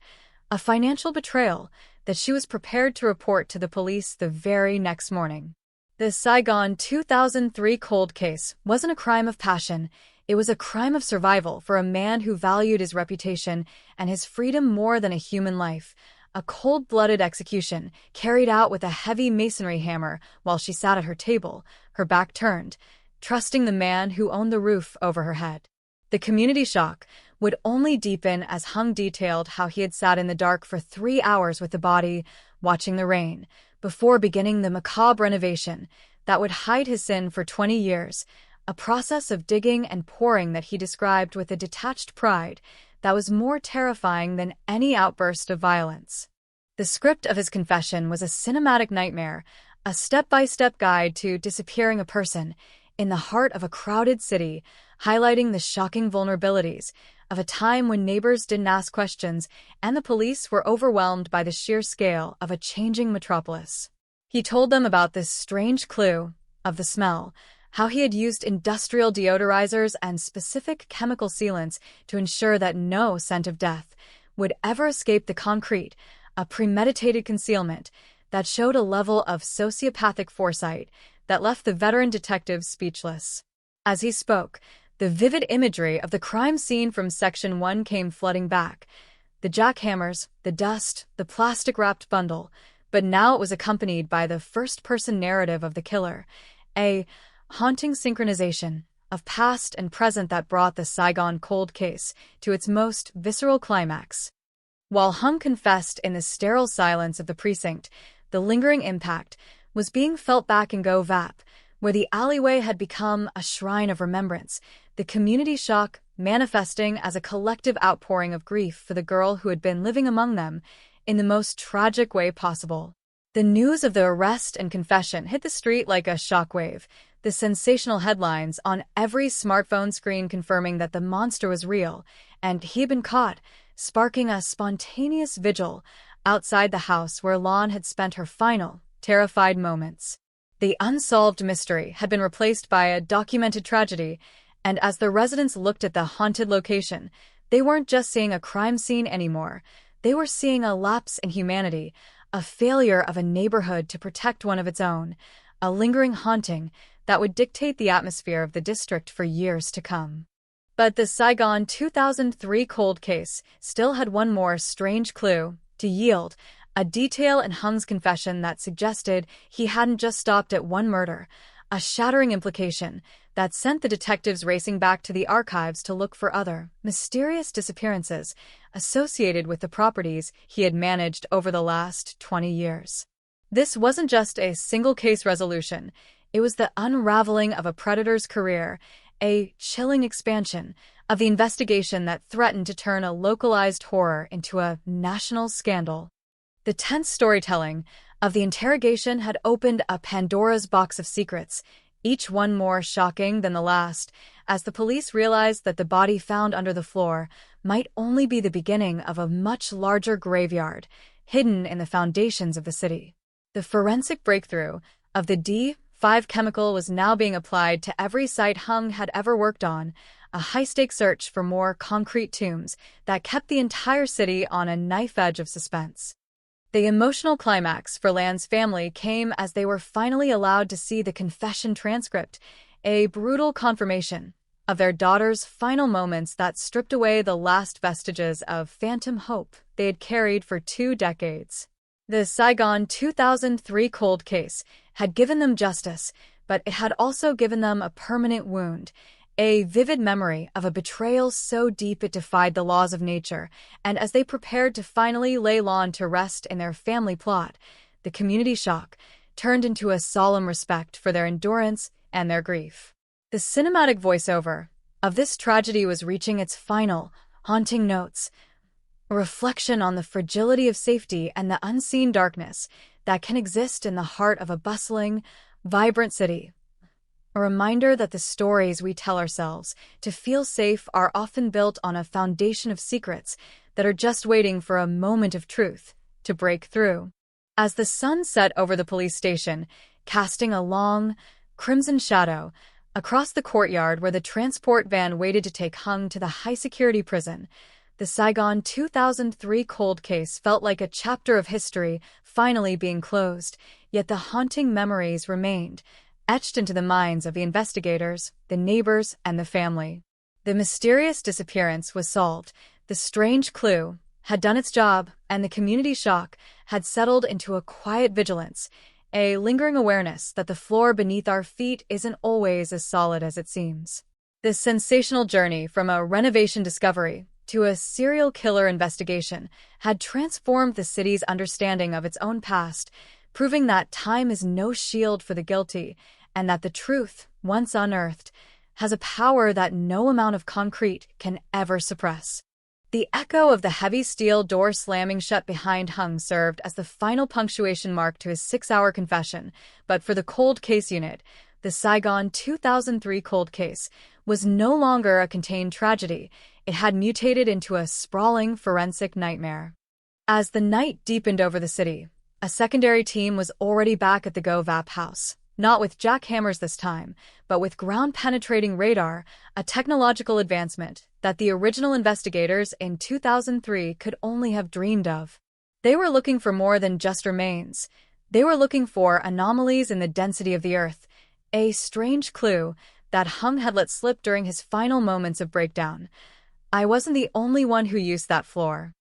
a financial betrayal that she was prepared to report to the police the very next morning. The Saigon 2003 cold case wasn't a crime of passion, it was a crime of survival for a man who valued his reputation and his freedom more than a human life, a cold-blooded execution carried out with a heavy masonry hammer while she sat at her table, her back turned, trusting the man who owned the roof over her head. The community shock would only deepen as Hung detailed how he had sat in the dark for 3 hours with the body, watching the rain, before beginning the macabre renovation that would hide his sin for 20 years, a process of digging and pouring that he described with a detached pride that was more terrifying than any outburst of violence. The script of his confession was a cinematic nightmare, a step-by-step guide to disappearing a person in the heart of a crowded city, highlighting the shocking vulnerabilities of a time when neighbors didn't ask questions and the police were overwhelmed by the sheer scale of a changing metropolis. He told them about this strange clue of the smell, how he had used industrial deodorizers and specific chemical sealants to ensure that no scent of death would ever escape the concrete, a premeditated concealment that showed a level of sociopathic foresight that left the veteran detective speechless. As he spoke, the vivid imagery of the crime scene from Section 1 came flooding back. The jackhammers, the dust, the plastic-wrapped bundle, but now it was accompanied by the first-person narrative of the killer, a haunting synchronization of past and present that brought the Saigon cold case to its most visceral climax. While Hung confessed in the sterile silence of the precinct, the lingering impact was being felt back in Go Vap, where the alleyway had become a shrine of remembrance, the community shock manifesting as a collective outpouring of grief for the girl who had been living among them in the most tragic way possible. The news of the arrest and confession hit the street like a shockwave, the sensational headlines on every smartphone screen confirming that the monster was real, and he had been caught, sparking a spontaneous vigil outside the house where Lon had spent her final, terrified moments. The unsolved mystery had been replaced by a documented tragedy, and as the residents looked at the haunted location, they weren't just seeing a crime scene anymore. They were seeing a lapse in humanity, a failure of a neighborhood to protect one of its own, a lingering haunting that would dictate the atmosphere of the district for years to come. But the Saigon 2003 cold case still had one more strange clue to yield, a detail in Hung's confession that suggested he hadn't just stopped at one murder, a shattering implication that sent the detectives racing back to the archives to look for other, mysterious disappearances associated with the properties he had managed over the last 20 years. This wasn't just a single case resolution, it was the unraveling of a predator's career, a chilling expansion of the investigation that threatened to turn a localized horror into a national scandal. The tense storytelling of the interrogation had opened a Pandora's box of secrets, each one more shocking than the last, as the police realized that the body found under the floor might only be the beginning of a much larger graveyard, hidden in the foundations of the city. The forensic breakthrough of the D5 chemical was now being applied to every site Hung had ever worked on, a high-stakes search for more concrete tombs that kept the entire city on a knife edge of suspense. The emotional climax for Lan's family came as they were finally allowed to see the confession transcript, a brutal confirmation of their daughter's final moments that stripped away the last vestiges of phantom hope they had carried for 2 decades. The Saigon 2003 cold case had given them justice, but it had also given them a permanent wound, a vivid memory of a betrayal so deep it defied the laws of nature. And as they prepared to finally lay Lan to rest in their family plot, the community shock turned into a solemn respect for their endurance and their grief. The cinematic voiceover of this tragedy was reaching its final, haunting notes, a reflection on the fragility of safety and the unseen darkness that can exist in the heart of a bustling, vibrant city. A reminder that the stories we tell ourselves to feel safe are often built on a foundation of secrets that are just waiting for a moment of truth to break through. As the sun set over the police station, casting a long, crimson shadow across the courtyard where the transport van waited to take Hung to the high-security prison, the Saigon 2003 cold case felt like a chapter of history finally being closed, yet the haunting memories remained, etched into the minds of the investigators, the neighbors, and the family. The mysterious disappearance was solved, the strange clue had done its job, and the community shock had settled into a quiet vigilance, a lingering awareness that the floor beneath our feet isn't always as solid as it seems. This sensational journey from a renovation discovery to a serial killer investigation had transformed the city's understanding of its own past, proving that time is no shield for the guilty and that the truth, once unearthed, has a power that no amount of concrete can ever suppress. The echo of the heavy steel door slamming shut behind Hung served as the final punctuation mark to his 6-hour confession, but for the cold case unit, the Saigon 2003 cold case was no longer a contained tragedy. It had mutated into a sprawling forensic nightmare. As the night deepened over the city, a secondary team was already back at the GoVap house, not with jackhammers this time, but with ground-penetrating radar, a technological advancement that the original investigators in 2003 could only have dreamed of. They were looking for more than just remains. They were looking for anomalies in the density of the earth, a strange clue that Hung had let slip during his final moments of breakdown. I wasn't the only one who used that floor.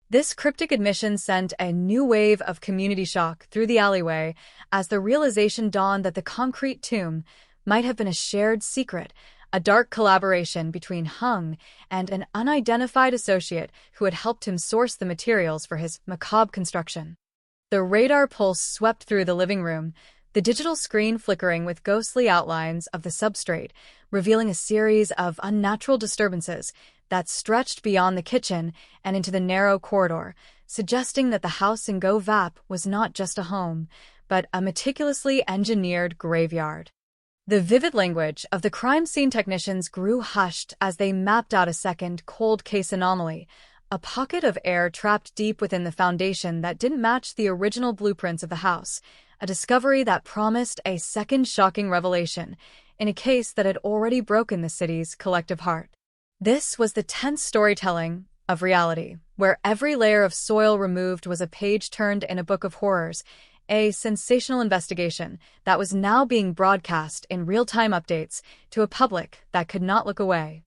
This cryptic admission sent a new wave of community shock through the alleyway as the realization dawned that the concrete tomb might have been a shared secret, a dark collaboration between Hung and an unidentified associate who had helped him source the materials for his macabre construction. The radar pulse swept through the living room, the digital screen flickering with ghostly outlines of the substrate, revealing a series of unnatural disturbances that stretched beyond the kitchen and into the narrow corridor, suggesting that the house in GoVap was not just a home, but a meticulously engineered graveyard. The vivid language of the crime scene technicians grew hushed as they mapped out a second cold case anomaly, a pocket of air trapped deep within the foundation that didn't match the original blueprints of the house, a discovery that promised a second shocking revelation in a case that had already broken the city's collective heart. This was the tense storytelling of reality, where every layer of soil removed was a page turned in a book of horrors, a sensational investigation that was now being broadcast in real-time updates to a public that could not look away.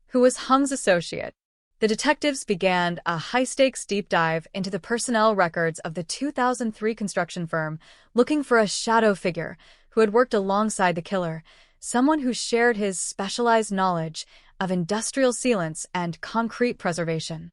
Who was Hung's associate? The detectives began a high-stakes deep dive into the personnel records of the 2003 construction firm, looking for a shadow figure who had worked alongside the killer, someone who shared his specialized knowledge of industrial sealants and concrete preservation.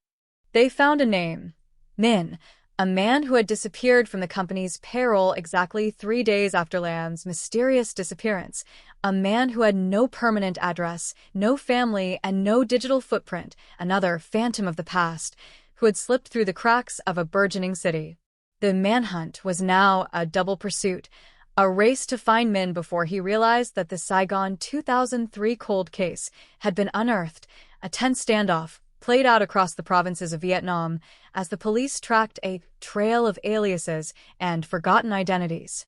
They found a name, Min, a man who had disappeared from the company's payroll exactly 3 days after Lan's mysterious disappearance, a man who had no permanent address, no family, and no digital footprint, another phantom of the past, who had slipped through the cracks of a burgeoning city. The manhunt was now a double pursuit, a race to find Min before he realized that the Saigon 2003 cold case had been unearthed, a tense standoff played out across the provinces of Vietnam as the police tracked a trail of aliases and forgotten identities.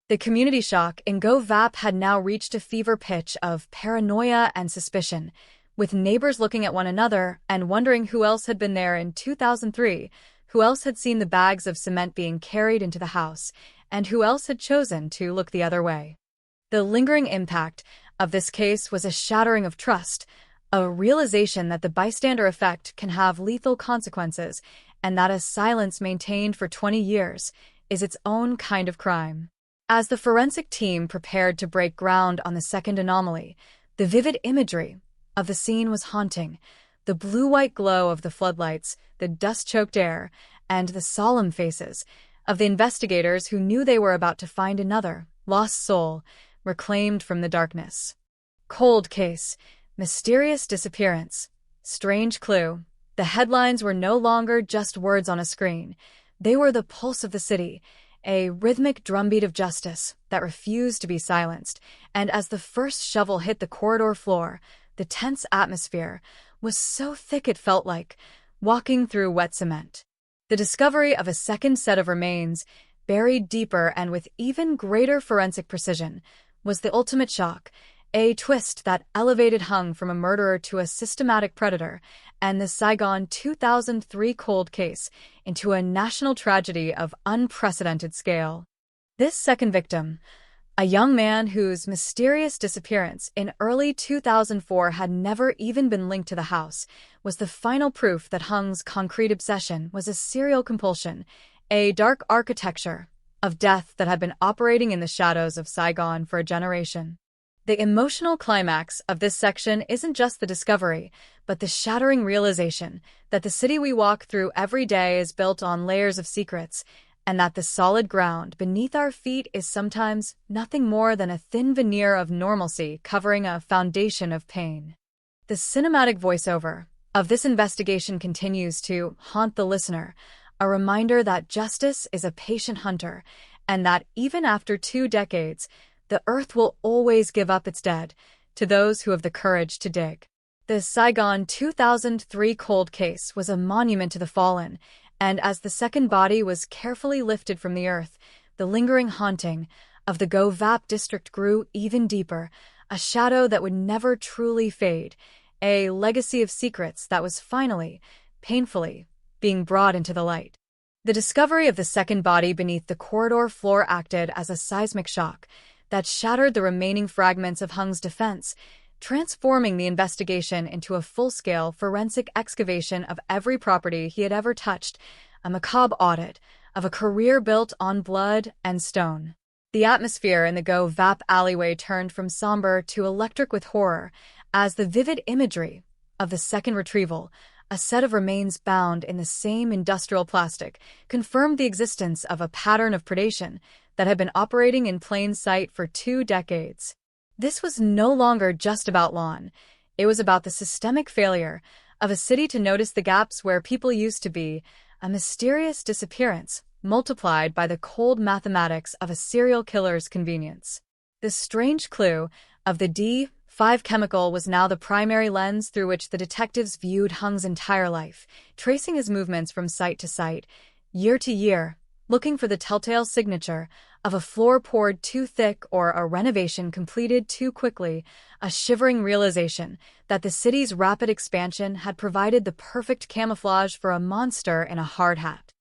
The community shock in GoVap had now reached a fever pitch of paranoia and suspicion, with neighbors looking at one another and wondering who else had been there in 2003, Who else had seen the bags of cement being carried into the house, and who else had chosen to look the other way? The lingering impact of this case was a shattering of trust, a realization that the bystander effect can have lethal consequences, and that a silence maintained for 20 years is its own kind of crime. As the forensic team prepared to break ground on the second anomaly, the vivid imagery of the scene was haunting. The blue-white glow of the floodlights, the dust-choked air, and the solemn faces of the investigators who knew they were about to find another lost soul reclaimed from the darkness. Cold case, mysterious disappearance, strange clue. The headlines were no longer just words on a screen. They were the pulse of the city, a rhythmic drumbeat of justice that refused to be silenced. And as the first shovel hit the corridor floor, the tense atmosphere was so thick it felt like walking through wet cement. The discovery of a second set of remains, buried deeper and with even greater forensic precision, was the ultimate shock, a twist that elevated Hung from a murderer to a systematic predator, and the Saigon 2003 cold case into a national tragedy of unprecedented scale. This second victim, a young man whose mysterious disappearance in early 2004 had never even been linked to the house, was the final proof that Hung's concrete obsession was a serial compulsion, a dark architecture of death that had been operating in the shadows of Saigon for a generation. The emotional climax of this section isn't just the discovery, but the shattering realization that the city we walk through every day is built on layers of secrets, and that the solid ground beneath our feet is sometimes nothing more than a thin veneer of normalcy covering a foundation of pain. The cinematic voiceover of this investigation continues to haunt the listener, a reminder that justice is a patient hunter, and that even after 2 decades, the earth will always give up its dead to those who have the courage to dig. The Saigon 2003 cold case was a monument to the fallen, and as the second body was carefully lifted from the earth, the lingering haunting of the Go Vap district grew even deeper, a shadow that would never truly fade, a legacy of secrets that was finally, painfully, being brought into the light. The discovery of the second body beneath the corridor floor acted as a seismic shock that shattered the remaining fragments of Hung's defense, transforming the investigation into a full-scale forensic excavation of every property he had ever touched, a macabre audit of a career built on blood and stone. The atmosphere in the Go Vap alleyway turned from somber to electric with horror as the vivid imagery of the second retrieval, a set of remains bound in the same industrial plastic, confirmed the existence of a pattern of predation that had been operating in plain sight for 2 decades. This was no longer just about lawn. It was about the systemic failure of a city to notice the gaps where people used to be, a mysterious disappearance multiplied by the cold mathematics of a serial killer's convenience. The strange clue of the D5 chemical was now the primary lens through which the detectives viewed Hung's entire life, tracing his movements from site to site, year to year, looking for the telltale signature of a floor poured too thick or a renovation completed too quickly, a shivering realization that the city's rapid expansion had provided the perfect camouflage for a monster in a hard hat.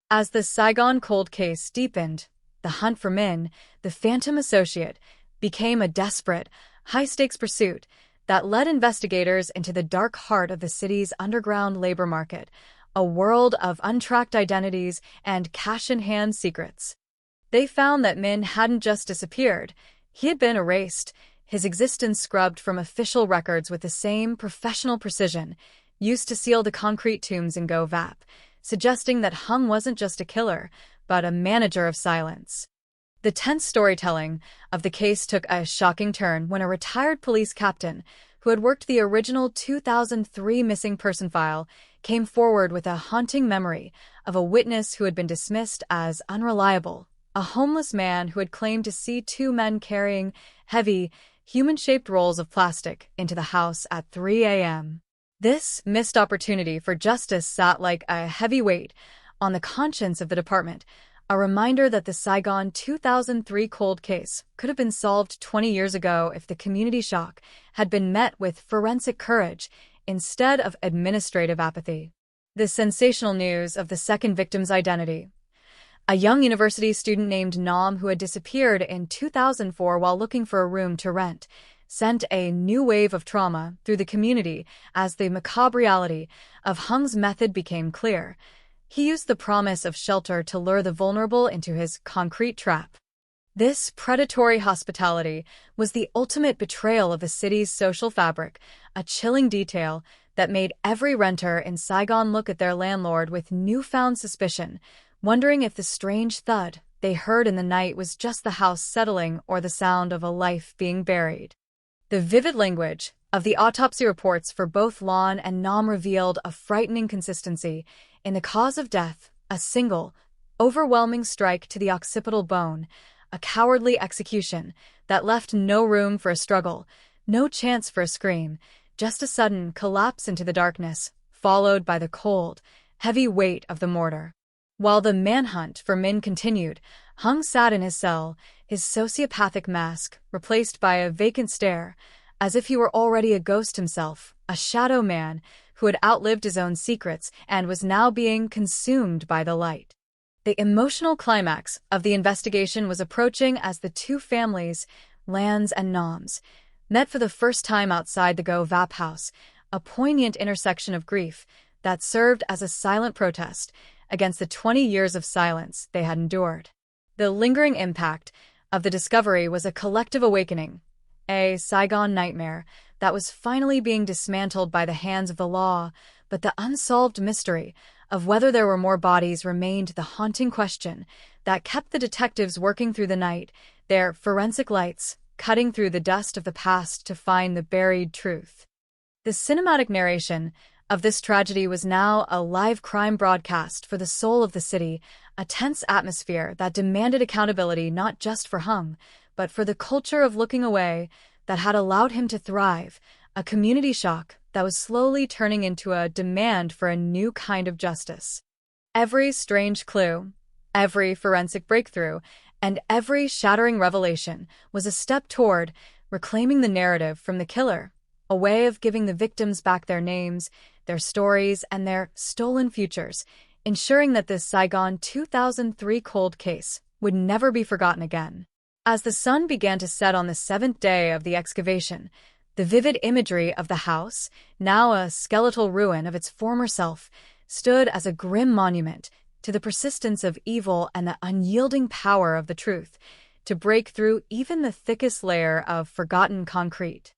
As the Saigon cold case deepened, the hunt for Min, the phantom associate, became a desperate, high-stakes pursuit that led investigators into the dark heart of the city's underground labor market, a world of untracked identities and cash-in-hand secrets. They found that Min hadn't just disappeared. He had been erased, his existence scrubbed from official records with the same professional precision used to seal the concrete tombs in Go Vap, suggesting that Hung wasn't just a killer, but a manager of silence. The tense storytelling of the case took a shocking turn when a retired police captain who had worked the original 2003 missing person file came forward with a haunting memory of a witness who had been dismissed as unreliable, a homeless man who had claimed to see 2 men carrying heavy, human-shaped rolls of plastic into the house at 3 a.m. This missed opportunity for justice sat like a heavy weight on the conscience of the department, a reminder that the Saigon 2003 cold case could have been solved 20 years ago if the community shock had been met with forensic courage instead of administrative apathy. The sensational news of the second victim's identity. A young university student named Nam, who had disappeared in 2004 while looking for a room to rent, sent a new wave of trauma through the community as the macabre reality of Hung's method became clear. He used the promise of shelter to lure the vulnerable into his concrete trap. This predatory hospitality was the ultimate betrayal of the city's social fabric, a chilling detail that made every renter in Saigon look at their landlord with newfound suspicion, wondering if the strange thud they heard in the night was just the house settling or the sound of a life being buried. The vivid language of the autopsy reports for both Lon and Nam revealed a frightening consistency in the cause of death: a single, overwhelming strike to the occipital bone, a cowardly execution that left no room for a struggle, no chance for a scream, just a sudden collapse into the darkness, followed by the cold, heavy weight of the mortar. While the manhunt for Min continued, Hung sat in his cell, his sociopathic mask replaced by a vacant stare, as if he were already a ghost himself, a shadow man who had outlived his own secrets and was now being consumed by the light. The emotional climax of the investigation was approaching as the two families, Lands and Noms, met for the first time outside the Go Vap house, a poignant intersection of grief that served as a silent protest against the 20 years of silence they had endured. The lingering impact of the discovery was a collective awakening, a Saigon nightmare that was finally being dismantled by the hands of the law, but the unsolved mystery of whether there were more bodies remained the haunting question that kept the detectives working through the night, their forensic lights cutting through the dust of the past to find the buried truth. The cinematic narration of this tragedy was now a live crime broadcast for the soul of the city, a tense atmosphere that demanded accountability not just for Hung, but for the culture of looking away that had allowed him to thrive, a community shock that was slowly turning into a demand for a new kind of justice. Every strange clue, every forensic breakthrough, and every shattering revelation was a step toward reclaiming the narrative from the killer, a way of giving the victims back their names, their stories, and their stolen futures, ensuring that this Saigon 2003 cold case would never be forgotten again. As the sun began to set on the 7th day of the excavation, the vivid imagery of the house, now a skeletal ruin of its former self, stood as a grim monument to the persistence of evil and the unyielding power of the truth to break through even the thickest layer of forgotten concrete.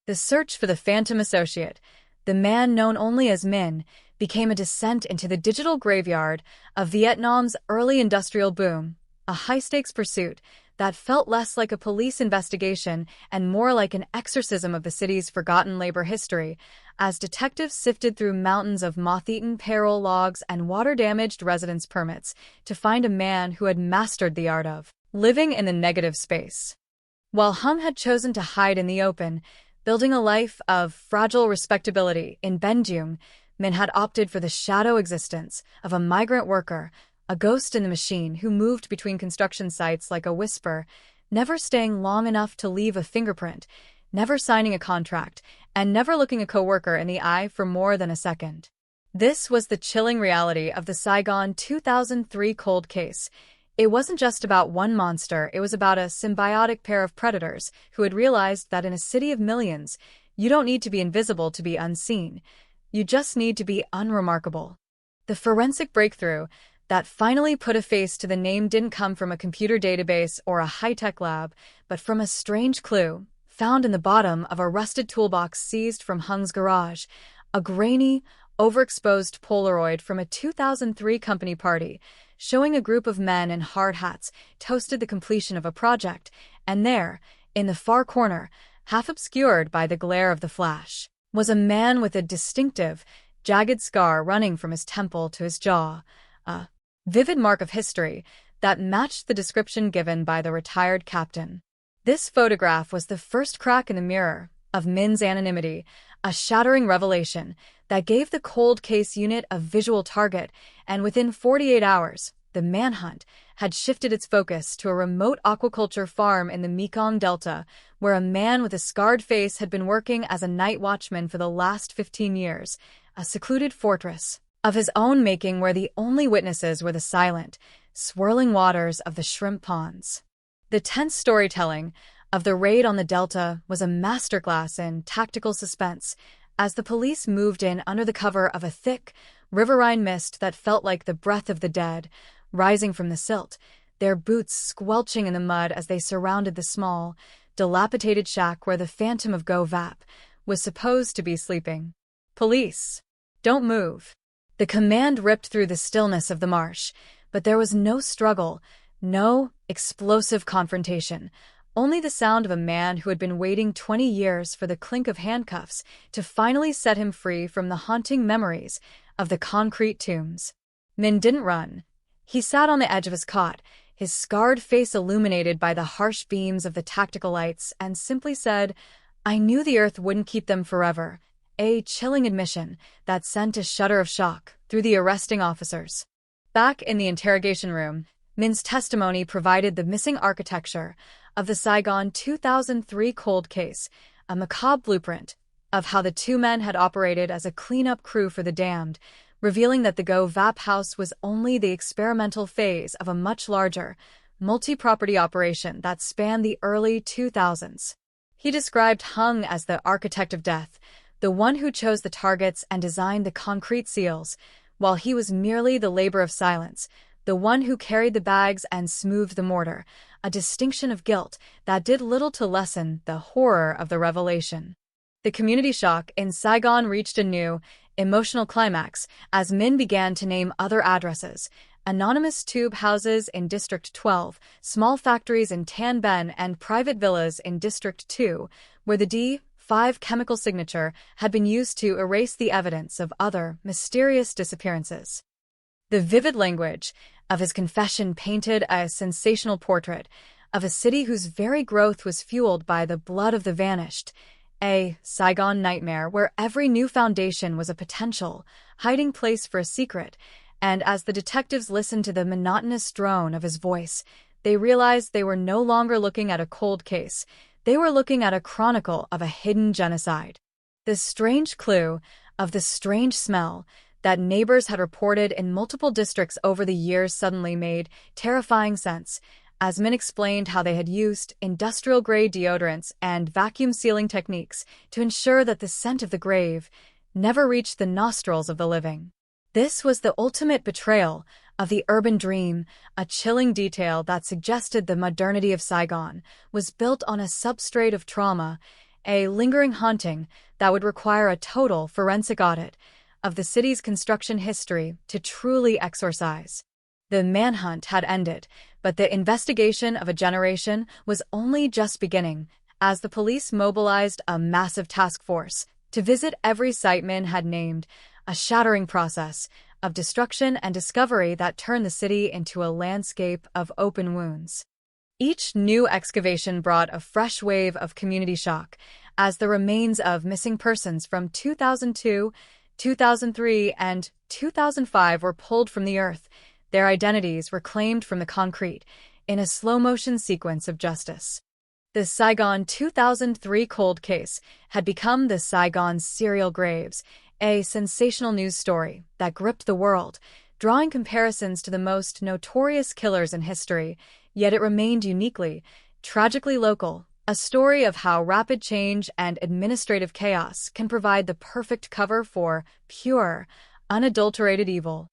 The search for the phantom associate, the man known only as Min, became a descent into the digital graveyard of Vietnam's early industrial boom, a high-stakes pursuit that felt less like a police investigation and more like an exorcism of the city's forgotten labor history, as detectives sifted through mountains of moth-eaten payroll logs and water-damaged residence permits to find a man who had mastered the art of living in the negative space. While Hung had chosen to hide in the open, building a life of fragile respectability in Benjung, Min had opted for the shadow existence of a migrant worker, a ghost in the machine who moved between construction sites like a whisper, never staying long enough to leave a fingerprint, never signing a contract, and never looking a coworker in the eye for more than a second. This was the chilling reality of the Saigon 2003 cold case. It wasn't just about one monster, it was about a symbiotic pair of predators who had realized that in a city of millions, you don't need to be invisible to be unseen. You just need to be unremarkable. The forensic breakthrough that finally put a face to the name didn't come from a computer database or a high-tech lab, but from a strange clue found in the bottom of a rusted toolbox seized from Hung's garage, a grainy, overexposed Polaroid from a 2003 company party, showing a group of men in hard hats toasted the completion of a project, and there, in the far corner, half obscured by the glare of the flash, was a man with a distinctive, jagged scar running from his temple to his jaw, a vivid mark of history that matched the description given by the retired captain. This photograph was the first crack in the mirror of Min's anonymity, a shattering revelation that gave the cold case unit a visual target, and within 48 hours, the manhunt had shifted its focus to a remote aquaculture farm in the Mekong Delta, where a man with a scarred face had been working as a night watchman for the last 15 years, a secluded fortress of his own making where the only witnesses were the silent, swirling waters of the shrimp ponds. The tense storytelling of the raid on the Delta was a masterclass in tactical suspense as the police moved in under the cover of a thick, riverine mist that felt like the breath of the dead, rising from the silt, their boots squelching in the mud as they surrounded the small, dilapidated shack where the Phantom of Go Vap was supposed to be sleeping. "Police, don't move." The command ripped through the stillness of the marsh, but there was no struggle, no explosive confrontation, only the sound of a man who had been waiting 20 years for the clink of handcuffs to finally set him free from the haunting memories of the concrete tombs. Min didn't run. He sat on the edge of his cot, his scarred face illuminated by the harsh beams of the tactical lights, and simply said, "I knew the earth wouldn't keep them forever," a chilling admission that sent a shudder of shock through the arresting officers. Back in the interrogation room, Min's testimony provided the missing architecture of the Saigon 2003 cold case, a macabre blueprint of how the two men had operated as a cleanup crew for the damned, revealing that the Go Vap house was only the experimental phase of a much larger, multi-property operation that spanned the early 2000s. He described Hung as the architect of death, the one who chose the targets and designed the concrete seals, while he was merely the labor of silence, the one who carried the bags and smoothed the mortar, a distinction of guilt that did little to lessen the horror of the revelation. The community shock in Saigon reached a new, emotional climax as Min began to name other addresses: anonymous tube houses in District 12, small factories in Tan Ben, and private villas in District 2, where the D5 chemical signature had been used to erase the evidence of other mysterious disappearances. The vivid language of his confession painted a sensational portrait of a city whose very growth was fueled by the blood of the vanished, a Saigon nightmare where every new foundation was a potential hiding place for a secret, and as the detectives listened to the monotonous drone of his voice, they realized they were no longer looking at a cold case. They were looking at a chronicle of a hidden genocide. The strange clue of the strange smell that neighbors had reported in multiple districts over the years suddenly made terrifying sense, as Min explained how they had used industrial-grade deodorants and vacuum sealing techniques to ensure that the scent of the grave never reached the nostrils of the living. This was the ultimate betrayal of the urban dream, a chilling detail that suggested the modernity of Saigon was built on a substrate of trauma, a lingering haunting that would require a total forensic audit of the city's construction history to truly exorcise. The manhunt had ended, but the investigation of a generation was only just beginning as the police mobilized a massive task force to visit every site Min had named, a shattering process of destruction and discovery that turned the city into a landscape of open wounds. Each new excavation brought a fresh wave of community shock as the remains of missing persons from 2002, 2003, and 2005 were pulled from the earth, their identities reclaimed from the concrete in a slow-motion sequence of justice. The Saigon 2003 cold case had become the Saigon serial graves, a sensational news story that gripped the world, drawing comparisons to the most notorious killers in history, yet it remained uniquely, tragically local, a story of how rapid change and administrative chaos can provide the perfect cover for pure, unadulterated evil.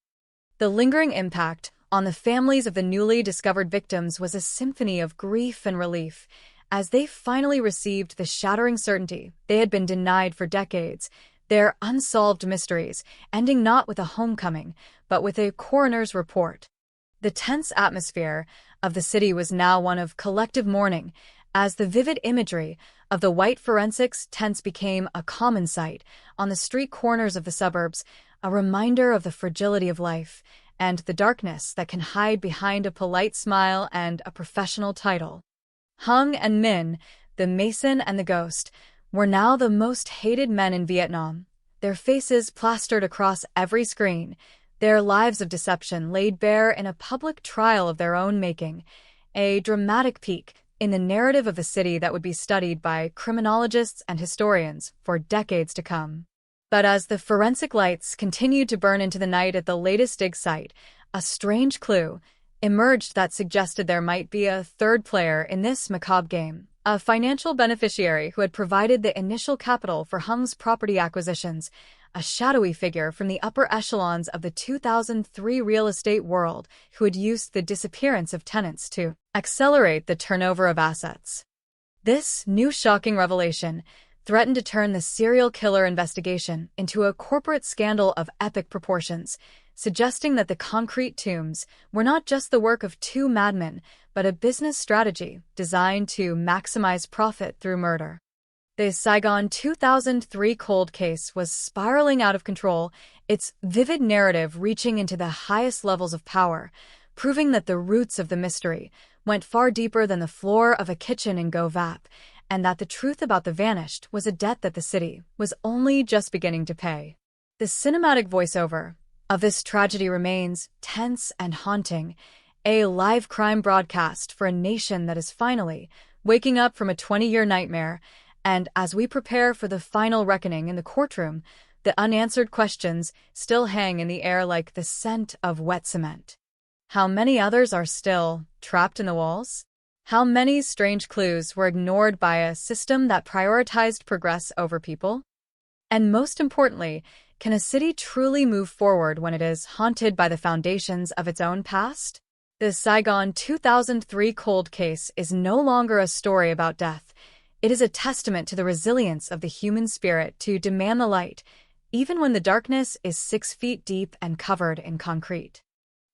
The lingering impact on the families of the newly discovered victims was a symphony of grief and relief, as they finally received the shattering certainty they had been denied for decades, their unsolved mysteries ending not with a homecoming, but with a coroner's report. The tense atmosphere of the city was now one of collective mourning, as the vivid imagery of the white forensics tents became a common sight on the street corners of the suburbs, a reminder of the fragility of life and the darkness that can hide behind a polite smile and a professional title. Hung and Min, the Mason and the Ghost, were now the most hated men in Vietnam, their faces plastered across every screen, their lives of deception laid bare in a public trial of their own making, a dramatic peak in the narrative of a city that would be studied by criminologists and historians for decades to come. But as the forensic lights continued to burn into the night at the latest dig site, a strange clue emerged that suggested there might be a third player in this macabre game, a financial beneficiary who had provided the initial capital for Hung's property acquisitions, a shadowy figure from the upper echelons of the 2003 real estate world who had used the disappearance of tenants to accelerate the turnover of assets. This new shocking revelation threatened to turn the serial killer investigation into a corporate scandal of epic proportions, suggesting that the concrete tombs were not just the work of two madmen, but a business strategy designed to maximize profit through murder. The Saigon 2003 cold case was spiraling out of control, its vivid narrative reaching into the highest levels of power, proving that the roots of the mystery went far deeper than the floor of a kitchen in Go Vap, and that the truth about the vanished was a debt that the city was only just beginning to pay. The cinematic voiceover of this tragedy remains tense and haunting, a live crime broadcast for a nation that is finally waking up from a 20-year nightmare. And as we prepare for the final reckoning in the courtroom, the unanswered questions still hang in the air like the scent of wet cement. How many others are still trapped in the walls? How many strange clues were ignored by a system that prioritized progress over people? And most importantly, can a city truly move forward when it is haunted by the foundations of its own past? The Saigon 2003 cold case is no longer a story about death. It is a testament to the resilience of the human spirit to demand the light, even when the darkness is 6 feet deep and covered in concrete.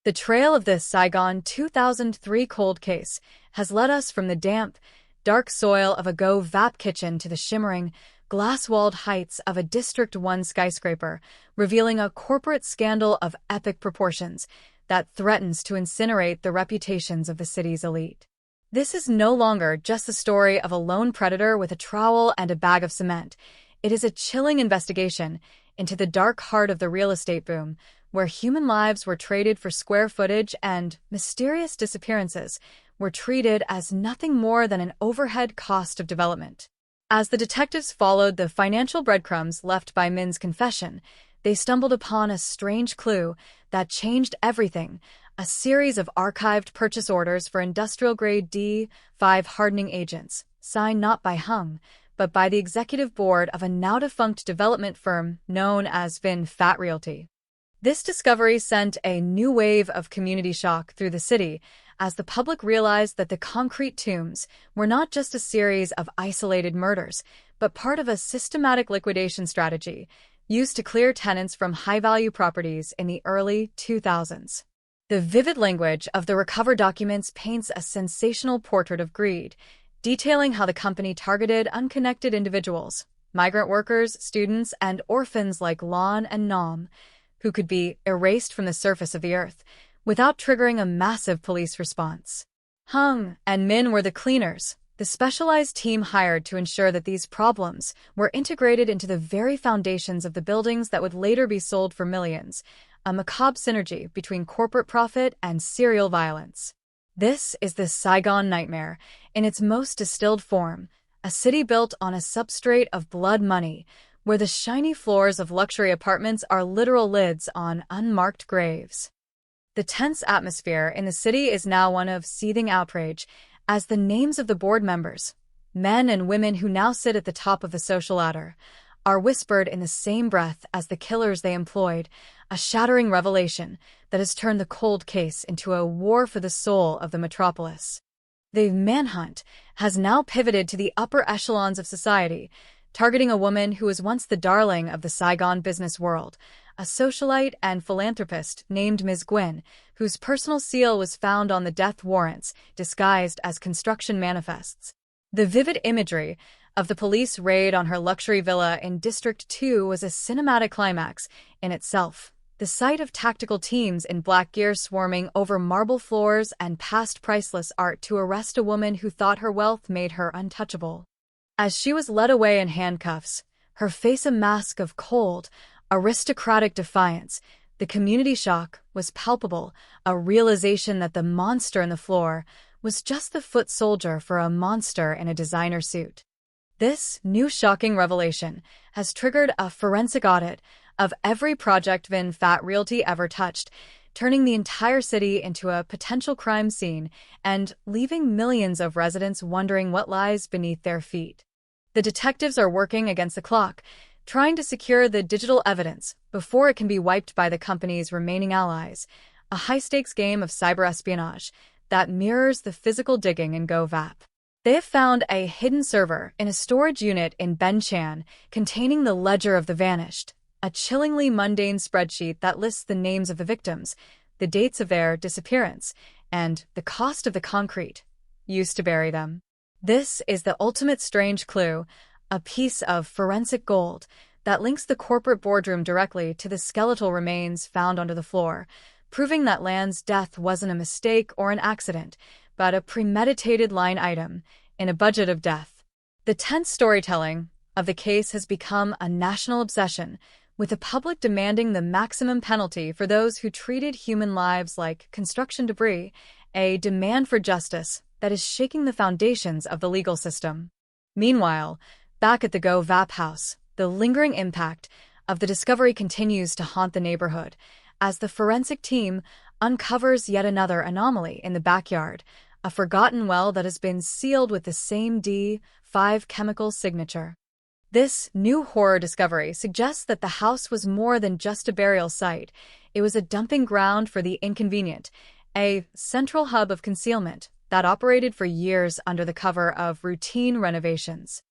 The trail of the Saigon 2003 cold case has led us from the damp, dark soil of a Go Vap kitchen to the shimmering, glass-walled heights of a District 1 skyscraper, revealing a corporate scandal of epic proportions that threatens to incinerate the reputations of the city's elite. This is no longer just the story of a lone predator with a trowel and a bag of cement. It is a chilling investigation into the dark heart of the real estate boom, where human lives were traded for square footage and mysterious disappearances were treated as nothing more than an overhead cost of development. As the detectives followed the financial breadcrumbs left by Min's confession, they stumbled upon a strange clue that changed everything: a series of archived purchase orders for industrial-grade D5 hardening agents, signed not by Hung, but by the executive board of a now-defunct development firm known as Vin Fat Realty. This discovery sent a new wave of community shock through the city as the public realized that the concrete tombs were not just a series of isolated murders, but part of a systematic liquidation strategy used to clear tenants from high-value properties in the early 2000s. The vivid language of the recovered documents paints a sensational portrait of greed, detailing how the company targeted unconnected individuals, migrant workers, students, and orphans like Lon and Nam, who could be erased from the surface of the earth without triggering a massive police response. Hung and Min were the cleaners, the specialized team hired to ensure that these problems were integrated into the very foundations of the buildings that would later be sold for millions, a macabre synergy between corporate profit and serial violence. This is the Saigon nightmare in its most distilled form, a city built on a substrate of blood money, where the shiny floors of luxury apartments are literal lids on unmarked graves. The tense atmosphere in the city is now one of seething outrage, as the names of the board members, men and women who now sit at the top of the social ladder, are whispered in the same breath as the killers they employed, a shattering revelation that has turned the cold case into a war for the soul of the metropolis. The manhunt has now pivoted to the upper echelons of society, targeting a woman who was once the darling of the Saigon business world, a socialite and philanthropist named Ms. Gwyn, whose personal seal was found on the death warrants, disguised as construction manifests. The vivid imagery of the police raid on her luxury villa in District 2 was a cinematic climax in itself. The sight of tactical teams in black gear swarming over marble floors and past priceless art to arrest a woman who thought her wealth made her untouchable. As she was led away in handcuffs, her face a mask of cold, aristocratic defiance, the community shock was palpable, a realization that the monster on the floor was just the foot soldier for a monster in a designer suit. This new shocking revelation has triggered a forensic audit of every project Vin Fat Realty ever touched, turning the entire city into a potential crime scene and leaving millions of residents wondering what lies beneath their feet. The detectives are working against the clock, trying to secure the digital evidence before it can be wiped by the company's remaining allies, a high-stakes game of cyber espionage that mirrors the physical digging in GoVap. They have found a hidden server in a storage unit in Benchan containing the ledger of the vanished, a chillingly mundane spreadsheet that lists the names of the victims, the dates of their disappearance, and the cost of the concrete used to bury them. This is the ultimate strange clue, a piece of forensic gold that links the corporate boardroom directly to the skeletal remains found under the floor, proving that Land's death wasn't a mistake or an accident, but a premeditated line item in a budget of death. The tense storytelling of the case has become a national obsession, with the public demanding the maximum penalty for those who treated human lives like construction debris, a demand for justice that is shaking the foundations of the legal system. Meanwhile, back at the GoVap house, the lingering impact of the discovery continues to haunt the neighborhood as the forensic team uncovers yet another anomaly in the backyard, a forgotten well that has been sealed with the same D5 chemical signature. This new horror discovery suggests that the house was more than just a burial site. It was a dumping ground for the inconvenient, a central hub of concealment that operated for years under the cover of routine renovations.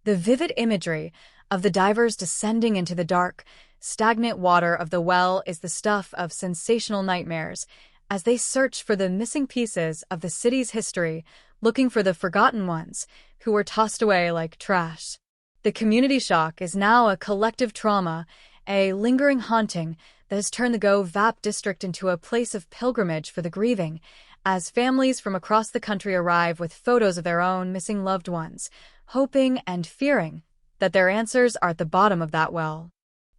The vivid imagery of the divers descending into the dark, stagnant water of the well is the stuff of sensational nightmares as they search for the missing pieces of the city's history, looking for the forgotten ones who were tossed away like trash. The community shock is now a collective trauma, a lingering haunting that has turned the GoVap district into a place of pilgrimage for the grieving, as families from across the country arrive with photos of their own missing loved ones, hoping and fearing that their answers are at the bottom of that well.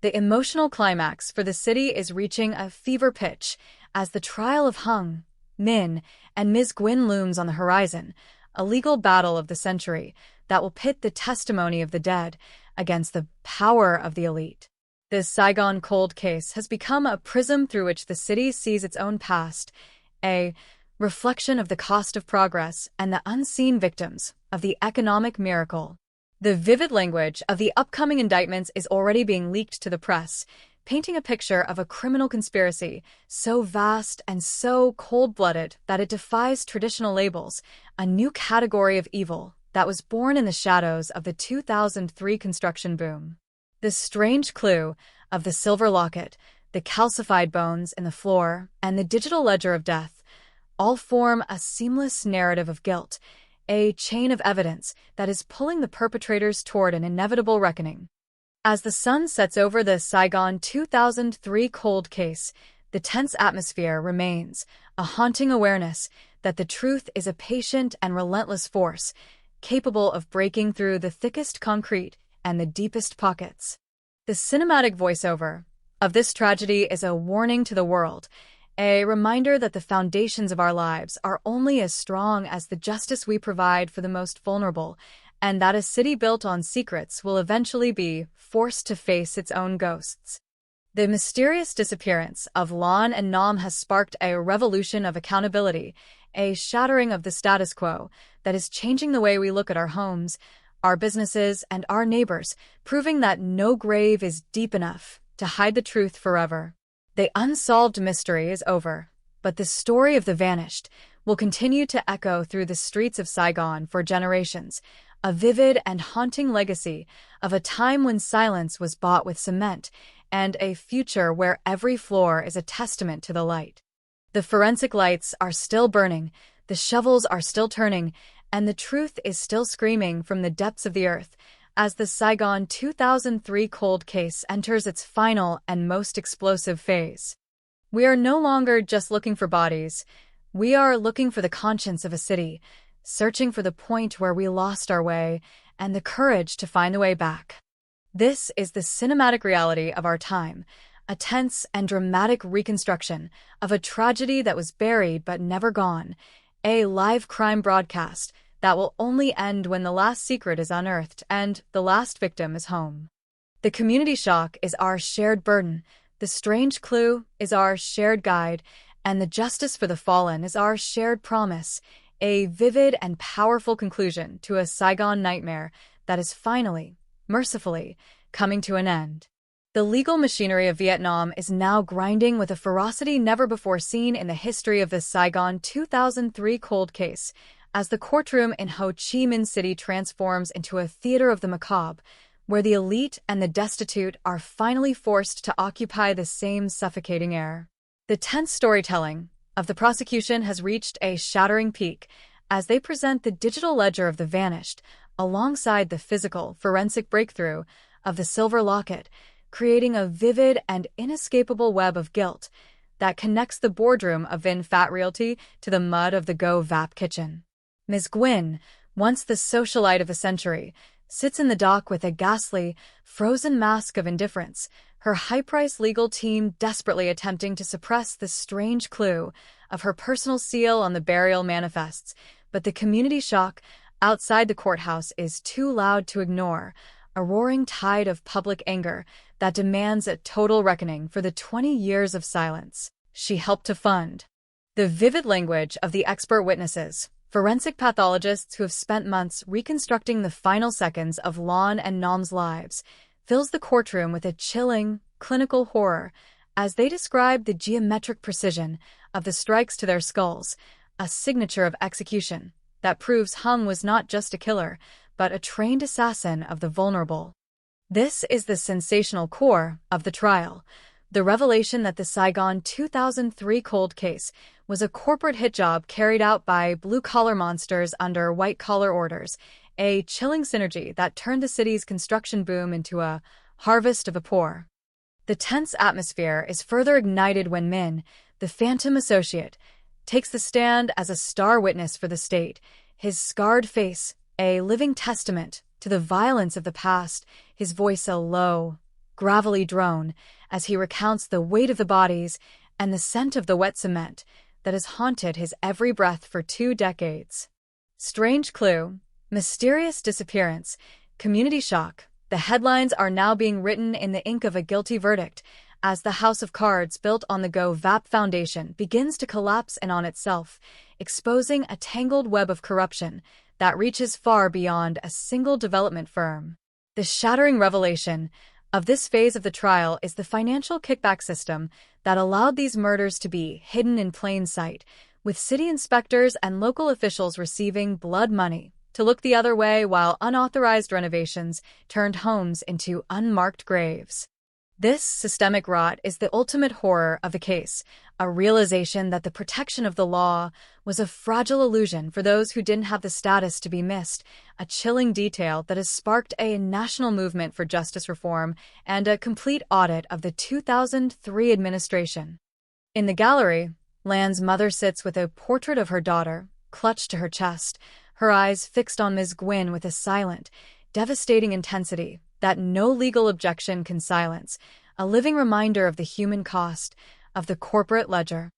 The emotional climax for the city is reaching a fever pitch as the trial of Hung, Min, and Ms. Gwyn looms on the horizon, a legal battle of the century that will pit the testimony of the dead against the power of the elite. This Saigon cold case has become a prism through which the city sees its own past, a reflection of the cost of progress and the unseen victims of the economic miracle. The vivid language of the upcoming indictments is already being leaked to the press, painting a picture of a criminal conspiracy so vast and so cold-blooded that it defies traditional labels, a new category of evil that was born in the shadows of the 2003 construction boom. The strange clue of the silver locket, the calcified bones in the floor, and the digital ledger of death all form a seamless narrative of guilt, a chain of evidence that is pulling the perpetrators toward an inevitable reckoning. As the sun sets over the Saigon 2003 cold case, the tense atmosphere remains, a haunting awareness that the truth is a patient and relentless force, capable of breaking through the thickest concrete and the deepest pockets. The cinematic voiceover of this tragedy is a warning to the world, a reminder that the foundations of our lives are only as strong as the justice we provide for the most vulnerable, and that a city built on secrets will eventually be forced to face its own ghosts. The mysterious disappearance of Lon and Nam has sparked a revolution of accountability, a shattering of the status quo that is changing the way we look at our homes, our businesses, and our neighbors, proving that no grave is deep enough to hide the truth forever. The unsolved mystery is over, but the story of the vanished will continue to echo through the streets of Saigon for generations, a vivid and haunting legacy of a time when silence was bought with cement and a future where every floor is a testament to the light. The forensic lights are still burning, the shovels are still turning, and the truth is still screaming from the depths of the earth as the Saigon 2003 cold case enters its final and most explosive phase. We are no longer just looking for bodies. We are looking for the conscience of a city, searching for the point where we lost our way and the courage to find the way back. This is the cinematic reality of our time, a tense and dramatic reconstruction of a tragedy that was buried but never gone, a live crime broadcast that will only end when the last secret is unearthed and the last victim is home. The community shock is our shared burden, the strange clue is our shared guide, and the justice for the fallen is our shared promise, a vivid and powerful conclusion to a Saigon nightmare that is finally, mercifully, coming to an end. The legal machinery of Vietnam is now grinding with a ferocity never before seen in the history of the Saigon 2003 cold case, as the courtroom in Ho Chi Minh City transforms into a theater of the macabre, where the elite and the destitute are finally forced to occupy the same suffocating air. The tense storytelling of the prosecution has reached a shattering peak as they present the digital ledger of the vanished alongside the physical forensic breakthrough of the silver locket, creating a vivid and inescapable web of guilt that connects the boardroom of Vin Phat Realty to the mud of the Go Vap kitchen. Ms. Gwynn, once the socialite of the century, sits in the dock with a ghastly, frozen mask of indifference, her high-priced legal team desperately attempting to suppress the strange clue of her personal seal on the burial manifests, but the community shock outside the courthouse is too loud to ignore, a roaring tide of public anger that demands a total reckoning for the 20 years of silence she helped to fund. The vivid language of the expert witnesses, forensic pathologists who have spent months reconstructing the final seconds of Lon and Nam's lives, fills the courtroom with a chilling, clinical horror as they describe the geometric precision of the strikes to their skulls, a signature of execution that proves Hung was not just a killer, but a trained assassin of the vulnerable. This is the sensational core of the trial, the revelation that the Saigon 2003 cold case was a corporate hit job carried out by blue-collar monsters under white-collar orders, a chilling synergy that turned the city's construction boom into a harvest of the poor. The tense atmosphere is further ignited when Min, the phantom associate, takes the stand as a star witness for the state, his scarred face a living testament to the violence of the past, his voice a low, gravelly drone as he recounts the weight of the bodies and the scent of the wet cement that has haunted his every breath for 2 decades. Strange clue, mysterious disappearance, community shock. The headlines are now being written in the ink of a guilty verdict as the house of cards built on the Go Vap Foundation begins to collapse in on itself, exposing a tangled web of corruption that reaches far beyond a single development firm. The shattering revelation of this phase of the trial is the financial kickback system that allowed these murders to be hidden in plain sight, with city inspectors and local officials receiving blood money to look the other way while unauthorized renovations turned homes into unmarked graves. This systemic rot is the ultimate horror of the case, a realization that the protection of the law was a fragile illusion for those who didn't have the status to be missed, a chilling detail that has sparked a national movement for justice reform and a complete audit of the 2003 administration. In the gallery, Lan's mother sits with a portrait of her daughter, clutched to her chest, her eyes fixed on Ms. Gwynn with a silent, devastating intensity that no legal objection can silence, a living reminder of the human cost of the corporate ledger.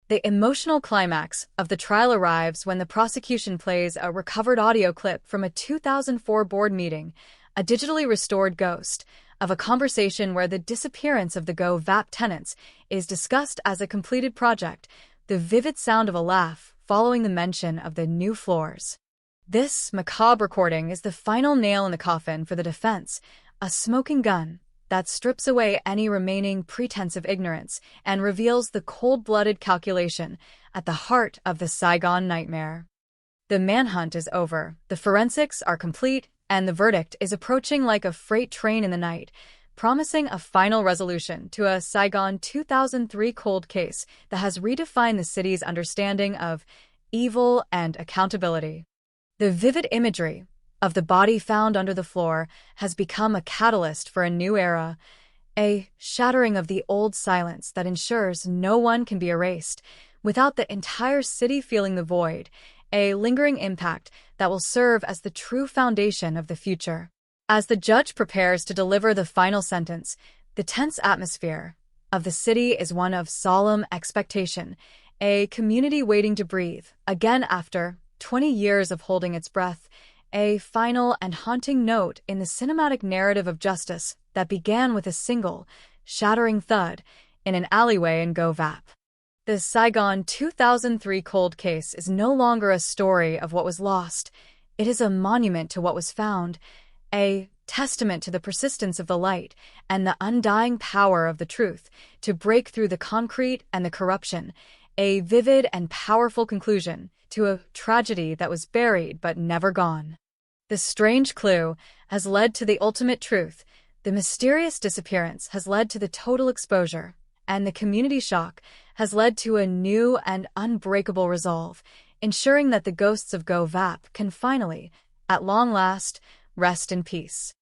The emotional climax of the trial arrives when the prosecution plays a recovered audio clip from a 2004 board meeting, a digitally restored ghost of a conversation where the disappearance of the Go Vap tenants is discussed as a completed project, the vivid sound of a laugh following the mention of the new floors. This macabre recording is the final nail in the coffin for the defense, a smoking gun that strips away any remaining pretense of ignorance and reveals the cold-blooded calculation at the heart of the Saigon nightmare. The manhunt is over, the forensics are complete, and the verdict is approaching like a freight train in the night, promising a final resolution to a Saigon 2003 cold case that has redefined the city's understanding of evil and accountability. The vivid imagery of the body found under the floor has become a catalyst for a new era, a shattering of the old silence that ensures no one can be erased, without the entire city feeling the void, a lingering impact that will serve as the true foundation of the future. As the judge prepares to deliver the final sentence, the tense atmosphere of the city is one of solemn expectation, a community waiting to breathe again after 20 years of holding its breath, a final and haunting note in the cinematic narrative of justice that began with a single, shattering thud in an alleyway in Govap. The Saigon 2003 cold case is no longer a story of what was lost. It is a monument to what was found, a testament to the persistence of the light and the undying power of the truth to break through the concrete and the corruption, a vivid and powerful conclusion to a tragedy that was buried but never gone. The strange clue has led to the ultimate truth, the mysterious disappearance has led to the total exposure, and the community shock has led to a new and unbreakable resolve, ensuring that the ghosts of Govap can finally, at long last, rest in peace.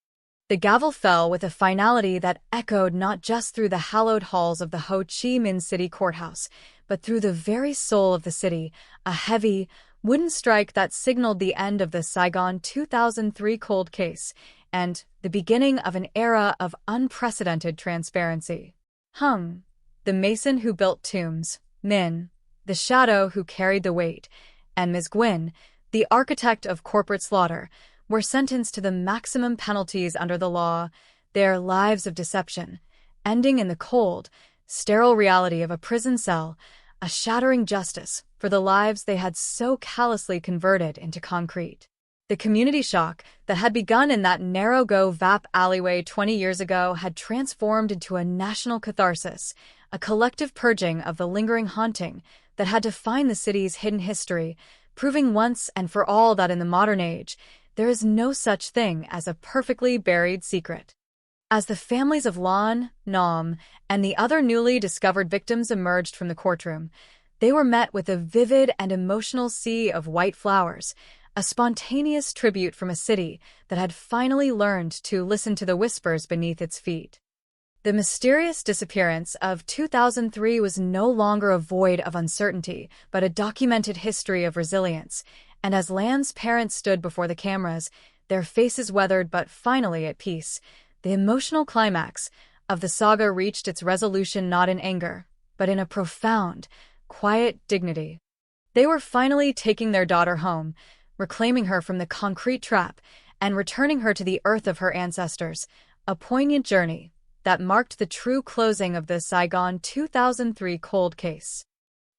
The gavel fell with a finality that echoed not just through the hallowed halls of the Ho Chi Minh City Courthouse, but through the very soul of the city, a heavy, wooden strike that signaled the end of the Saigon 2003 cold case and the beginning of an era of unprecedented transparency. Hung, the mason who built tombs, Min, the shadow who carried the weight, and Ms. Gwyn, the architect of corporate slaughter, were sentenced to the maximum penalties under the law, their lives of deception, ending in the cold, sterile reality of a prison cell, a shattering justice for the lives they had so callously converted into concrete. The community shock that had begun in that narrow Govap alleyway 20 years ago had transformed into a national catharsis, a collective purging of the lingering haunting that had defined the city's hidden history, proving once and for all that in the modern age, there is no such thing as a perfectly buried secret. As the families of Lan, Nam, and the other newly discovered victims emerged from the courtroom, they were met with a vivid and emotional sea of white flowers, a spontaneous tribute from a city that had finally learned to listen to the whispers beneath its feet. The mysterious disappearance of 2003 was no longer a void of uncertainty, but a documented history of resilience, and as Lan's parents stood before the cameras, their faces weathered but finally at peace, the emotional climax of the saga reached its resolution not in anger, but in a profound, quiet dignity. They were finally taking their daughter home, reclaiming her from the concrete trap and returning her to the earth of her ancestors, a poignant journey that marked the true closing of the Saigon 2003 cold case.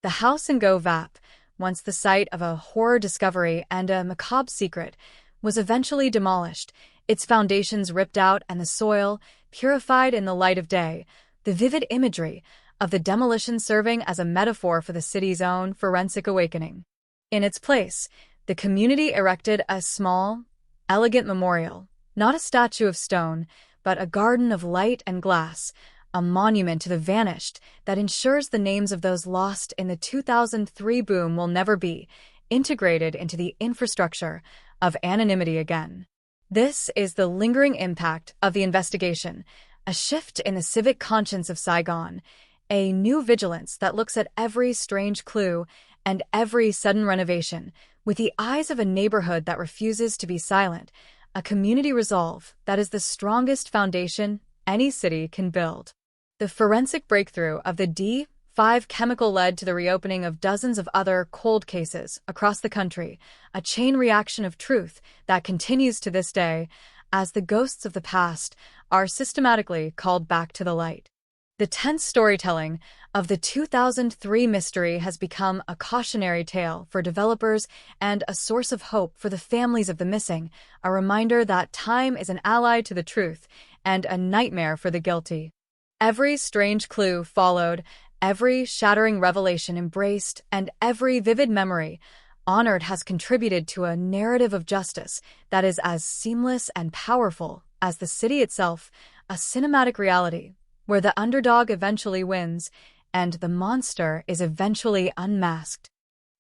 The house in Govap, once the site of a horror discovery and a macabre secret, was eventually demolished, its foundations ripped out and the soil purified in the light of day, the vivid imagery of the demolition serving as a metaphor for the city's own forensic awakening. In its place, the community erected a small, elegant memorial, not a statue of stone, but a garden of light and glass, a monument to the vanished that ensures the names of those lost in the 2003 boom will never be integrated into the infrastructure of anonymity again. This is the lingering impact of the investigation, a shift in the civic conscience of Saigon, a new vigilance that looks at every strange clue and every sudden renovation with the eyes of a neighborhood that refuses to be silent, a community resolve that is the strongest foundation any city can build. The forensic breakthrough of the D5 chemical led to the reopening of dozens of other cold cases across the country, a chain reaction of truth that continues to this day as the ghosts of the past are systematically called back to the light. The tense storytelling of the 2003 mystery has become a cautionary tale for developers and a source of hope for the families of the missing, a reminder that time is an ally to the truth and a nightmare for the guilty. Every strange clue followed, every shattering revelation embraced, and every vivid memory honored has contributed to a narrative of justice that is as seamless and powerful as the city itself, a cinematic reality where the underdog eventually wins and the monster is eventually unmasked.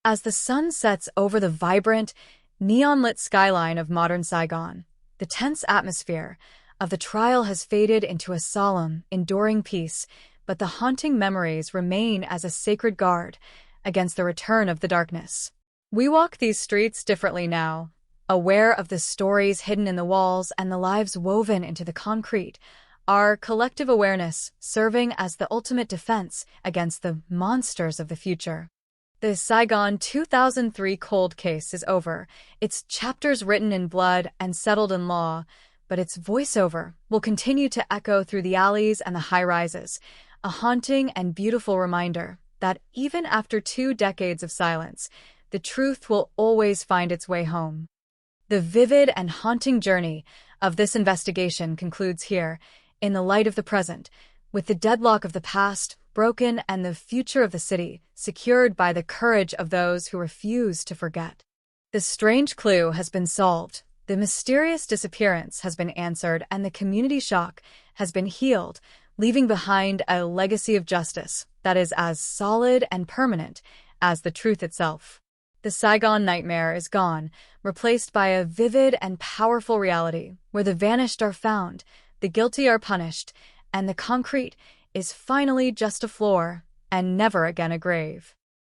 As the sun sets over the vibrant, neon-lit skyline of modern Saigon, the tense atmosphere of the trial has faded into a solemn, enduring peace, but the haunting memories remain as a sacred guard against the return of the darkness. We walk these streets differently now, aware of the stories hidden in the walls and the lives woven into the concrete, our collective awareness serving as the ultimate defense against the monsters of the future. The Saigon 2003 cold case is over, its chapters written in blood and settled in law, but its voiceover will continue to echo through the alleys and the high-rises, a haunting and beautiful reminder that even after 2 decades of silence, the truth will always find its way home. The vivid and haunting journey of this investigation concludes here, in the light of the present, with the deadlock of the past broken and the future of the city secured by the courage of those who refuse to forget. The strange clue has been solved, the mysterious disappearance has been answered, and the community shock has been healed, leaving behind a legacy of justice that is as solid and permanent as the truth itself. The Saigon nightmare is gone, replaced by a vivid and powerful reality where the vanished are found, the guilty are punished, and the concrete is finally just a floor and never again a grave.